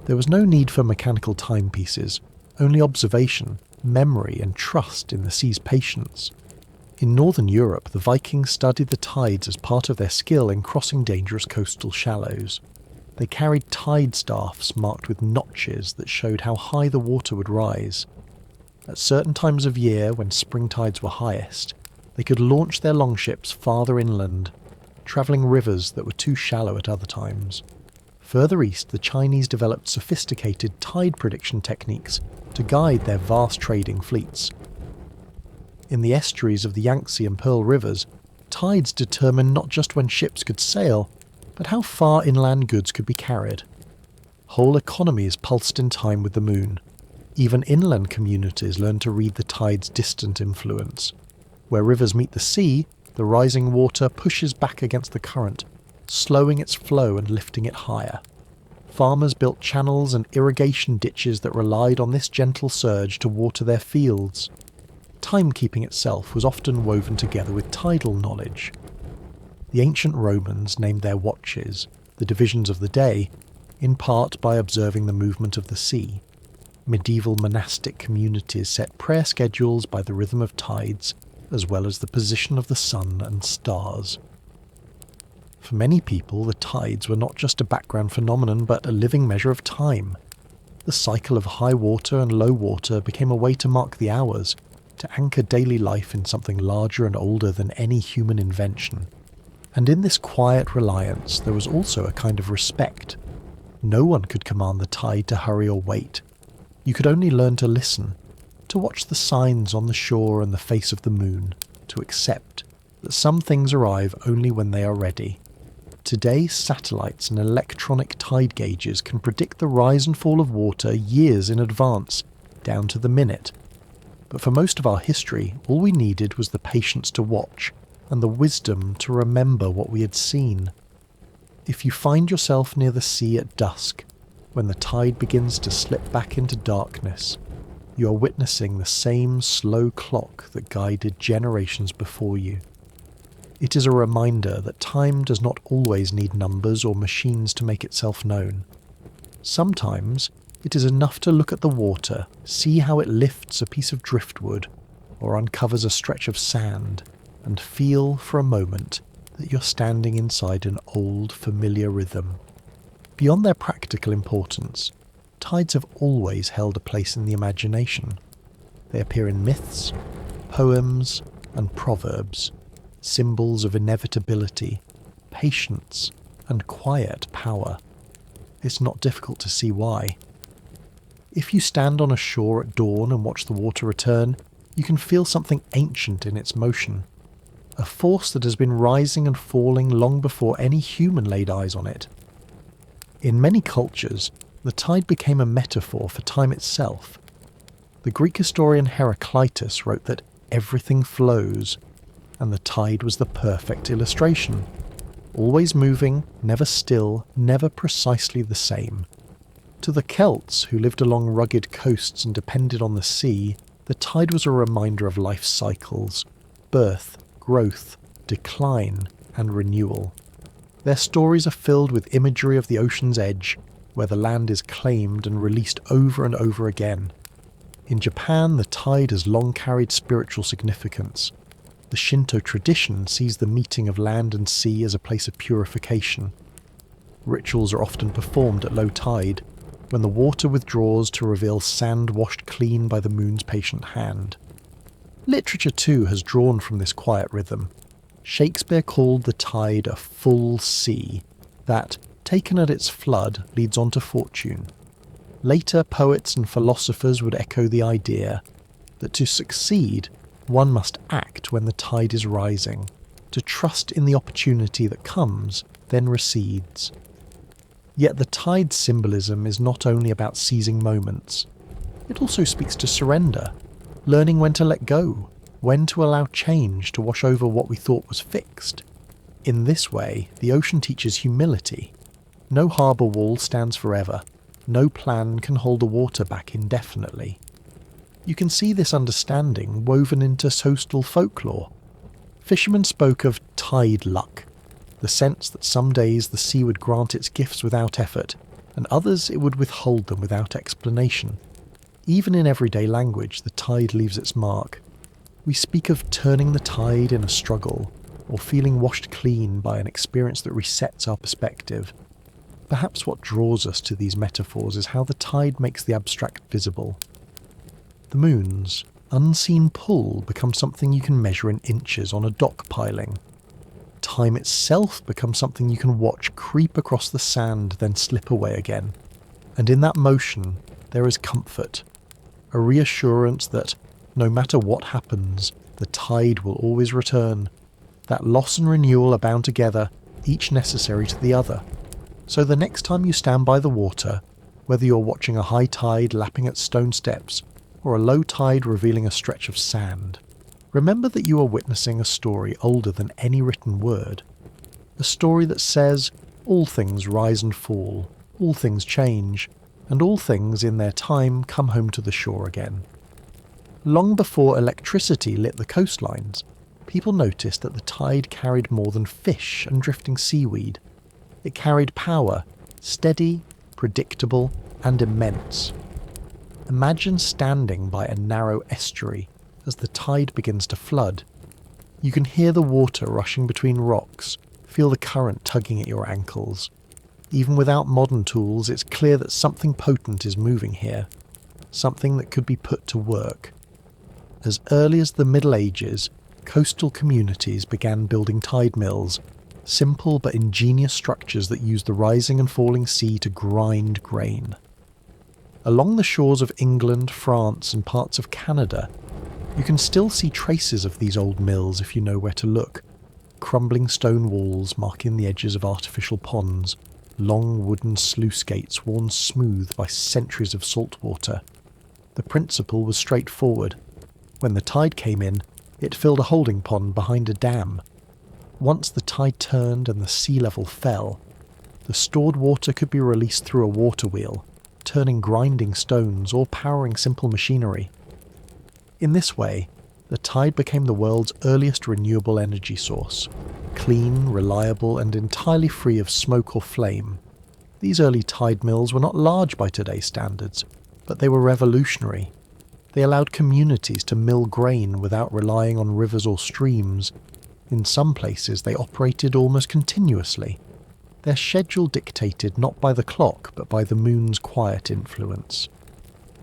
There was no need for mechanical timepieces, only observation, memory, and trust in the sea's patience. In northern Europe, the Vikings studied the tides as part of their skill in crossing dangerous coastal shallows. They carried tide staffs marked with notches that showed how high the water would rise. At certain times of year, when spring tides were highest, they could launch their longships farther inland, travelling rivers that were too shallow at other times. Further east, the Chinese developed sophisticated tide prediction techniques to guide their vast trading fleets. In the estuaries of the Yangtze and Pearl rivers, tides determined not just when ships could sail, but how far inland goods could be carried. Whole economies pulsed in time with the moon. Even inland communities learned to read the tide's distant influence. Where rivers meet the sea, the rising water pushes back against the current, slowing its flow and lifting it higher. Farmers built channels and irrigation ditches that relied on this gentle surge to water their fields. Timekeeping itself was often woven together with tidal knowledge. The ancient Romans named their watches, the divisions of the day, in part by observing the movement of the sea. Medieval monastic communities set prayer schedules by the rhythm of tides, as well as the position of the sun and stars. For many people, the tides were not just a background phenomenon, but a living measure of time. The cycle of high water and low water became a way to mark the hours, to anchor daily life in something larger and older than any human invention. And in this quiet reliance, there was also a kind of respect. No one could command the tide to hurry or wait. You could only learn to listen, to watch the signs on the shore and the face of the moon, to accept that some things arrive only when they are ready. Today, satellites and electronic tide gauges can predict the rise and fall of water years in advance, down to the minute. But for most of our history, all we needed was the patience to watch, and the wisdom to remember what we had seen. If you find yourself near the sea at dusk, when the tide begins to slip back into darkness, you are witnessing the same slow clock that guided generations before you. It is a reminder that time does not always need numbers or machines to make itself known. Sometimes it is enough to look at the water, see how it lifts a piece of driftwood or uncovers a stretch of sand, and feel for a moment that you're standing inside an old, familiar rhythm. Beyond their practical importance, tides have always held a place in the imagination. They appear in myths, poems, and proverbs, symbols of inevitability, patience, and quiet power. It's not difficult to see why. If you stand on a shore at dawn and watch the water return, you can feel something ancient in its motion, a force that has been rising and falling long before any human laid eyes on it. In many cultures, the tide became a metaphor for time itself. The Greek historian Heraclitus wrote that everything flows, and the tide was the perfect illustration. Always moving, never still, never precisely the same. To the Celts, who lived along rugged coasts and depended on the sea, the tide was a reminder of life's cycles: birth, growth, decline, and renewal. Their stories are filled with imagery of the ocean's edge, where the land is claimed and released over and over again. In Japan, the tide has long carried spiritual significance. The Shinto tradition sees the meeting of land and sea as a place of purification. Rituals are often performed at low tide, when the water withdraws to reveal sand washed clean by the moon's patient hand. Literature too has drawn from this quiet rhythm. Shakespeare called the tide a full sea, that, taken at its flood, leads on to fortune. Later poets and philosophers would echo the idea that to succeed, one must act when the tide is rising, to trust in the opportunity that comes, then recedes. Yet the tide symbolism is not only about seizing moments. It also speaks to surrender, learning when to let go, when to allow change to wash over what we thought was fixed. In this way, the ocean teaches humility. No harbour wall stands forever. No plan can hold the water back indefinitely. You can see this understanding woven into coastal folklore. Fishermen spoke of tide luck, the sense that some days the sea would grant its gifts without effort, and others it would withhold them without explanation. Even in everyday language, the tide leaves its mark. We speak of turning the tide in a struggle, or feeling washed clean by an experience that resets our perspective. Perhaps what draws us to these metaphors is how the tide makes the abstract visible. The moon's unseen pull becomes something you can measure in inches on a dock piling. Time itself becomes something you can watch creep across the sand, then slip away again. And in that motion, there is comfort, a reassurance that, no matter what happens, the tide will always return. That loss and renewal are bound together, each necessary to the other. So the next time you stand by the water, whether you're watching a high tide lapping at stone steps, or a low tide revealing a stretch of sand, remember that you are witnessing a story older than any written word. A story that says, all things rise and fall, all things change, and all things in their time come home to the shore again. Long before electricity lit the coastlines, people noticed that the tide carried more than fish and drifting seaweed. It carried power, steady, predictable, and immense. Imagine standing by a narrow estuary as the tide begins to flood. You can hear the water rushing between rocks, feel the current tugging at your ankles. Even without modern tools, it's clear that something potent is moving here, something that could be put to work. As early as the Middle Ages, coastal communities began building tide mills, simple but ingenious structures that use the rising and falling sea to grind grain. Along the shores of England, France, and parts of Canada, you can still see traces of these old mills if you know where to look. Crumbling stone walls marking the edges of artificial ponds, long wooden sluice gates worn smooth by centuries of salt water. The principle was straightforward. When the tide came in, it filled a holding pond behind a dam. Once the tide turned and the sea level fell, the stored water could be released through a water wheel, turning grinding stones or powering simple machinery. In this way, the tide became the world's earliest renewable energy source, clean, reliable, and entirely free of smoke or flame. These early tide mills were not large by today's standards, but they were revolutionary. They allowed communities to mill grain without relying on rivers or streams. In some places, they operated almost continuously. Their schedule dictated not by the clock, but by the moon's quiet influence.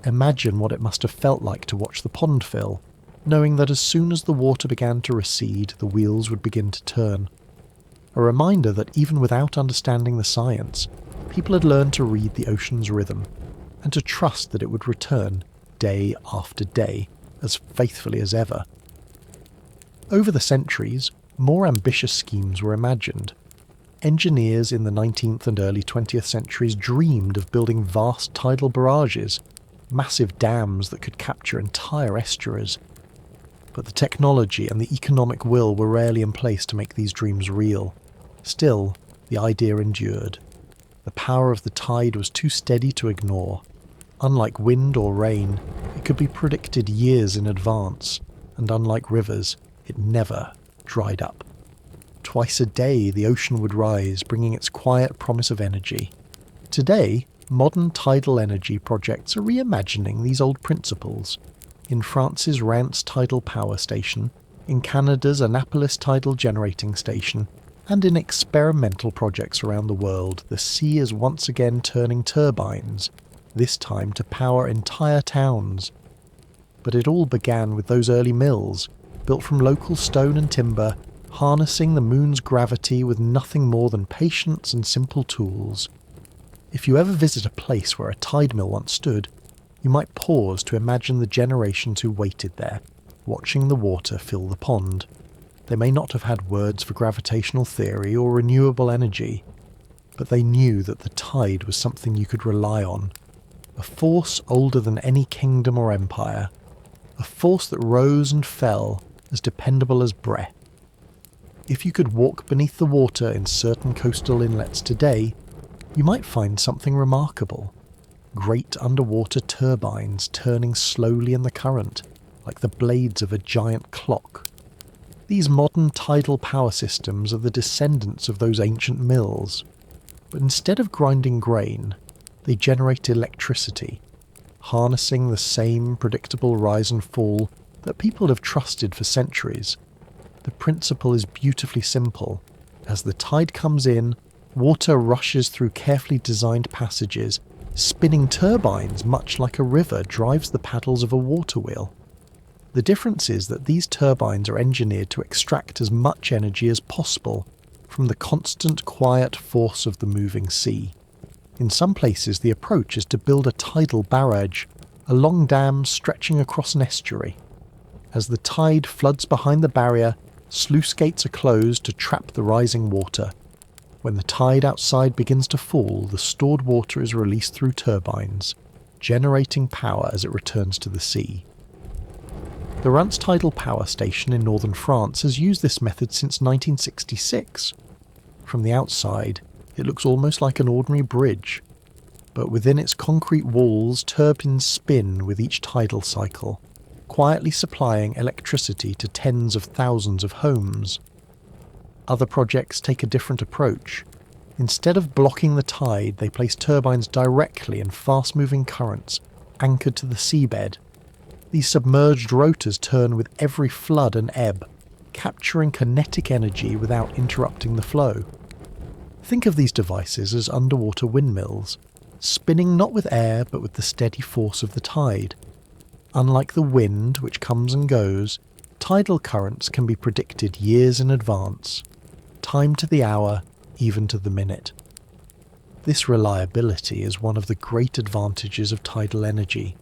Imagine what it must have felt like to watch the pond fill, knowing that as soon as the water began to recede, the wheels would begin to turn. A reminder that even without understanding the science, people had learned to read the ocean's rhythm, and to trust that it would return day after day, as faithfully as ever. Over the centuries, more ambitious schemes were imagined. Engineers in the 19th and early 20th centuries dreamed of building vast tidal barrages, massive dams that could capture entire estuaries. But the technology and the economic will were rarely in place to make these dreams real. Still, the idea endured. The power of the tide was too steady to ignore. Unlike wind or rain, it could be predicted years in advance, and unlike rivers, it never dried up. Twice a day the ocean would rise, bringing its quiet promise of energy. Today, modern tidal energy projects are reimagining these old principles. In France's Reims tidal power station, in Canada's Annapolis tidal generating station, and in experimental projects around the world, the sea is once again turning turbines, this time to power entire towns. But it all began with those early mills, built from local stone and timber, harnessing the moon's gravity with nothing more than patience and simple tools. If you ever visit a place where a tide mill once stood, you might pause to imagine the generations who waited there, watching the water fill the pond. They may not have had words for gravitational theory or renewable energy, but they knew that the tide was something you could rely on, a force older than any kingdom or empire, a force that rose and fell as dependable as breath. If you could walk beneath the water in certain coastal inlets today, you might find something remarkable. Great underwater turbines turning slowly in the current, like the blades of a giant clock. These modern tidal power systems are the descendants of those ancient mills, but instead of grinding grain, they generate electricity, harnessing the same predictable rise and fall that people have trusted for centuries. The principle is beautifully simple. As the tide comes in, water rushes through carefully designed passages, spinning turbines much like a river drives the paddles of a water wheel. The difference is that these turbines are engineered to extract as much energy as possible from the constant quiet force of the moving sea. In some places the approach is to build a tidal barrage, a long dam stretching across an estuary. As the tide floods behind the barrier, sluice gates are closed to trap the rising water. When the tide outside begins to fall, the stored water is released through turbines, generating power as it returns to the sea. The Reims tidal power station in northern France has used this method since 1966. From the outside, it looks almost like an ordinary bridge, but within its concrete walls, turbines spin with each tidal cycle, quietly supplying electricity to tens of thousands of homes. Other projects take a different approach. Instead of blocking the tide, they place turbines directly in fast-moving currents, anchored to the seabed. These submerged rotors turn with every flood and ebb, capturing kinetic energy without interrupting the flow. Think of these devices as underwater windmills, spinning not with air but with the steady force of the tide. Unlike the wind, which comes and goes, tidal currents can be predicted years in advance, time to the hour, even to the minute. This reliability is one of the great advantages of tidal energy.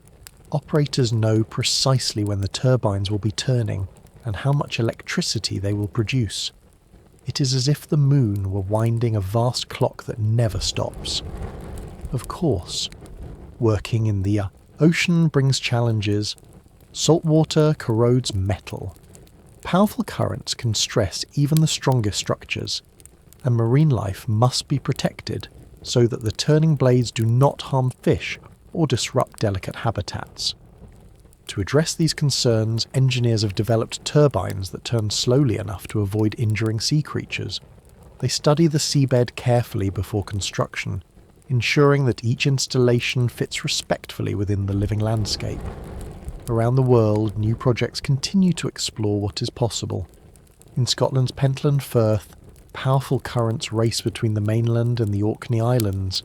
Operators know precisely when the turbines will be turning and how much electricity they will produce. It is as if the moon were winding a vast clock that never stops. Of course, working in the ocean brings challenges. Salt water corrodes metal. Powerful currents can stress even the strongest structures, and marine life must be protected. so that the turning blades do not harm fish or disrupt delicate habitats. To address these concerns, engineers have developed turbines that turn slowly enough to avoid injuring sea creatures. They study the seabed carefully before construction, ensuring that each installation fits respectfully within the living landscape. Around the world, new projects continue to explore what is possible. In Scotland's Pentland Firth, powerful currents race between the mainland and the Orkney Islands.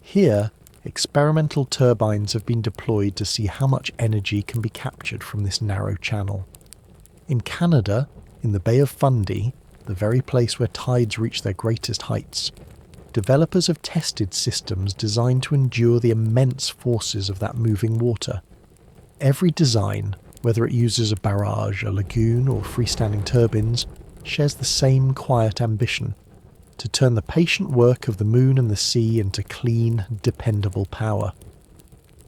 Here, experimental turbines have been deployed to see how much energy can be captured from this narrow channel. In Canada, in the Bay of Fundy, the very place where tides reach their greatest heights, developers have tested systems designed to endure the immense forces of that moving water. Every design, whether it uses a barrage, a lagoon, or freestanding turbines, shares the same quiet ambition: to turn the patient work of the moon and the sea into clean, dependable power.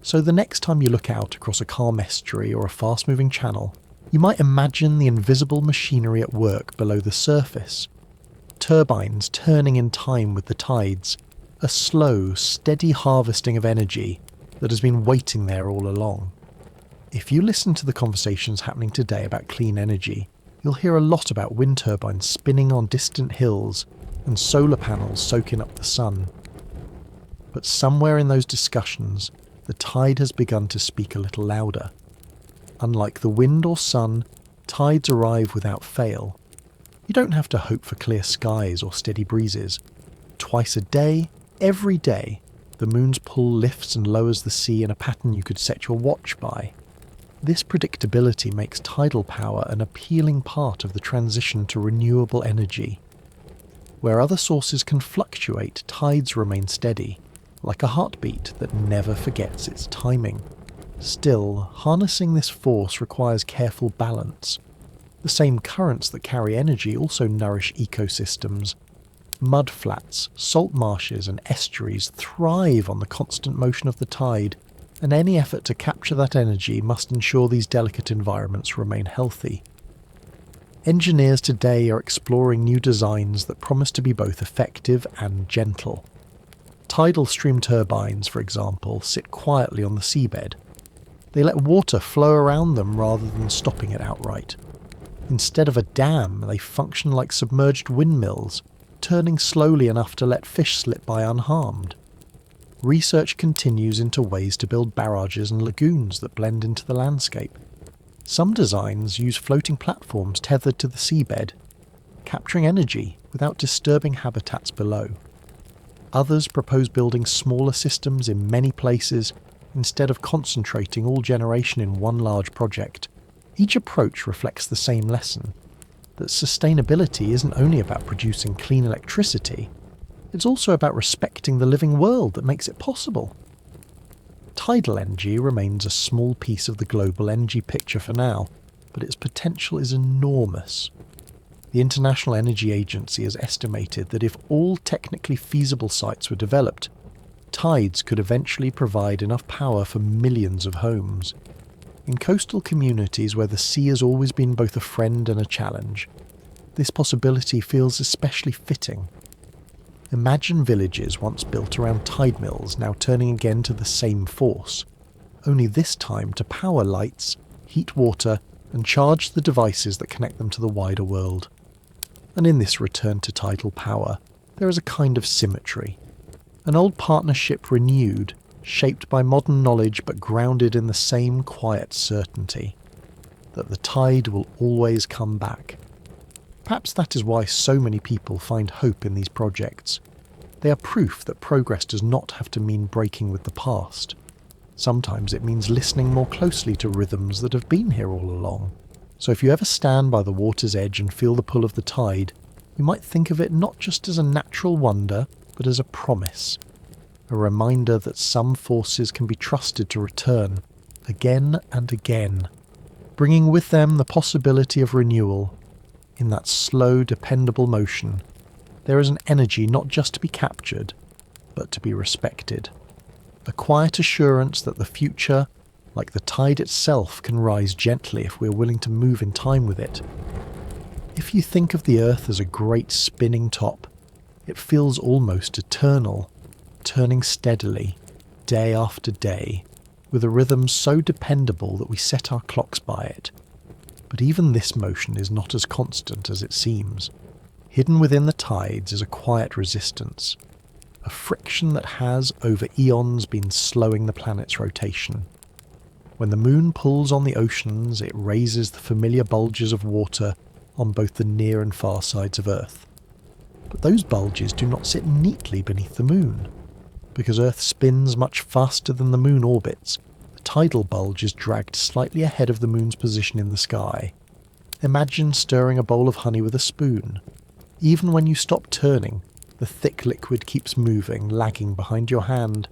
So the next time you look out across a calm estuary or a fast-moving channel, you might imagine the invisible machinery at work below the surface. Turbines turning in time with the tides, a slow, steady harvesting of energy that has been waiting there all along. If you listen to the conversations happening today about clean energy, you'll hear a lot about wind turbines spinning on distant hills and solar panels soaking up the sun. But somewhere in those discussions, the tide has begun to speak a little louder. Unlike the wind or sun, tides arrive without fail. You don't have to hope for clear skies or steady breezes. Twice a day, every day, the moon's pull lifts and lowers the sea in a pattern you could set your watch by. This predictability makes tidal power an appealing part of the transition to renewable energy. Where other sources can fluctuate, tides remain steady, like a heartbeat that never forgets its timing. Still, harnessing this force requires careful balance. The same currents that carry energy also nourish ecosystems. Mudflats, salt marshes and estuaries thrive on the constant motion of the tide, and any effort to capture that energy must ensure these delicate environments remain healthy. Engineers today are exploring new designs that promise to be both effective and gentle. Tidal stream turbines, for example, sit quietly on the seabed. They let water flow around them rather than stopping it outright. Instead of a dam, they function like submerged windmills, turning slowly enough to let fish slip by unharmed. Research continues into ways to build barrages and lagoons that blend into the landscape. Some designs use floating platforms tethered to the seabed, capturing energy without disturbing habitats below. Others propose building smaller systems in many places instead of concentrating all generation in one large project. Each approach reflects the same lesson, that sustainability isn't only about producing clean electricity, it's also about respecting the living world that makes it possible. Tidal energy remains a small piece of the global energy picture for now, but its potential is enormous. The International Energy Agency has estimated that if all technically feasible sites were developed, tides could eventually provide enough power for millions of homes. In coastal communities where the sea has always been both a friend and a challenge, this possibility feels especially fitting. Imagine villages once built around tide mills now turning again to the same force, only this time to power lights, heat water, and charge the devices that connect them to the wider world. And in this return to tidal power, there is a kind of symmetry. An old partnership renewed, shaped by modern knowledge but grounded in the same quiet certainty, that the tide will always come back. Perhaps that is why so many people find hope in these projects. They are proof that progress does not have to mean breaking with the past. Sometimes it means listening more closely to rhythms that have been here all along. So if you ever stand by the water's edge and feel the pull of the tide, you might think of it not just as a natural wonder, but as a promise. A reminder that some forces can be trusted to return, again and again, bringing with them the possibility of renewal. In that slow, dependable motion, there is an energy not just to be captured, but to be respected. A quiet assurance that the future, like the tide itself, can rise gently if we're willing to move in time with it. If you think of the Earth as a great spinning top, it feels almost eternal. turning steadily, day after day, with a rhythm so dependable that we set our clocks by it. But even this motion is not as constant as it seems. Hidden within the tides is a quiet resistance, a friction that has, over eons, been slowing the planet's rotation. When the moon pulls on the oceans, it raises the familiar bulges of water on both the near and far sides of Earth. But those bulges do not sit neatly beneath the moon. Because Earth spins much faster than the moon orbits, the tidal bulge is dragged slightly ahead of the moon's position in the sky. Imagine stirring a bowl of honey with a spoon. Even when you stop turning, the thick liquid keeps moving, lagging behind your hand.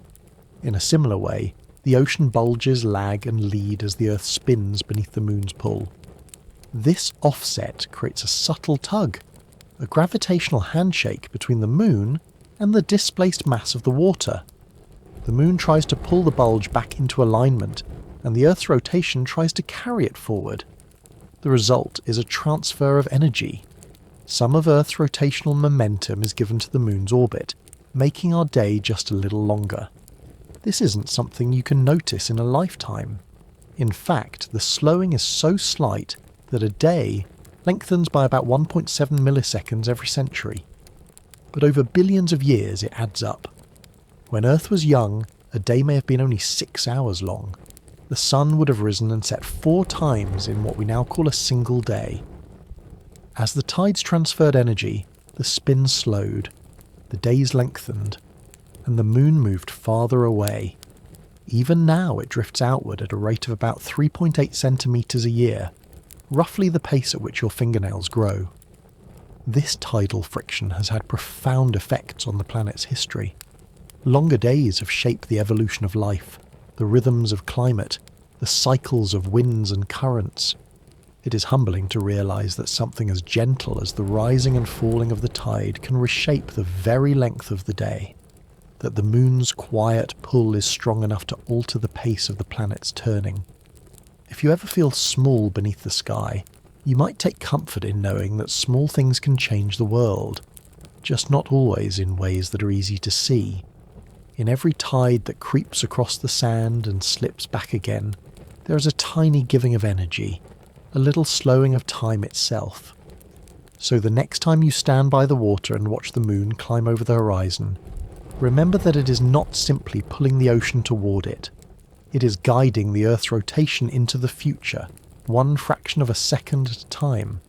In a similar way, the ocean bulges lag and lead as the Earth spins beneath the moon's pull. This offset creates a subtle tug, a gravitational handshake between the moon and the displaced mass of the water. The moon tries to pull the bulge back into alignment, and the Earth's rotation tries to carry it forward. The result is a transfer of energy. Some of Earth's rotational momentum is given to the moon's orbit, making our day just a little longer. This isn't something you can notice in a lifetime. In fact, the slowing is so slight that a day lengthens by about 1.7 milliseconds every century. But over billions of years it adds up. When Earth was young, a day may have been only 6 hours long. The sun would have risen and set 4 times in what we now call a single day. As the tides transferred energy, the spin slowed, the days lengthened, and the moon moved farther away. Even now it drifts outward at a rate of about 3.8 centimetres a year, roughly the pace at which your fingernails grow. This tidal friction has had profound effects on the planet's history. Longer days have shaped the evolution of life, the rhythms of climate, the cycles of winds and currents. It is humbling to realise that something as gentle as the rising and falling of the tide can reshape the very length of the day, that the moon's quiet pull is strong enough to alter the pace of the planet's turning. If you ever feel small beneath the sky, you might take comfort in knowing that small things can change the world, just not always in ways that are easy to see. In every tide that creeps across the sand and slips back again, there is a tiny giving of energy, a little slowing of time itself. So the next time you stand by the water and watch the moon climb over the horizon, remember that it is not simply pulling the ocean toward it. It is guiding the Earth's rotation into the future, one fraction of a second at a time.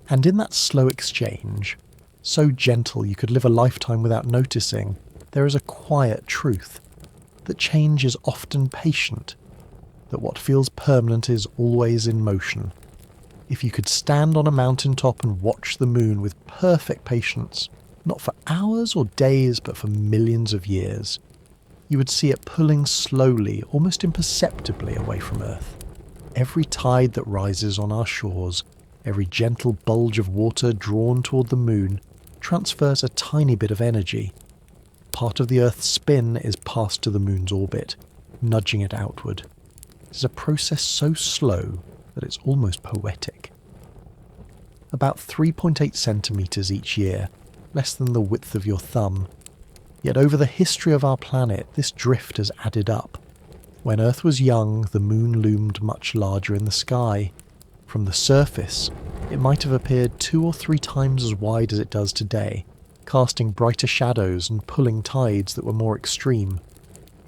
And in that slow exchange, so gentle you could live a lifetime without noticing, there is a quiet truth, that change is often patient, that what feels permanent is always in motion. If you could stand on a mountaintop and watch the moon with perfect patience, not for hours or days but for millions of years, you would see it pulling slowly, almost imperceptibly away from Earth. Every tide that rises on our shores, every gentle bulge of water drawn toward the moon, transfers a tiny bit of energy. Part of the Earth's spin is passed to the moon's orbit, nudging it outward. It is a process so slow that it's almost poetic. About 3.8 centimetres each year, less than the width of your thumb. Yet over the history of our planet, this drift has added up. When Earth was young, the moon loomed much larger in the sky. From the surface, it might have appeared 2 or 3 times as wide as it does today, casting brighter shadows and pulling tides that were more extreme.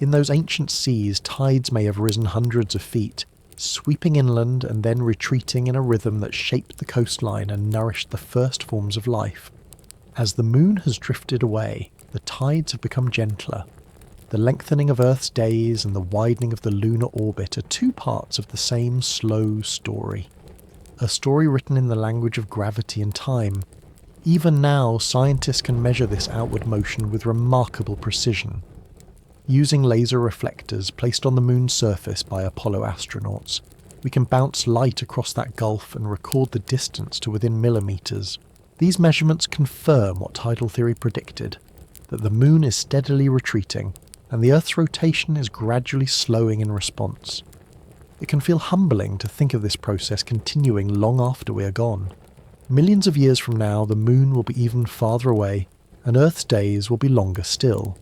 In those ancient seas, tides may have risen hundreds of feet, sweeping inland and then retreating in a rhythm that shaped the coastline and nourished the first forms of life. As the moon has drifted away, the tides have become gentler. The lengthening of Earth's days and the widening of the lunar orbit are 2 parts of the same slow story. A story written in the language of gravity and time. Even now, scientists can measure this outward motion with remarkable precision. Using laser reflectors placed on the moon's surface by Apollo astronauts, we can bounce light across that gulf and record the distance to within millimetres. These measurements confirm what tidal theory predicted, that the moon is steadily retreating, and the Earth's rotation is gradually slowing in response. It can feel humbling to think of this process continuing long after we are gone. Millions of years from now, the moon will be even farther away, and Earth's days will be longer still.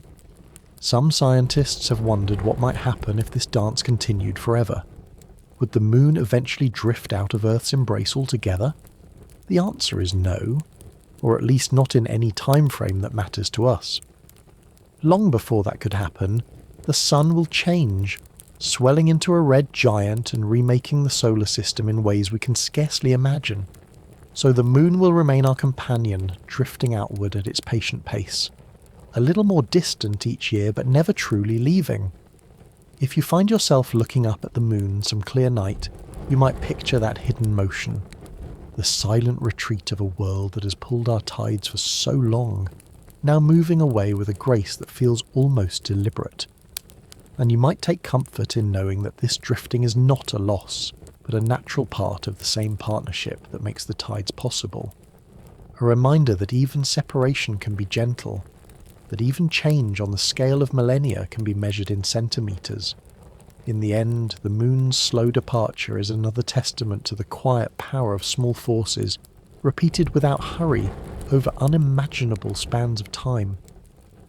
Some scientists have wondered what might happen if this dance continued forever. Would the moon eventually drift out of Earth's embrace altogether? The answer is no, or at least not in any time frame that matters to us. Long before that could happen, the sun will change, swelling into a red giant and remaking the solar system in ways we can scarcely imagine. So the moon will remain our companion, drifting outward at its patient pace. A little more distant each year, but never truly leaving. If you find yourself looking up at the moon some clear night, you might picture that hidden motion. The silent retreat of a world that has pulled our tides for so long, now moving away with a grace that feels almost deliberate. And you might take comfort in knowing that this drifting is not a loss, but a natural part of the same partnership that makes the tides possible. A reminder that even separation can be gentle, that even change on the scale of millennia can be measured in centimetres. In the end, the moon's slow departure is another testament to the quiet power of small forces, repeated without hurry over unimaginable spans of time.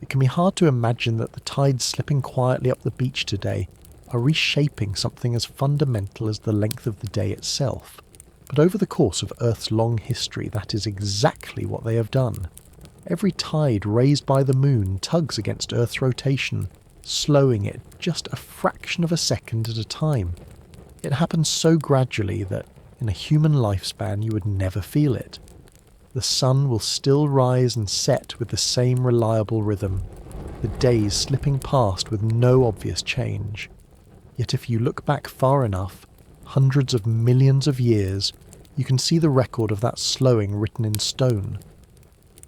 It can be hard to imagine that the tides slipping quietly up the beach today are reshaping something as fundamental as the length of the day itself. But over the course of Earth's long history, that is exactly what they have done. Every tide raised by the moon tugs against Earth's rotation, slowing it just a fraction of a second at a time. It happens so gradually that, in a human lifespan, you would never feel it. The sun will still rise and set with the same reliable rhythm, the days slipping past with no obvious change. Yet if you look back far enough, hundreds of millions of years, you can see the record of that slowing written in stone.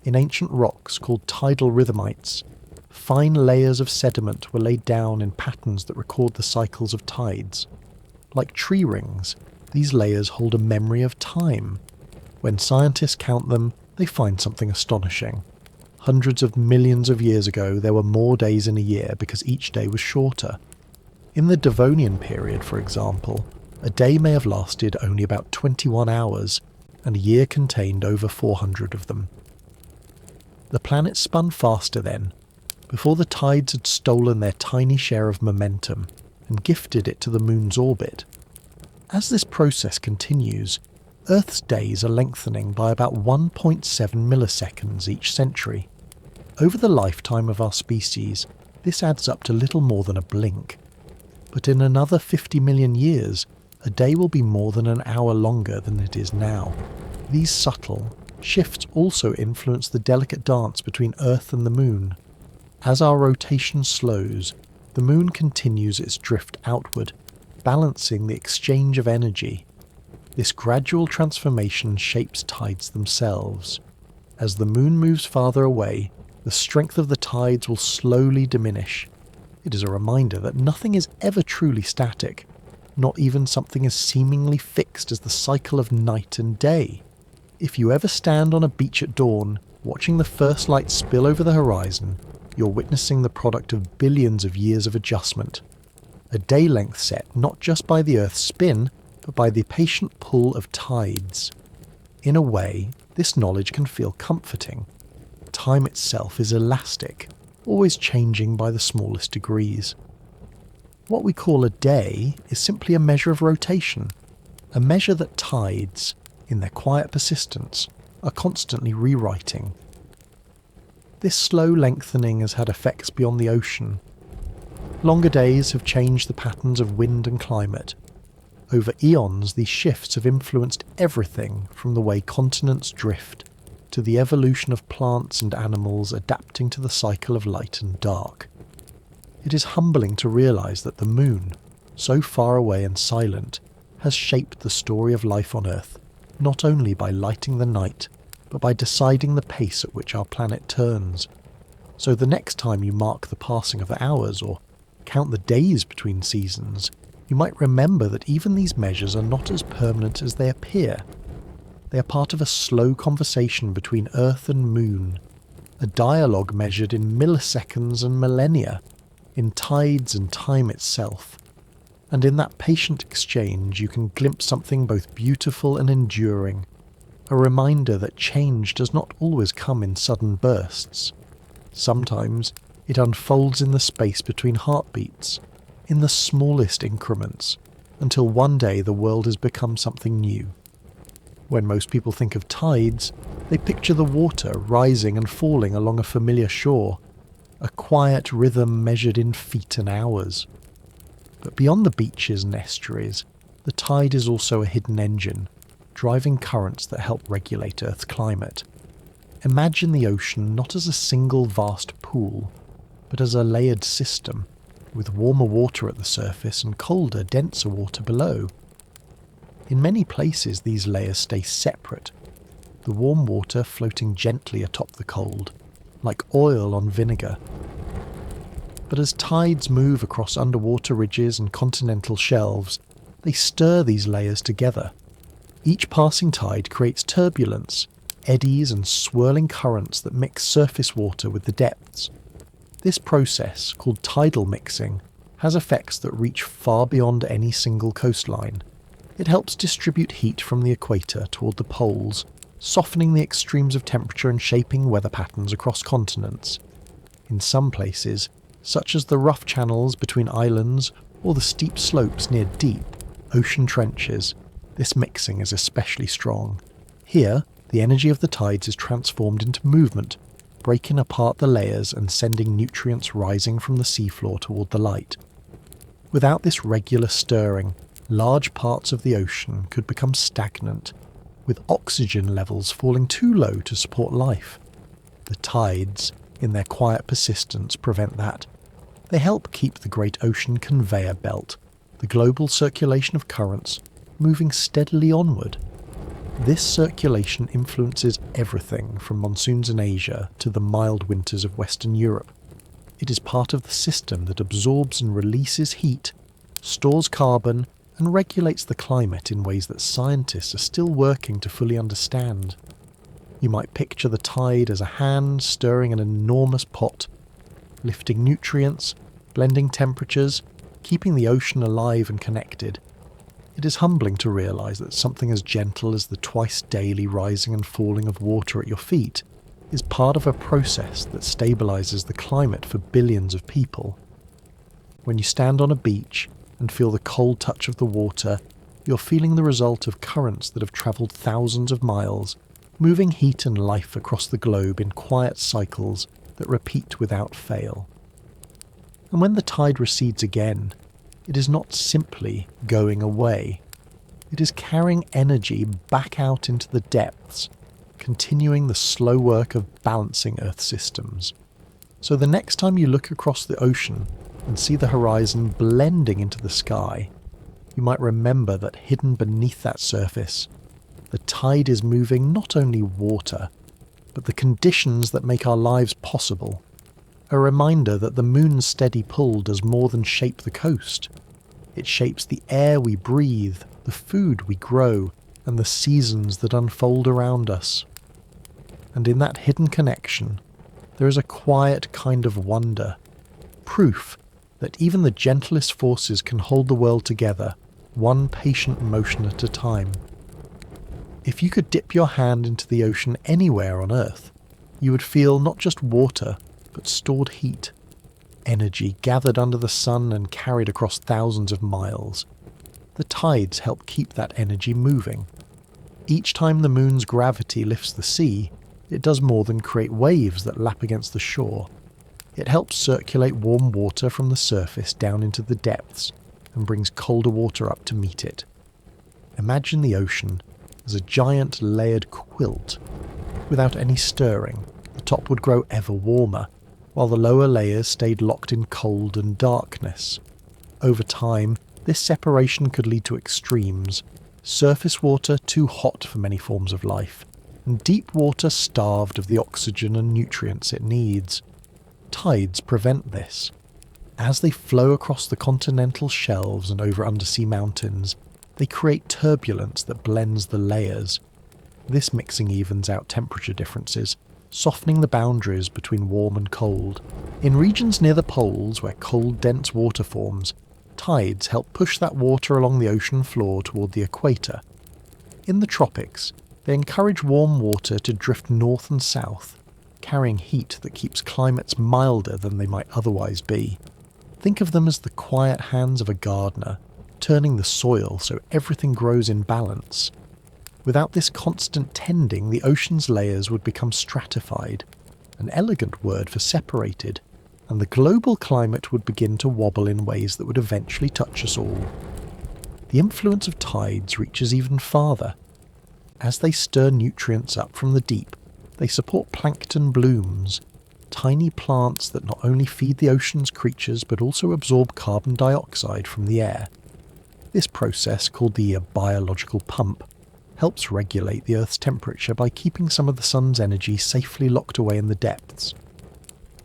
In ancient rocks called tidal rhythmites, fine layers of sediment were laid down in patterns that record the cycles of tides. Like tree rings, these layers hold a memory of time. When scientists count them, they find something astonishing. Hundreds of millions of years ago, there were more days in a year because each day was shorter. In the Devonian period, for example, a day may have lasted only about 21 hours, and a year contained over 400 of them. The planet spun faster then, before the tides had stolen their tiny share of momentum and gifted it to the moon's orbit. As this process continues, Earth's days are lengthening by about 1.7 milliseconds each century. Over the lifetime of our species, this adds up to little more than a blink. But in another 50 million years, a day will be more than an hour longer than it is now. These subtle shifts also influence the delicate dance between Earth and the moon. As our rotation slows, the moon continues its drift outward, balancing the exchange of energy. This gradual transformation shapes tides themselves. As the moon moves farther away, the strength of the tides will slowly diminish. It is a reminder that nothing is ever truly static, not even something as seemingly fixed as the cycle of night and day. If you ever stand on a beach at dawn, watching the first light spill over the horizon, you're witnessing the product of billions of years of adjustment. A day length set not just by the Earth's spin, but by the patient pull of tides. In a way, this knowledge can feel comforting. Time itself is elastic, always changing by the smallest degrees. What we call a day is simply a measure of rotation, a measure that tides, in their quiet persistence, are constantly rewriting. This slow lengthening has had effects beyond the ocean. Longer days have changed the patterns of wind and climate. Over eons, these shifts have influenced everything from the way continents drift to the evolution of plants and animals adapting to the cycle of light and dark. It is humbling to realise that the moon, so far away and silent, has shaped the story of life on Earth, not only by lighting the night, but by deciding the pace at which our planet turns. So the next time you mark the passing of hours or count the days between seasons, you might remember that even these measures are not as permanent as they appear. They are part of a slow conversation between Earth and Moon, a dialogue measured in milliseconds and millennia, in tides and time itself. And in that patient exchange you can glimpse something both beautiful and enduring, a reminder that change does not always come in sudden bursts. Sometimes It unfolds in the space between heartbeats, in the smallest increments, until one day the world has become something new. When most people think of tides, they picture the water rising and falling along a familiar shore, a quiet rhythm measured in feet and hours. But beyond the beaches and estuaries, the tide is also a hidden engine, driving currents that help regulate Earth's climate. Imagine the ocean not as a single vast pool, but as a layered system, with warmer water at the surface and colder, denser water below. In many places these layers stay separate, the warm water floating gently atop the cold, like oil on vinegar. But as tides move across underwater ridges and continental shelves, they stir these layers together. Each passing tide creates turbulence, eddies and swirling currents that mix surface water with the depths. This process, called tidal mixing, has effects that reach far beyond any single coastline. It helps distribute heat from the equator toward the poles, softening the extremes of temperature and shaping weather patterns across continents. In some places, such as the rough channels between islands or the steep slopes near deep, ocean trenches, this mixing is especially strong. Here, the energy of the tides is transformed into movement, breaking apart the layers and sending nutrients rising from the seafloor toward the light. Without this regular stirring, large parts of the ocean could become stagnant, with oxygen levels falling too low to support life. The tides, in their quiet persistence, prevent that. They help keep the great ocean conveyor belt, the global circulation of currents, moving steadily onward. This circulation influences everything from monsoons in Asia to the mild winters of Western Europe. It is part of the system that absorbs and releases heat, stores carbon, and regulates the climate in ways that scientists are still working to fully understand. You might picture the tide as a hand stirring an enormous pot, lifting nutrients, blending temperatures, keeping the ocean alive and connected. It is humbling to realise that something as gentle as the twice daily rising and falling of water at your feet is part of a process that stabilises the climate for billions of people. When you stand on a beach and feel the cold touch of the water, you're feeling the result of currents that have travelled thousands of miles, moving heat and life across the globe in quiet cycles that repeat without fail. And when the tide recedes again, it is not simply going away. It is carrying energy back out into the depths, continuing the slow work of balancing Earth systems. So the next time you look across the ocean and see the horizon blending into the sky, you might remember that hidden beneath that surface, the tide is moving not only water, but the conditions that make our lives possible. A reminder that the moon's steady pull does more than shape the coast. It shapes the air we breathe, the food we grow, and the seasons that unfold around us. And in that hidden connection, there is a quiet kind of wonder, proof that even the gentlest forces can hold the world together, one patient motion at a time. If you could dip your hand into the ocean anywhere on Earth, you would feel not just water, but stored heat, energy gathered under the sun and carried across thousands of miles. The tides help keep that energy moving. Each time the moon's gravity lifts the sea, it does more than create waves that lap against the shore. It helps circulate warm water from the surface down into the depths and brings colder water up to meet it. Imagine the ocean as a giant layered quilt. Without any stirring, the top would grow ever warmer, while the lower layers stayed locked in cold and darkness. Over time, this separation could lead to extremes: surface water too hot for many forms of life, and deep water starved of the oxygen and nutrients it needs. Tides prevent this. As they flow across the continental shelves and over undersea mountains, they create turbulence that blends the layers. This mixing evens out temperature differences, softening the boundaries between warm and cold. In regions near the poles where cold, dense water forms, tides help push that water along the ocean floor toward the equator. In the tropics, they encourage warm water to drift north and south, carrying heat that keeps climates milder than they might otherwise be. Think of them as the quiet hands of a gardener, turning the soil so everything grows in balance. Without this constant tending, the ocean's layers would become stratified, an elegant word for separated, and the global climate would begin to wobble in ways that would eventually touch us all. The influence of tides reaches even farther. As they stir nutrients up from the deep, they support plankton blooms, tiny plants that not only feed the ocean's creatures but also absorb carbon dioxide from the air. This process, called the biological pump, helps regulate the Earth's temperature by keeping some of the sun's energy safely locked away in the depths.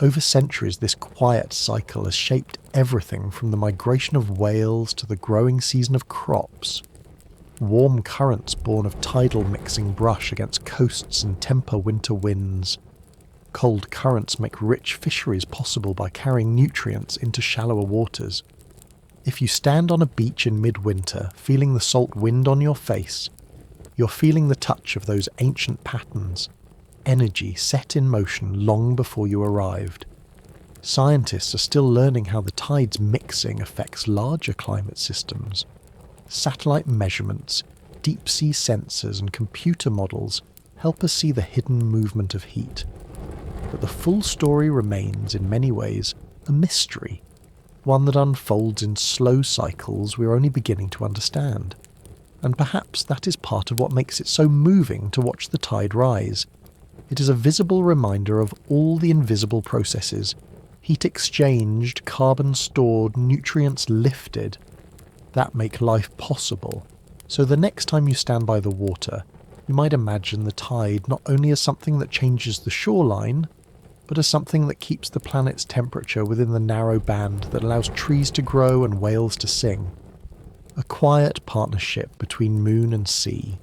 Over centuries, this quiet cycle has shaped everything from the migration of whales to the growing season of crops. Warm currents born of tidal mixing brush against coasts and temper winter winds. Cold currents make rich fisheries possible by carrying nutrients into shallower waters. If you stand on a beach in midwinter, feeling the salt wind on your face, you're feeling the touch of those ancient patterns, energy set in motion long before you arrived. Scientists are still learning how the tides mixing affects larger climate systems. Satellite measurements, deep-sea sensors and computer models help us see the hidden movement of heat. But the full story remains, in many ways, a mystery, one that unfolds in slow cycles we're only beginning to understand. And perhaps that is part of what makes it so moving to watch the tide rise. It is a visible reminder of all the invisible processes, heat exchanged, carbon stored, nutrients lifted, that make life possible. So the next time you stand by the water, you might imagine the tide not only as something that changes the shoreline, but as something that keeps the planet's temperature within the narrow band that allows trees to grow and whales to sing. A quiet partnership between moon and sea,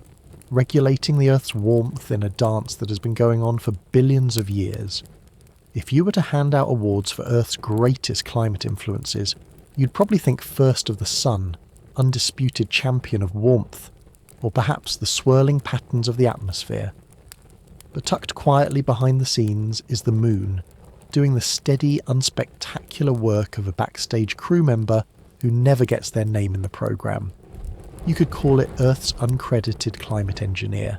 regulating the Earth's warmth in a dance that has been going on for billions of years. If you were to hand out awards for Earth's greatest climate influences, you'd probably think first of the sun, undisputed champion of warmth, or perhaps the swirling patterns of the atmosphere. But tucked quietly behind the scenes is the moon, doing the steady, unspectacular work of a backstage crew member who never gets their name in the programme. You could call it Earth's uncredited climate engineer.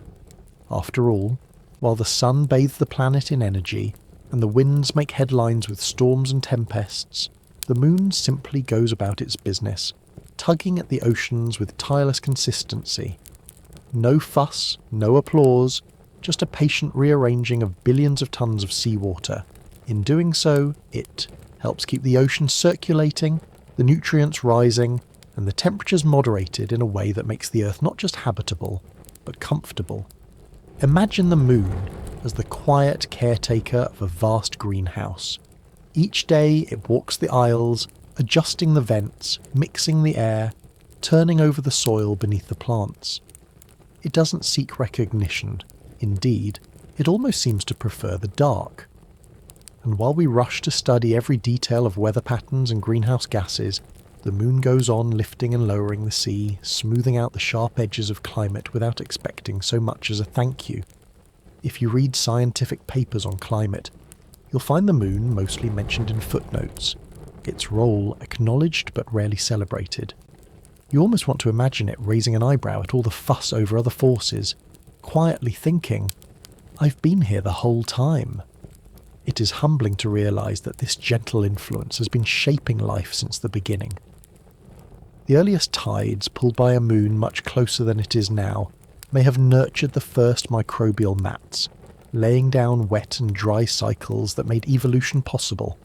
After all, while the sun bathes the planet in energy, and the winds make headlines with storms and tempests, the moon simply goes about its business, tugging at the oceans with tireless consistency. No fuss, no applause, just a patient rearranging of billions of tons of seawater. In doing so, it helps keep the ocean circulating, the nutrients rising, and the temperatures moderated in a way that makes the Earth not just habitable, but comfortable. Imagine the moon as the quiet caretaker of a vast greenhouse. Each day it walks the aisles, adjusting the vents, mixing the air, turning over the soil beneath the plants. It doesn't seek recognition. Indeed, it almost seems to prefer the dark. And while we rush to study every detail of weather patterns and greenhouse gases, the moon goes on lifting and lowering the sea, smoothing out the sharp edges of climate without expecting so much as a thank you. If you read scientific papers on climate, you'll find the moon mostly mentioned in footnotes, its role acknowledged but rarely celebrated. You almost want to imagine it raising an eyebrow at all the fuss over other forces, quietly thinking, "I've been here the whole time." It is humbling to realise that this gentle influence has been shaping life since the beginning. The earliest tides, pulled by a moon much closer than it is now, may have nurtured the first microbial mats, laying down wet and dry cycles that made evolution possible.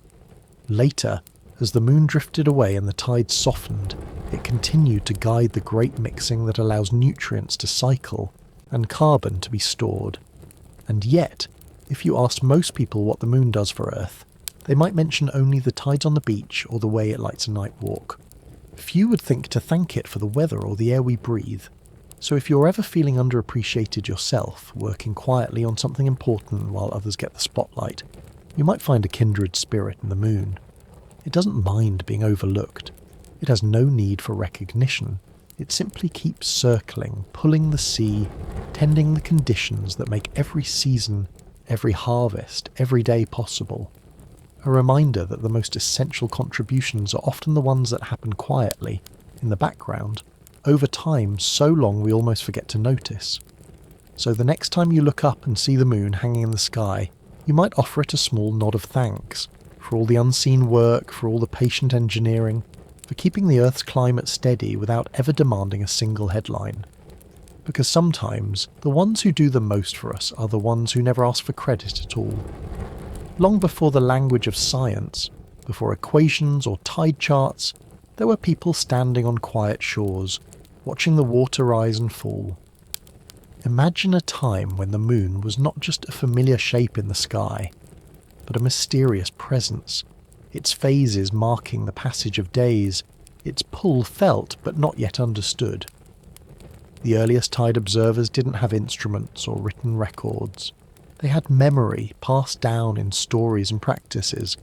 Later, as the moon drifted away and the tides softened, it continued to guide the great mixing that allows nutrients to cycle and carbon to be stored. And yet, if you asked most people what the moon does for Earth, they might mention only the tides on the beach or the way it lights a night walk. Few would think to thank it for the weather or the air we breathe. So if you're ever feeling underappreciated yourself, working quietly on something important while others get the spotlight, you might find a kindred spirit in the moon. It doesn't mind being overlooked. It has no need for recognition. It simply keeps circling, pulling the sea, tending the conditions that make every season, every harvest, every day possible. A reminder that the most essential contributions are often the ones that happen quietly, in the background, over time so long we almost forget to notice. So the next time you look up and see the moon hanging in the sky, you might offer it a small nod of thanks for all the unseen work, for all the patient engineering, for keeping the Earth's climate steady without ever demanding a single headline. Because sometimes, the ones who do the most for us are the ones who never ask for credit at all. Long before the language of science, before equations or tide charts, there were people standing on quiet shores, watching the water rise and fall. Imagine a time when the moon was not just a familiar shape in the sky, but a mysterious presence, its phases marking the passage of days, its pull felt but not yet understood. The earliest tide observers didn't have instruments or written records. They had memory passed down in stories and practices.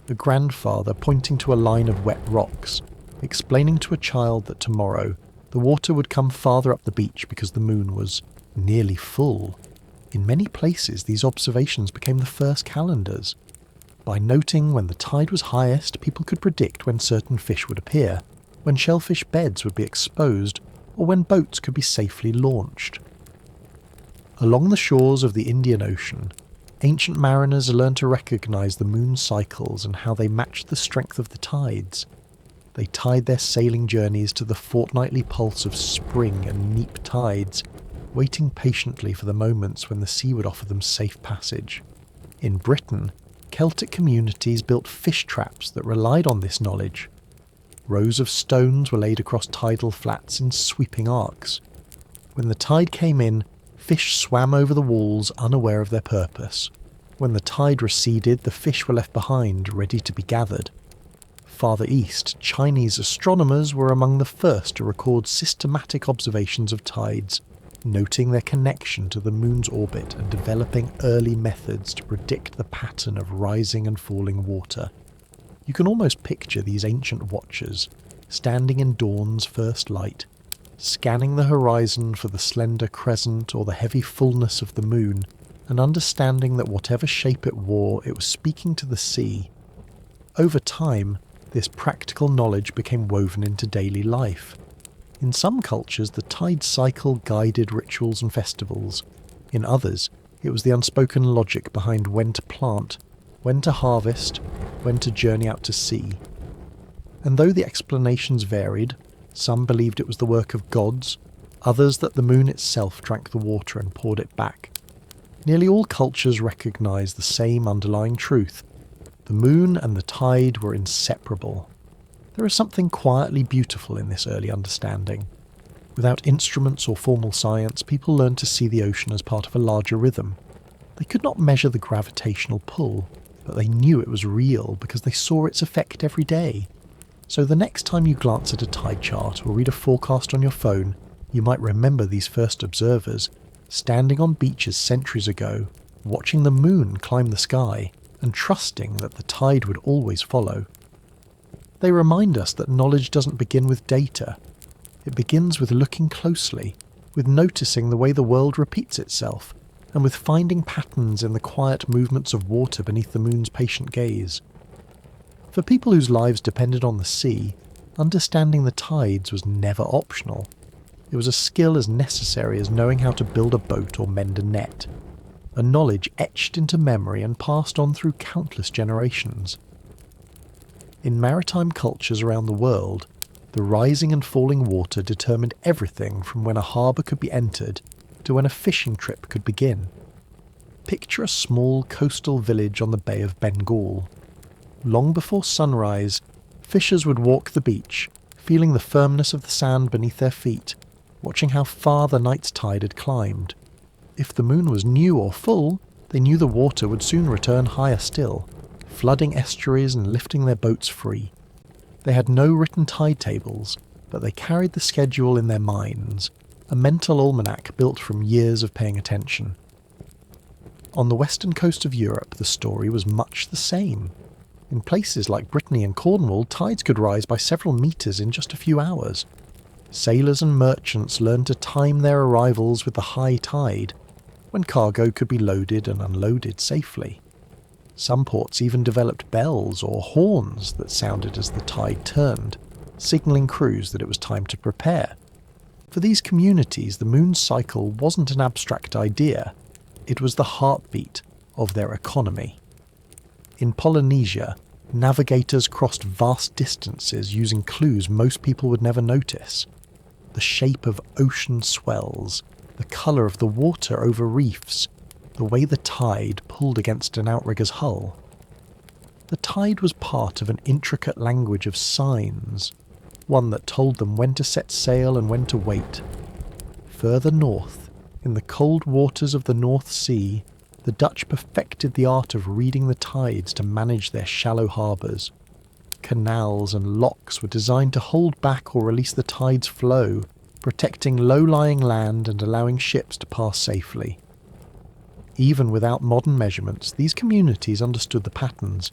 A grandfather pointing to a line of wet rocks, explaining to a child that tomorrow the water would come farther up the beach because the moon was nearly full. In many places, these observations became the first calendars. By noting when the tide was highest, people could predict when certain fish would appear, when shellfish beds would be exposed, or when boats could be safely launched. Along the shores of the Indian Ocean, ancient mariners learned to recognise the moon's cycles and how they matched the strength of the tides. They tied their sailing journeys to the fortnightly pulse of spring and neap tides, waiting patiently for the moments when the sea would offer them safe passage. In Britain, Celtic communities built fish traps that relied on this knowledge. Rows of stones were laid across tidal flats in sweeping arcs. When the tide came in, fish swam over the walls unaware of their purpose. When the tide receded, the fish were left behind, ready to be gathered. Farther east, Chinese astronomers were among the first to record systematic observations of tides, noting their connection to the moon's orbit and developing early methods to predict the pattern of rising and falling water. You can almost picture these ancient watchers, standing in dawn's first light, scanning the horizon for the slender crescent or the heavy fullness of the moon, and understanding that whatever shape it wore, it was speaking to the sea. Over time, this practical knowledge became woven into daily life. In some cultures, the tide cycle guided rituals and festivals. In others, it was the unspoken logic behind when to plant, when to harvest, when to journey out to sea. And though the explanations varied, some believed it was the work of gods, others that the moon itself drank the water and poured it back. Nearly all cultures recognised the same underlying truth. The moon and the tide were inseparable. There is something quietly beautiful in this early understanding. Without instruments or formal science, people learned to see the ocean as part of a larger rhythm. They could not measure the gravitational pull, but they knew it was real because they saw its effect every day. So the next time you glance at a tide chart or read a forecast on your phone, you might remember these first observers, standing on beaches centuries ago, watching the moon climb the sky, and trusting that the tide would always follow. They remind us that knowledge doesn't begin with data. It begins with looking closely, with noticing the way the world repeats itself, and with finding patterns in the quiet movements of water beneath the moon's patient gaze. For people whose lives depended on the sea, understanding the tides was never optional. It was a skill as necessary as knowing how to build a boat or mend a net, a knowledge etched into memory and passed on through countless generations. In maritime cultures around the world, the rising and falling water determined everything from when a harbour could be entered to when a fishing trip could begin. Picture a small coastal village on the Bay of Bengal. Long before sunrise, fishers would walk the beach, feeling the firmness of the sand beneath their feet, watching how far the night's tide had climbed. If the moon was new or full, they knew the water would soon return higher still, flooding estuaries and lifting their boats free. They had no written tide tables, but they carried the schedule in their minds, a mental almanac built from years of paying attention. On the western coast of Europe, the story was much the same. In places like Brittany and Cornwall, tides could rise by several metres in just a few hours. Sailors and merchants learned to time their arrivals with the high tide. when cargo could be loaded and unloaded safely. Some ports even developed bells or horns that sounded as the tide turned, signalling crews that it was time to prepare. For these communities, the moon's cycle wasn't an abstract idea, it was the heartbeat of their economy. In Polynesia, navigators crossed vast distances using clues most people would never notice. The shape of ocean swells, the colour of the water over reefs, the way the tide pulled against an outrigger's hull. The tide was part of an intricate language of signs, one that told them when to set sail and when to wait. Further north, in the cold waters of the North Sea, the Dutch perfected the art of reading the tides to manage their shallow harbours. Canals and locks were designed to hold back or release the tide's flow, protecting low-lying land and allowing ships to pass safely. Even without modern measurements, these communities understood the patterns.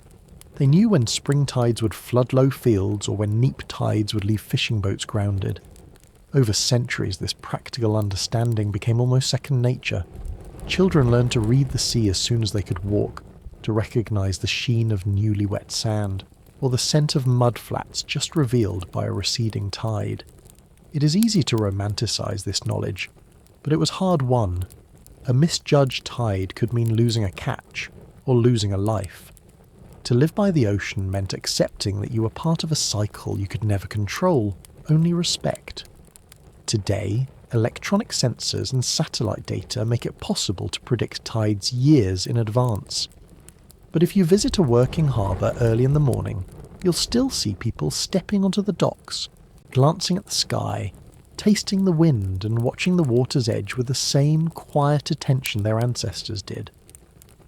They knew when spring tides would flood low fields or when neap tides would leave fishing boats grounded. Over centuries, this practical understanding became almost second nature. Children learned to read the sea as soon as they could walk, to recognise the sheen of newly wet sand, or the scent of mud flats just revealed by a receding tide. It is easy to romanticise this knowledge, but it was hard-won. A misjudged tide could mean losing a catch, or losing a life. To live by the ocean meant accepting that you were part of a cycle you could never control, only respect. Today, electronic sensors and satellite data make it possible to predict tides years in advance. But if you visit a working harbour early in the morning, you'll still see people stepping onto the docks, glancing at the sky, tasting the wind and watching the water's edge with the same quiet attention their ancestors did.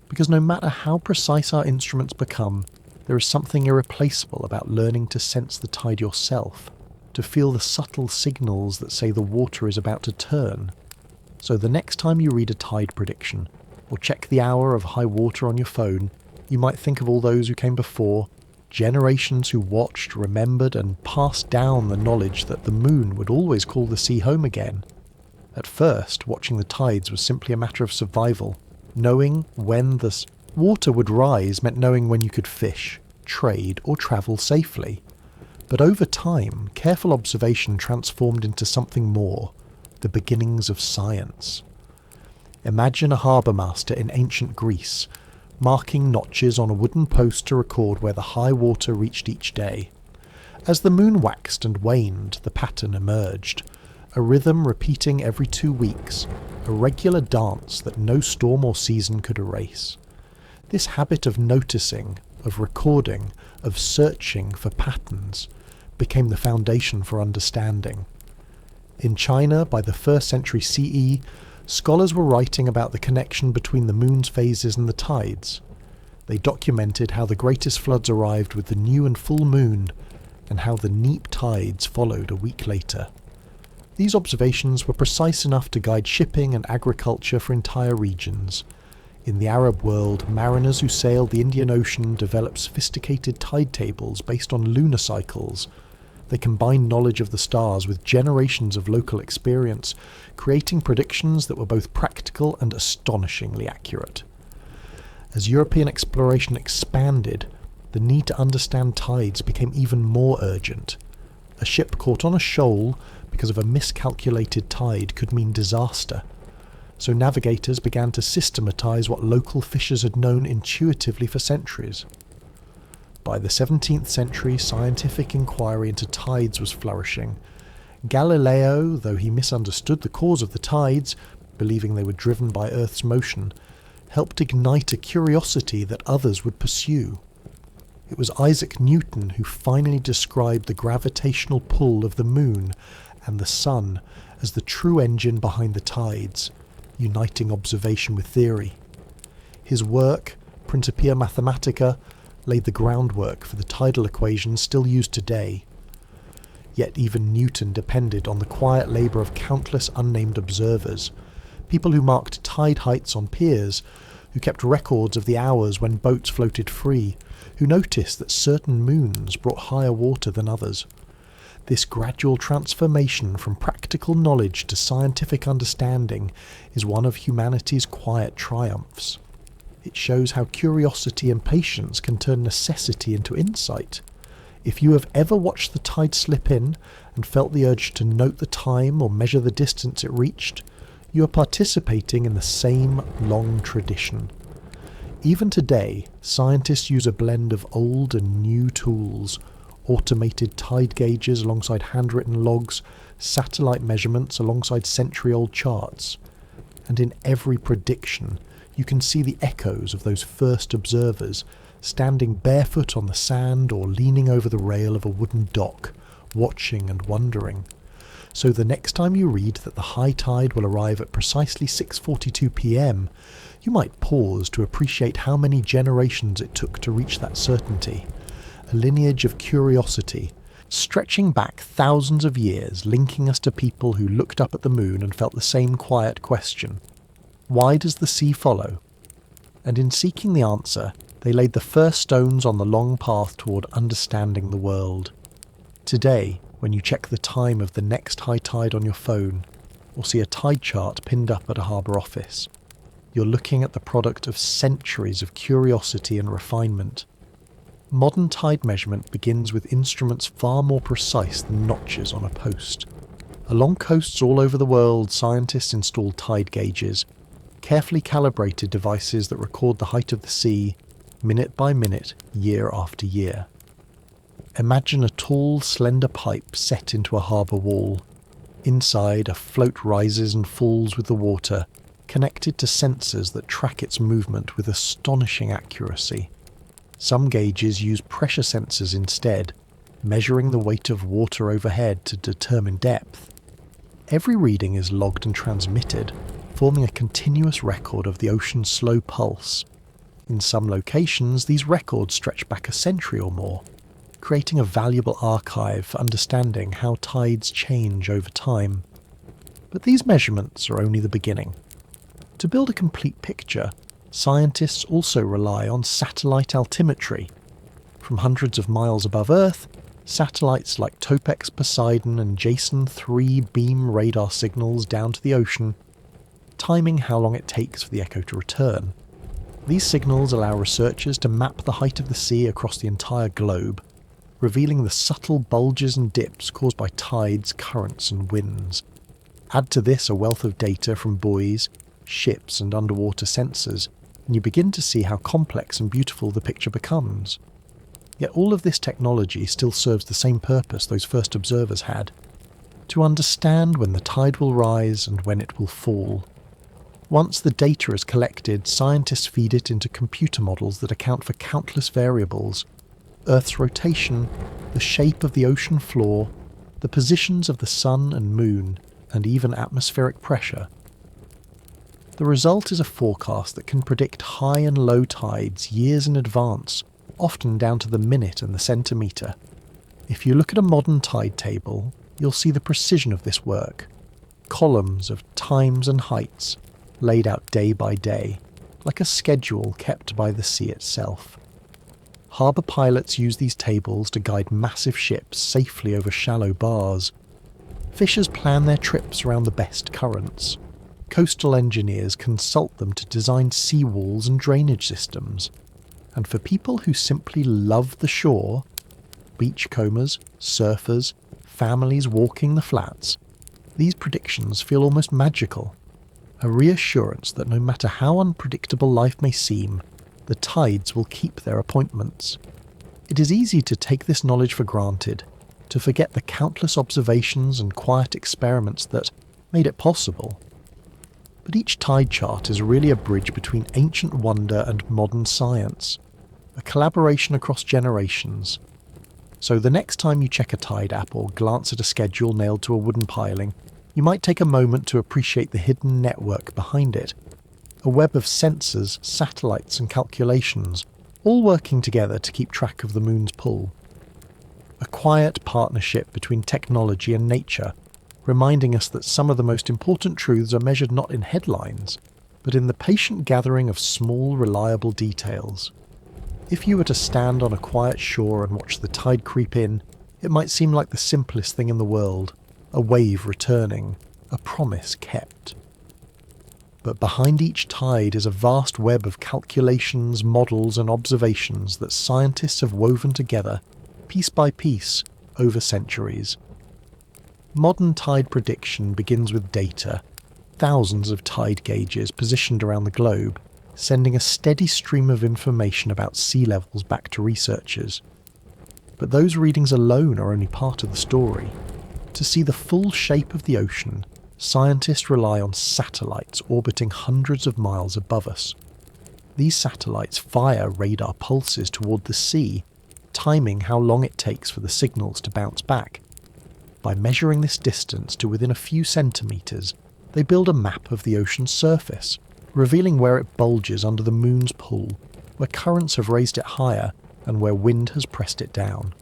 Because no matter how precise our instruments become, there is something irreplaceable about learning to sense the tide yourself, to feel the subtle signals that say the water is about to turn. So the next time you read a tide prediction, or check the hour of high water on your phone, you might think of all those who came before, generations who watched, remembered, and passed down the knowledge that the moon would always call the sea home again. At first, watching the tides was simply a matter of survival. Knowing when the water would rise meant knowing when you could fish, trade, or travel safely. But over time, careful observation transformed into something more, the beginnings of science. Imagine a harbour master in ancient Greece, marking notches on a wooden post to record where the high water reached each day. As the moon waxed and waned, the pattern emerged, a rhythm repeating every 2 weeks, a regular dance that no storm or season could erase. This habit of noticing, of recording, of searching for patterns became the foundation for understanding. In China, by the 1st century CE, scholars were writing about the connection between the moon's phases and the tides. They documented how the greatest floods arrived with the new and full moon, and how the neap tides followed a week later. These observations were precise enough to guide shipping and agriculture for entire regions. In the Arab world, mariners who sailed the Indian Ocean developed sophisticated tide tables based on lunar cycles. They combined knowledge of the stars with generations of local experience, creating predictions that were both practical and astonishingly accurate. As European exploration expanded, the need to understand tides became even more urgent. A ship caught on a shoal because of a miscalculated tide could mean disaster. So navigators began to systematize what local fishers had known intuitively for centuries. By the 17th century, scientific inquiry into tides was flourishing. Galileo, though he misunderstood the cause of the tides, believing they were driven by Earth's motion, helped ignite a curiosity that others would pursue. It was Isaac Newton who finally described the gravitational pull of the moon and the sun as the true engine behind the tides, uniting observation with theory. His work, Principia Mathematica, laid the groundwork for the tidal equations still used today. Yet even Newton depended on the quiet labour of countless unnamed observers, people who marked tide heights on piers, who kept records of the hours when boats floated free, who noticed that certain moons brought higher water than others. This gradual transformation from practical knowledge to scientific understanding is one of humanity's quiet triumphs. It shows how curiosity and patience can turn necessity into insight. If you have ever watched the tide slip in and felt the urge to note the time or measure the distance it reached, you are participating in the same long tradition. Even today, scientists use a blend of old and new tools, automated tide gauges alongside handwritten logs, satellite measurements alongside century-old charts. And in every prediction, you can see the echoes of those first observers, standing barefoot on the sand or leaning over the rail of a wooden dock, watching and wondering. So the next time you read that the high tide will arrive at precisely 6:42 p.m, you might pause to appreciate how many generations it took to reach that certainty. A lineage of curiosity, stretching back thousands of years, linking us to people who looked up at the moon and felt the same quiet question. Why does the sea follow? And in seeking the answer, they laid the first stones on the long path toward understanding the world. Today, when you check the time of the next high tide on your phone, or see a tide chart pinned up at a harbour office, you're looking at the product of centuries of curiosity and refinement. Modern tide measurement begins with instruments far more precise than notches on a post. Along coasts all over the world, scientists install tide gauges, carefully calibrated devices that record the height of the sea, minute by minute, year after year. Imagine a tall, slender pipe set into a harbour wall. Inside, a float rises and falls with the water, connected to sensors that track its movement with astonishing accuracy. Some gauges use pressure sensors instead, measuring the weight of water overhead to determine depth. Every reading is logged and transmitted, forming a continuous record of the ocean's slow pulse. In some locations, these records stretch back a century or more, creating a valuable archive for understanding how tides change over time. But these measurements are only the beginning. To build a complete picture, scientists also rely on satellite altimetry. From hundreds of miles above Earth, satellites like Topex Poseidon and Jason 3 beam radar signals down to the ocean, timing how long it takes for the echo to return. These signals allow researchers to map the height of the sea across the entire globe, revealing the subtle bulges and dips caused by tides, currents and winds. Add to this a wealth of data from buoys, ships and underwater sensors, and you begin to see how complex and beautiful the picture becomes. Yet all of this technology still serves the same purpose those first observers had: to understand when the tide will rise and when it will fall. Once the data is collected, scientists feed it into computer models that account for countless variables: Earth's rotation, the shape of the ocean floor, the positions of the sun and moon, and even atmospheric pressure. The result is a forecast that can predict high and low tides years in advance, often down to the minute and the centimetre. If you look at a modern tide table, you'll see the precision of this work. Columns of times and heights, laid out day by day, like a schedule kept by the sea itself. Harbour pilots use these tables to guide massive ships safely over shallow bars. Fishers plan their trips around the best currents. Coastal engineers consult them to design seawalls and drainage systems. And for people who simply love the shore, beachcombers, surfers, families walking the flats, these predictions feel almost magical. A reassurance that no matter how unpredictable life may seem, the tides will keep their appointments. It is easy to take this knowledge for granted, to forget the countless observations and quiet experiments that made it possible. But each tide chart is really a bridge between ancient wonder and modern science, a collaboration across generations. So the next time you check a tide app or glance at a schedule nailed to a wooden piling, you might take a moment to appreciate the hidden network behind it. A web of sensors, satellites and calculations, all working together to keep track of the moon's pull. A quiet partnership between technology and nature, reminding us that some of the most important truths are measured not in headlines, but in the patient gathering of small, reliable details. If you were to stand on a quiet shore and watch the tide creep in, It might seem like the simplest thing in the world, a wave returning, a promise kept. But behind each tide is a vast web of calculations, models and observations that scientists have woven together, piece by piece, over centuries. Modern tide prediction begins with data, thousands of tide gauges positioned around the globe, sending a steady stream of information about sea levels back to researchers. But those readings alone are only part of the story. To see the full shape of the ocean, scientists rely on satellites orbiting hundreds of miles above us. These satellites fire radar pulses toward the sea, timing how long it takes for the signals to bounce back. By measuring this distance to within a few centimetres, they build a map of the ocean's surface, revealing where it bulges under the moon's pull, where currents have raised it higher and where wind has pressed it down.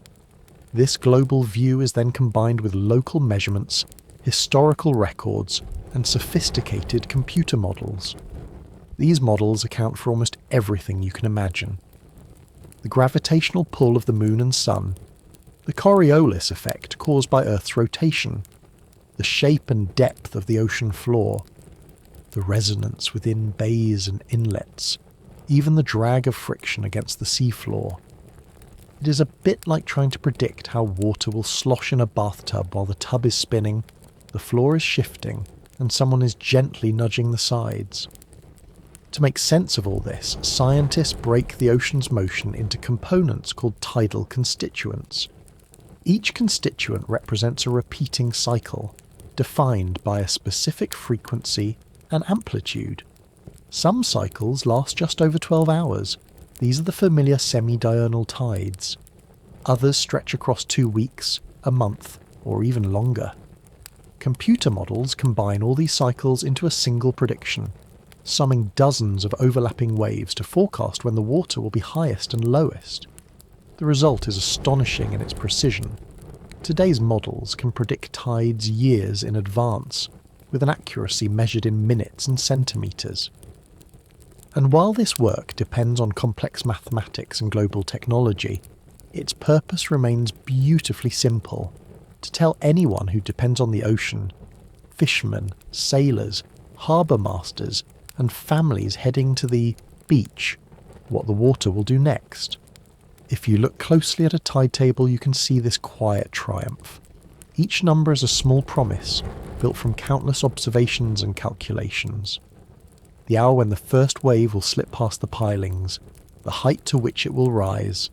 This global view is then combined with local measurements, historical records, and sophisticated computer models. These models account for almost everything you can imagine. The gravitational pull of the moon and sun, the Coriolis effect caused by Earth's rotation, the shape and depth of the ocean floor, the resonance within bays and inlets, even the drag of friction against the seafloor. It is a bit like trying to predict how water will slosh in a bathtub while the tub is spinning, the floor is shifting, and someone is gently nudging the sides. To make sense of all this, scientists break the ocean's motion into components called tidal constituents. Each constituent represents a repeating cycle, defined by a specific frequency and amplitude. Some cycles last just over 12 hours. These are the familiar semi-diurnal tides. Others stretch across 2 weeks, a month, or even longer. Computer models combine all these cycles into a single prediction, summing dozens of overlapping waves to forecast when the water will be highest and lowest. The result is astonishing in its precision. Today's models can predict tides years in advance, with an accuracy measured in minutes and centimetres. And while this work depends on complex mathematics and global technology, its purpose remains beautifully simple: to tell anyone who depends on the ocean, fishermen, sailors, harbour masters, and families heading to the beach, what the water will do next. If you look closely at a tide table, you can see this quiet triumph. Each number is a small promise, built from countless observations and calculations. The hour when the first wave will slip past the pilings, the height to which it will rise,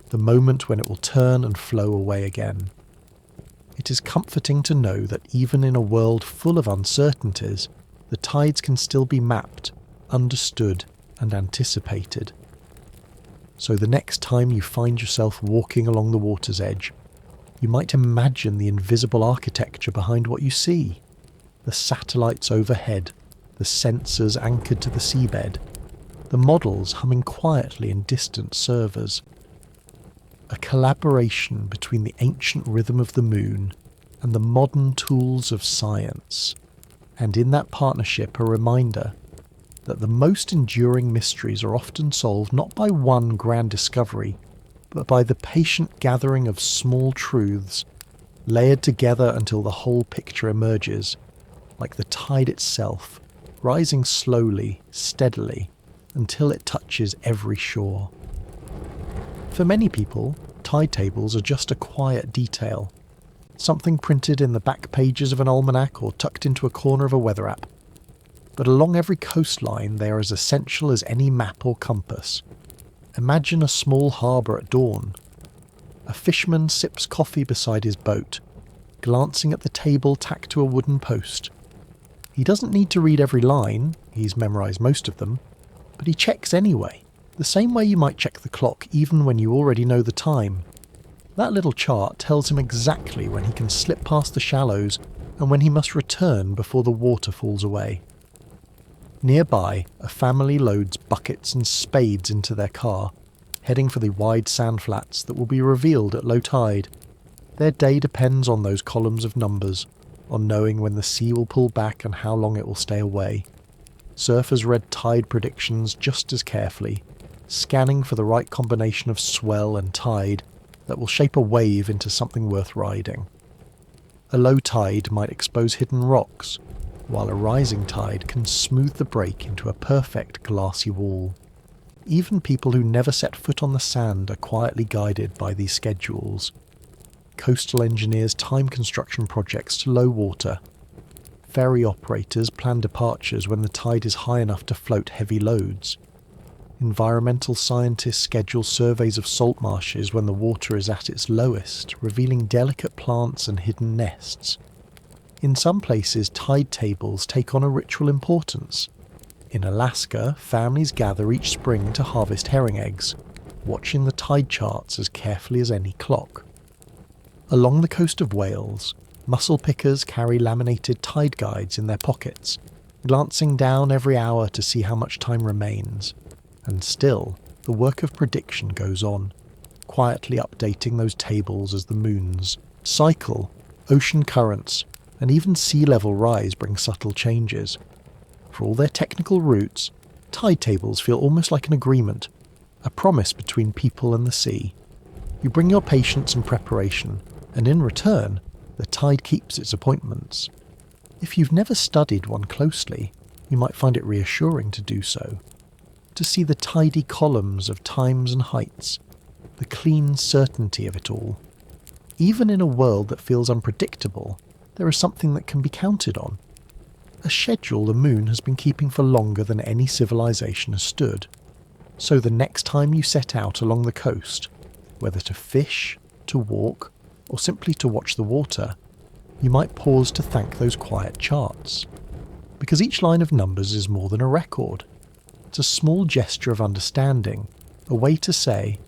the moment when it will turn and flow away again. It is comforting to know that even in a world full of uncertainties, the tides can still be mapped, understood, and anticipated. So the next time you find yourself walking along the water's edge, you might imagine the invisible architecture behind what you see. The satellites overhead, the sensors anchored to the seabed, the models humming quietly in distant servers. A collaboration between the ancient rhythm of the moon and the modern tools of science. And in that partnership, a reminder that the most enduring mysteries are often solved not by one grand discovery, but by the patient gathering of small truths, layered together until the whole picture emerges, like the tide itself, rising slowly, steadily, until it touches every shore. For many people, tide tables are just a quiet detail, something printed in the back pages of an almanac or tucked into a corner of a weather app. But along every coastline they are as essential as any map or compass. Imagine a small harbour at dawn. A fisherman sips coffee beside his boat, glancing at the table tacked to a wooden post. He doesn't need to read every line, he's memorised most of them, but he checks anyway, the same way you might check the clock even when you already know the time. That little chart tells him exactly when he can slip past the shallows and when he must return before the water falls away. Nearby, a family loads buckets and spades into their car, heading for the wide sand flats that will be revealed at low tide. Their day depends on those columns of numbers, on knowing when the sea will pull back and how long it will stay away. Surfers read tide predictions just as carefully, scanning for the right combination of swell and tide, that will shape a wave into something worth riding. A low tide might expose hidden rocks, while a rising tide can smooth the break into a perfect glassy wall. Even people who never set foot on the sand are quietly guided by these schedules. Coastal engineers time construction projects to low water. Ferry operators plan departures when the tide is high enough to float heavy loads. Environmental scientists schedule surveys of salt marshes when the water is at its lowest, revealing delicate plants and hidden nests. In some places, tide tables take on a ritual importance. In Alaska, families gather each spring to harvest herring eggs, watching the tide charts as carefully as any clock. Along the coast of Wales, mussel pickers carry laminated tide guides in their pockets, glancing down every hour to see how much time remains. And still, the work of prediction goes on, quietly updating those tables as the moons cycle, ocean currents, and even sea level rise bring subtle changes. For all their technical roots, tide tables feel almost like an agreement, a promise between people and the sea. You bring your patience and preparation, and in return, the tide keeps its appointments. If you've never studied one closely, you might find it reassuring to do so. To see the tidy columns of times and heights, the clean certainty of it all. Even in a world that feels unpredictable, there is something that can be counted on. A schedule the moon has been keeping for longer than any civilization has stood. So the next time you set out along the coast, whether to fish, to walk, or simply to watch the water, you might pause to thank those quiet charts. Because each line of numbers is more than a record. It's a small gesture of understanding, a way to say,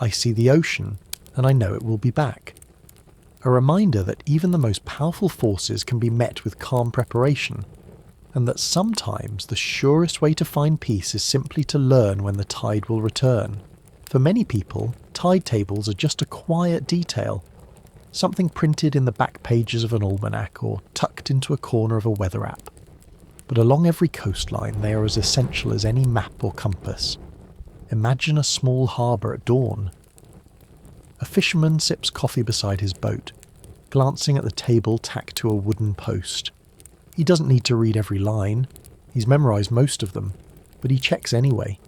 I see the ocean, and I know it will be back. A reminder that even the most powerful forces can be met with calm preparation, and that sometimes the surest way to find peace is simply to learn when the tide will return. For many people, tide tables are just a quiet detail, something printed in the back pages of an almanac or tucked into a corner of a weather app. But along every coastline they are as essential as any map or compass. Imagine a small harbour at dawn. A fisherman sips coffee beside his boat, glancing at the table tacked to a wooden post. He doesn't need to read every line, he's memorised most of them, but he checks anyway,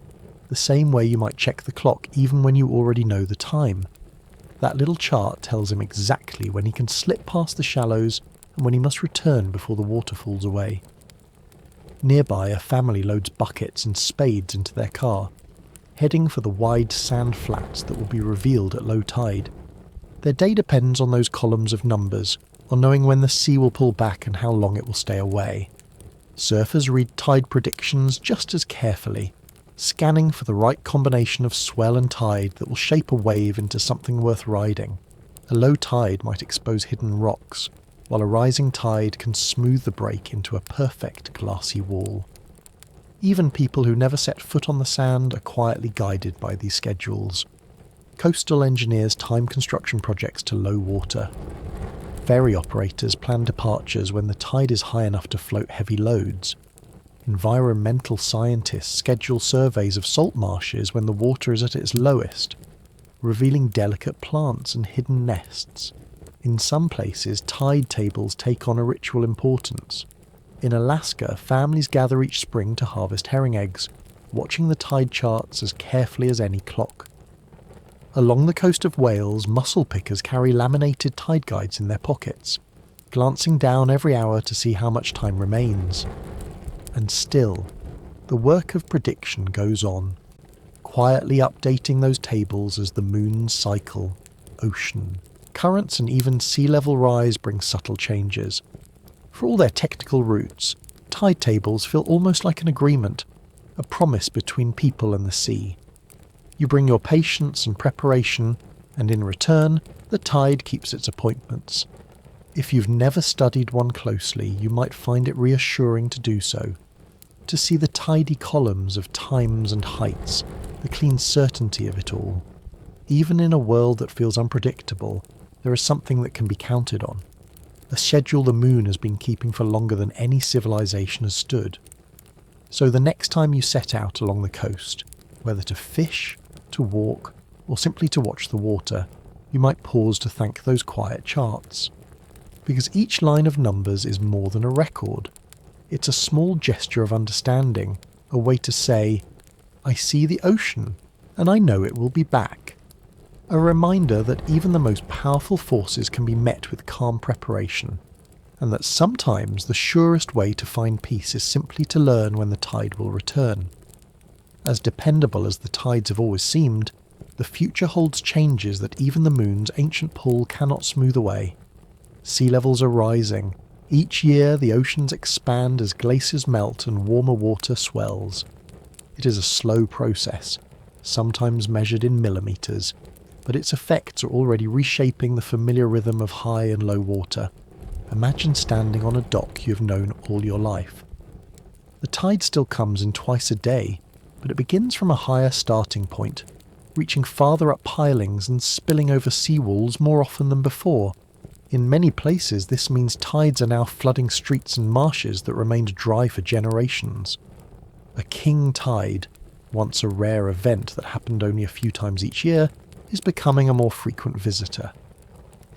the same way you might check the clock even when you already know the time. That little chart tells him exactly when he can slip past the shallows and when he must return before the water falls away. Nearby, a family loads buckets and spades into their car, heading for the wide sand flats that will be revealed at low tide. Their day depends on those columns of numbers, on knowing when the sea will pull back and how long it will stay away. Surfers read tide predictions just as carefully, scanning for the right combination of swell and tide that will shape a wave into something worth riding. A low tide might expose hidden rocks, while a rising tide can smooth the break into a perfect glassy wall. Even people who never set foot on the sand are quietly guided by these schedules. Coastal engineers time construction projects to low water. Ferry operators plan departures when the tide is high enough to float heavy loads. Environmental scientists schedule surveys of salt marshes when the water is at its lowest, revealing delicate plants and hidden nests. In some places, tide tables take on a ritual importance. In Alaska, families gather each spring to harvest herring eggs, watching the tide charts as carefully as any clock. Along the coast of Wales, mussel pickers carry laminated tide guides in their pockets, glancing down every hour to see how much time remains. And still, the work of prediction goes on, quietly updating those tables as the moons cycle, ocean, currents and even sea level rise bring subtle changes. For all their technical roots, tide tables feel almost like an agreement, a promise between people and the sea. You bring your patience and preparation, and in return, the tide keeps its appointments. If you've never studied one closely, you might find it reassuring to do so. To see the tidy columns of times and heights, the clean certainty of it all. Even in a world that feels unpredictable, there is something that can be counted on. A schedule the moon has been keeping for longer than any civilization has stood. So the next time you set out along the coast, whether to fish, to walk, or simply to watch the water, you might pause to thank those quiet charts. Because each line of numbers is more than a record. It's a small gesture of understanding, a way to say, I see the ocean, and I know it will be back. A reminder that even the most powerful forces can be met with calm preparation, and that sometimes the surest way to find peace is simply to learn when the tide will return. As dependable as the tides have always seemed, the future holds changes that even the moon's ancient pull cannot smooth away. Sea levels are rising. Each year the oceans expand as glaciers melt and warmer water swells. It is a slow process, sometimes measured in millimeters, but its effects are already reshaping the familiar rhythm of high and low water. Imagine standing on a dock you have known all your life. The tide still comes in twice a day, but it begins from a higher starting point, reaching farther up pilings and spilling over seawalls more often than before. In many places, this means tides are now flooding streets and marshes that remained dry for generations. A king tide, once a rare event that happened only a few times each year, is becoming a more frequent visitor.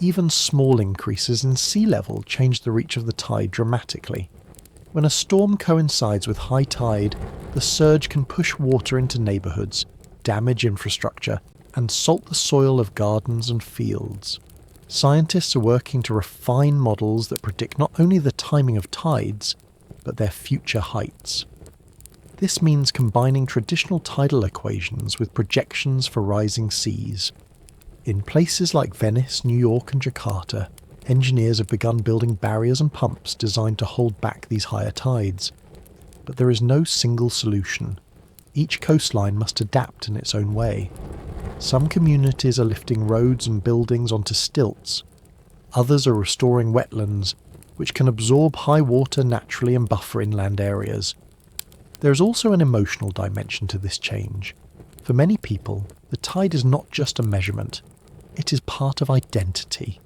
Even small increases in sea level change the reach of the tide dramatically. When a storm coincides with high tide, the surge can push water into neighbourhoods, damage infrastructure, and salt the soil of gardens and fields. Scientists are working to refine models that predict not only the timing of tides, but their future heights. This means combining traditional tidal equations with projections for rising seas. In places like Venice, New York and Jakarta, engineers have begun building barriers and pumps designed to hold back these higher tides. But there is no single solution. Each coastline must adapt in its own way. Some communities are lifting roads and buildings onto stilts. Others are restoring wetlands, which can absorb high water naturally and buffer inland areas. There is also an emotional dimension to this change. For many people, the tide is not just a measurement. It is part of identity,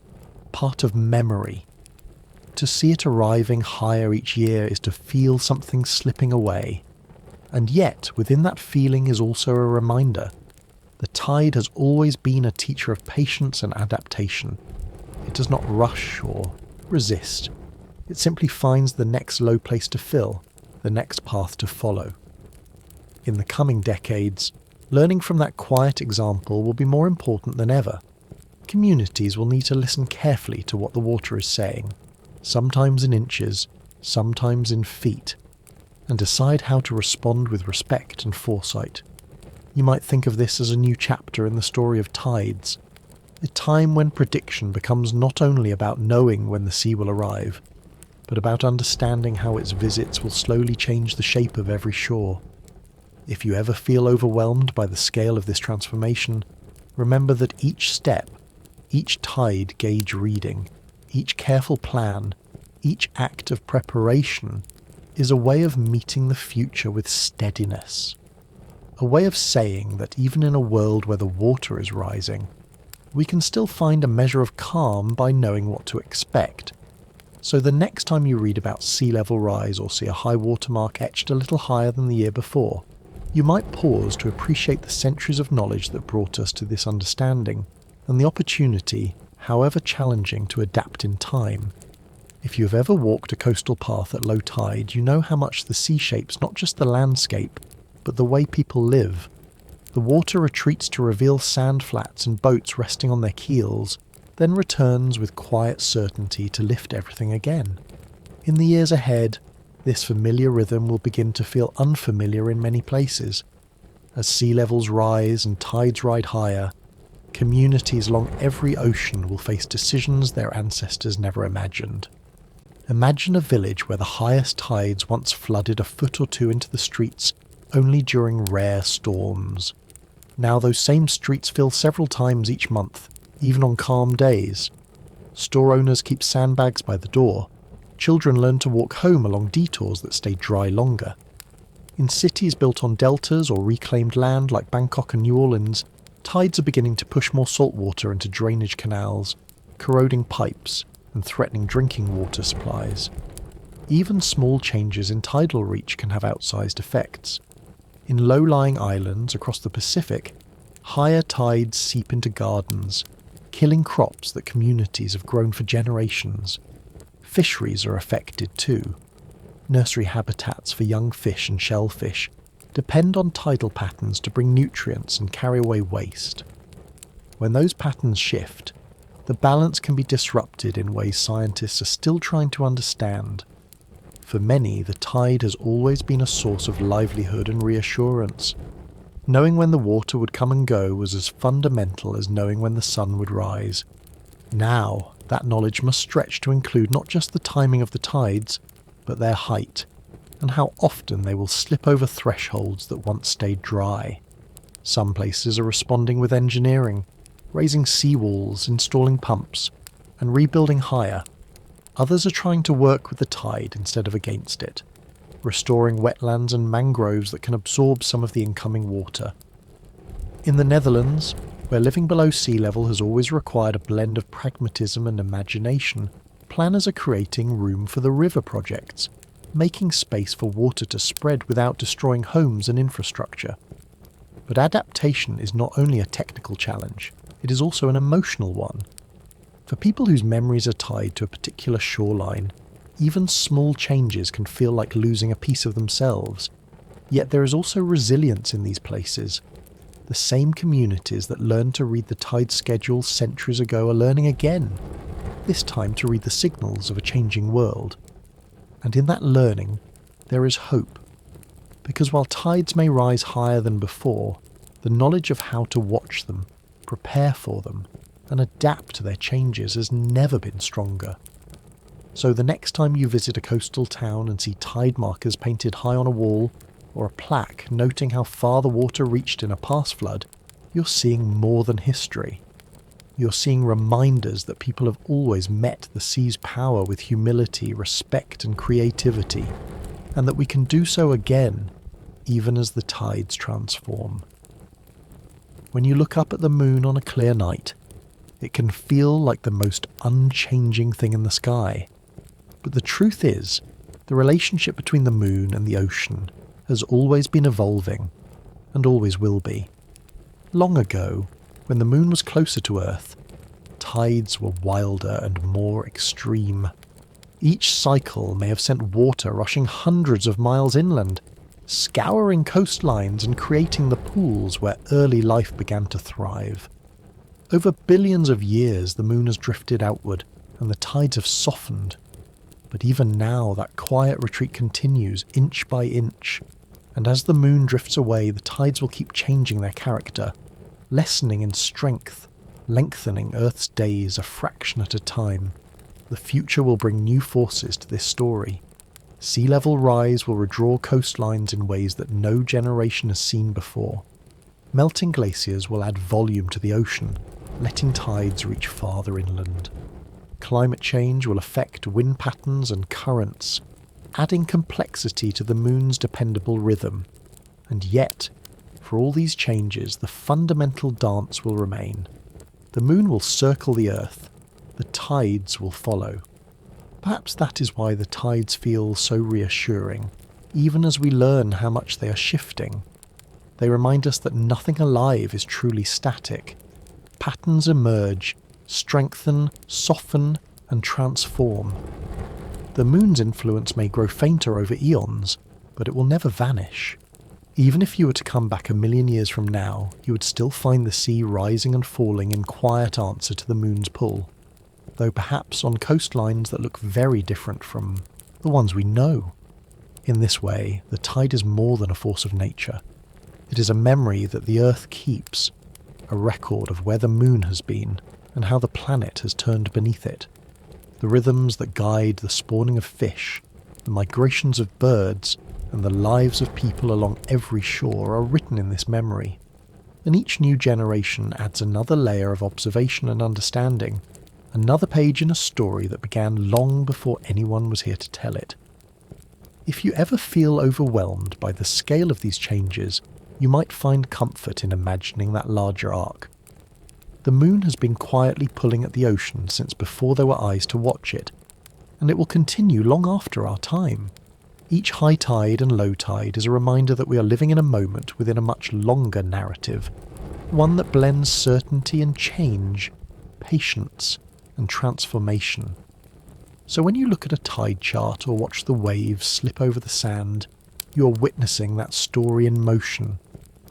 part of memory. To see it arriving higher each year is to feel something slipping away. And yet, within that feeling is also a reminder. The tide has always been a teacher of patience and adaptation. It does not rush or resist. It simply finds the next low place to fill, the next path to follow. In the coming decades, learning from that quiet example will be more important than ever. Communities will need to listen carefully to what the water is saying, sometimes in inches, sometimes in feet, and decide how to respond with respect and foresight. You might think of this as a new chapter in the story of tides, a time when prediction becomes not only about knowing when the sea will arrive, but about understanding how its visits will slowly change the shape of every shore. If you ever feel overwhelmed by the scale of this transformation, remember that each step, each tide gauge reading, each careful plan, each act of preparation is a way of meeting the future with steadiness. A way of saying that even in a world where the water is rising, we can still find a measure of calm by knowing what to expect. So the next time you read about sea level rise or see a high water mark etched a little higher than the year before, you might pause to appreciate the centuries of knowledge that brought us to this understanding, and the opportunity, however challenging, to adapt in time. If you have ever walked a coastal path at low tide, you know how much the sea shapes not just the landscape, but the way people live. The water retreats to reveal sand flats and boats resting on their keels, then returns with quiet certainty to lift everything again. In the years ahead, this familiar rhythm will begin to feel unfamiliar in many places. As sea levels rise and tides ride higher, communities along every ocean will face decisions their ancestors never imagined. Imagine a village where the highest tides once flooded a foot or two into the streets only during rare storms. Now those same streets fill several times each month, even on calm days. Store owners keep sandbags by the door. Children learn to walk home along detours that stay dry longer. In cities built on deltas or reclaimed land like Bangkok and New Orleans, tides are beginning to push more salt water into drainage canals, corroding pipes and threatening drinking water supplies. Even small changes in tidal reach can have outsized effects. In low-lying islands across the Pacific, higher tides seep into gardens, killing crops that communities have grown for generations. Fisheries are affected too. Nursery habitats for young fish and shellfish depend on tidal patterns to bring nutrients and carry away waste. When those patterns shift, the balance can be disrupted in ways scientists are still trying to understand. For many, the tide has always been a source of livelihood and reassurance. Knowing when the water would come and go was as fundamental as knowing when the sun would rise. Now, that knowledge must stretch to include not just the timing of the tides, but their height, and how often they will slip over thresholds that once stayed dry. Some places are responding with engineering, raising seawalls, installing pumps, and rebuilding higher. Others are trying to work with the tide instead of against it, restoring wetlands and mangroves that can absorb some of the incoming water. In the Netherlands, where living below sea level has always required a blend of pragmatism and imagination, planners are creating room for the river projects, making space for water to spread without destroying homes and infrastructure. But adaptation is not only a technical challenge, it is also an emotional one. For people whose memories are tied to a particular shoreline, even small changes can feel like losing a piece of themselves. Yet there is also resilience in these places. The same communities that learned to read the tide schedule centuries ago are learning again, this time to read the signals of a changing world. And in that learning, there is hope. Because while tides may rise higher than before, the knowledge of how to watch them, prepare for them, and adapt to their changes has never been stronger. So the next time you visit a coastal town and see tide markers painted high on a wall, or a plaque noting how far the water reached in a past flood, you're seeing more than history. You're seeing reminders that people have always met the sea's power with humility, respect, and creativity, and that we can do so again, even as the tides transform. When you look up at the moon on a clear night, it can feel like the most unchanging thing in the sky. But the truth is, the relationship between the moon and the ocean has always been evolving, and always will be. Long ago, when the moon was closer to Earth, tides were wilder and more extreme. Each cycle may have sent water rushing hundreds of miles inland, scouring coastlines and creating the pools where early life began to thrive. Over billions of years, the moon has drifted outward, and the tides have softened. But even now, that quiet retreat continues, inch by inch. And as the moon drifts away, the tides will keep changing their character, lessening in strength, lengthening Earth's days a fraction at a time. The future will bring new forces to this story. Sea level rise will redraw coastlines in ways that no generation has seen before. Melting glaciers will add volume to the ocean, letting tides reach farther inland. Climate change will affect wind patterns and currents, adding complexity to the moon's dependable rhythm. And yet, for all these changes, the fundamental dance will remain. The moon will circle the Earth, the tides will follow. Perhaps that is why the tides feel so reassuring, even as we learn how much they are shifting. They remind us that nothing alive is truly static. Patterns emerge, strengthen, soften, and transform. The moon's influence may grow fainter over eons, but it will never vanish. Even if you were to come back 1,000,000 years from now, you would still find the sea rising and falling in quiet answer to the moon's pull, though perhaps on coastlines that look very different from the ones we know. In this way, the tide is more than a force of nature. It is a memory that the Earth keeps, a record of where the moon has been and how the planet has turned beneath it. The rhythms that guide the spawning of fish, the migrations of birds, and the lives of people along every shore are written in this memory. And each new generation adds another layer of observation and understanding, another page in a story that began long before anyone was here to tell it. If you ever feel overwhelmed by the scale of these changes, you might find comfort in imagining that larger arc. The moon has been quietly pulling at the ocean since before there were eyes to watch it, and it will continue long after our time. Each high tide and low tide is a reminder that we are living in a moment within a much longer narrative, one that blends certainty and change, patience and transformation. So when you look at a tide chart or watch the waves slip over the sand, you are witnessing that story in motion,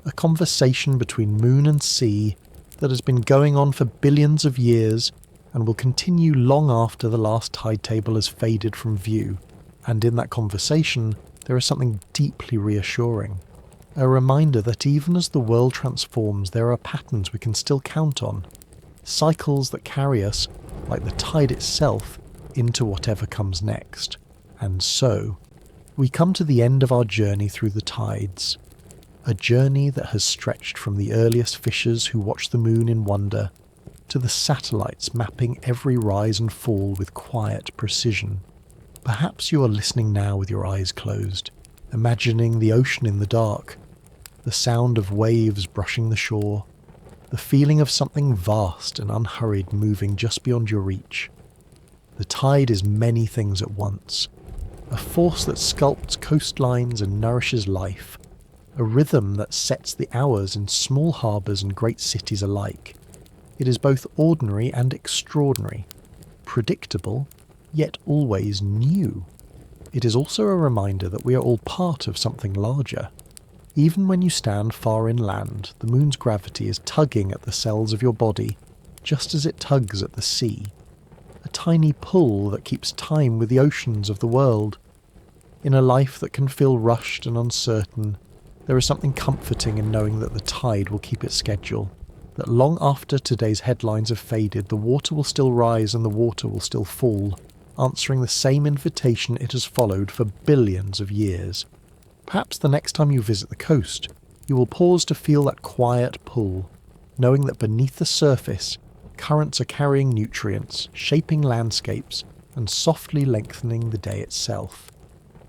a conversation between moon and sea that has been going on for billions of years and will continue long after the last tide table has faded from view. And in that conversation, there is something deeply reassuring. A reminder that even as the world transforms, there are patterns we can still count on. Cycles that carry us, like the tide itself, into whatever comes next. And so, we come to the end of our journey through the tides. A journey that has stretched from the earliest fishers who watched the moon in wonder, to the satellites mapping every rise and fall with quiet precision. Perhaps you are listening now with your eyes closed, imagining the ocean in the dark, the sound of waves brushing the shore, the feeling of something vast and unhurried moving just beyond your reach. The tide is many things at once, a force that sculpts coastlines and nourishes life, a rhythm that sets the hours in small harbours and great cities alike. It is both ordinary and extraordinary, predictable, yet always new. It is also a reminder that we are all part of something larger. Even when you stand far inland, the moon's gravity is tugging at the cells of your body, just as it tugs at the sea. A tiny pull that keeps time with the oceans of the world. In a life that can feel rushed and uncertain, there is something comforting in knowing that the tide will keep its schedule, that long after today's headlines have faded, the water will still rise and the water will still fall, answering the same invitation it has followed for billions of years. Perhaps the next time you visit the coast, you will pause to feel that quiet pull, knowing that beneath the surface, currents are carrying nutrients, shaping landscapes, and softly lengthening the day itself.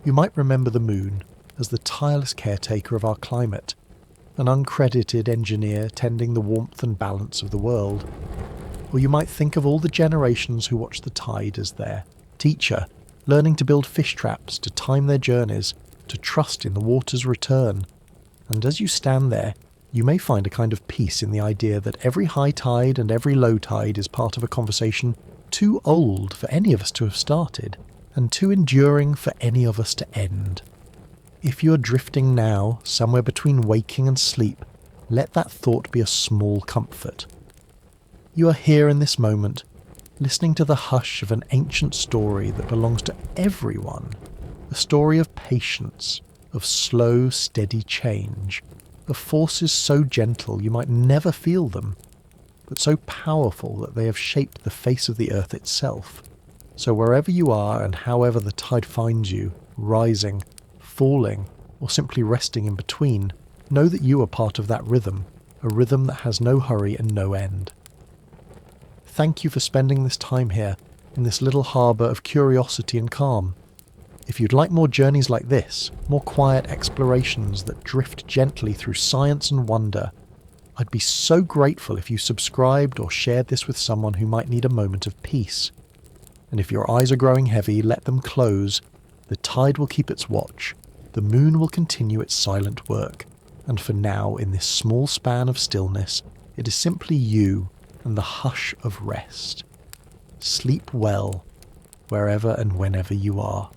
You might remember the moon as the tireless caretaker of our climate, an uncredited engineer tending the warmth and balance of the world. Or you might think of all the generations who watch the tide as their teacher, learning to build fish traps, to time their journeys, to trust in the water's return. And as you stand there, you may find a kind of peace in the idea that every high tide and every low tide is part of a conversation too old for any of us to have started, and too enduring for any of us to end. If you are drifting now, somewhere between waking and sleep, let that thought be a small comfort. You are here in this moment, listening to the hush of an ancient story that belongs to everyone. A story of patience, of slow, steady change, of forces so gentle you might never feel them, but so powerful that they have shaped the face of the earth itself. So wherever you are and however the tide finds you, rising, falling, or simply resting in between, know that you are part of that rhythm, a rhythm that has no hurry and no end. Thank you for spending this time here, in this little harbour of curiosity and calm. If you'd like more journeys like this, more quiet explorations that drift gently through science and wonder, I'd be so grateful if you subscribed or shared this with someone who might need a moment of peace. And if your eyes are growing heavy, let them close. The tide will keep its watch. The moon will continue its silent work. And for now, in this small span of stillness, it is simply you and the hush of rest. Sleep well, wherever and whenever you are.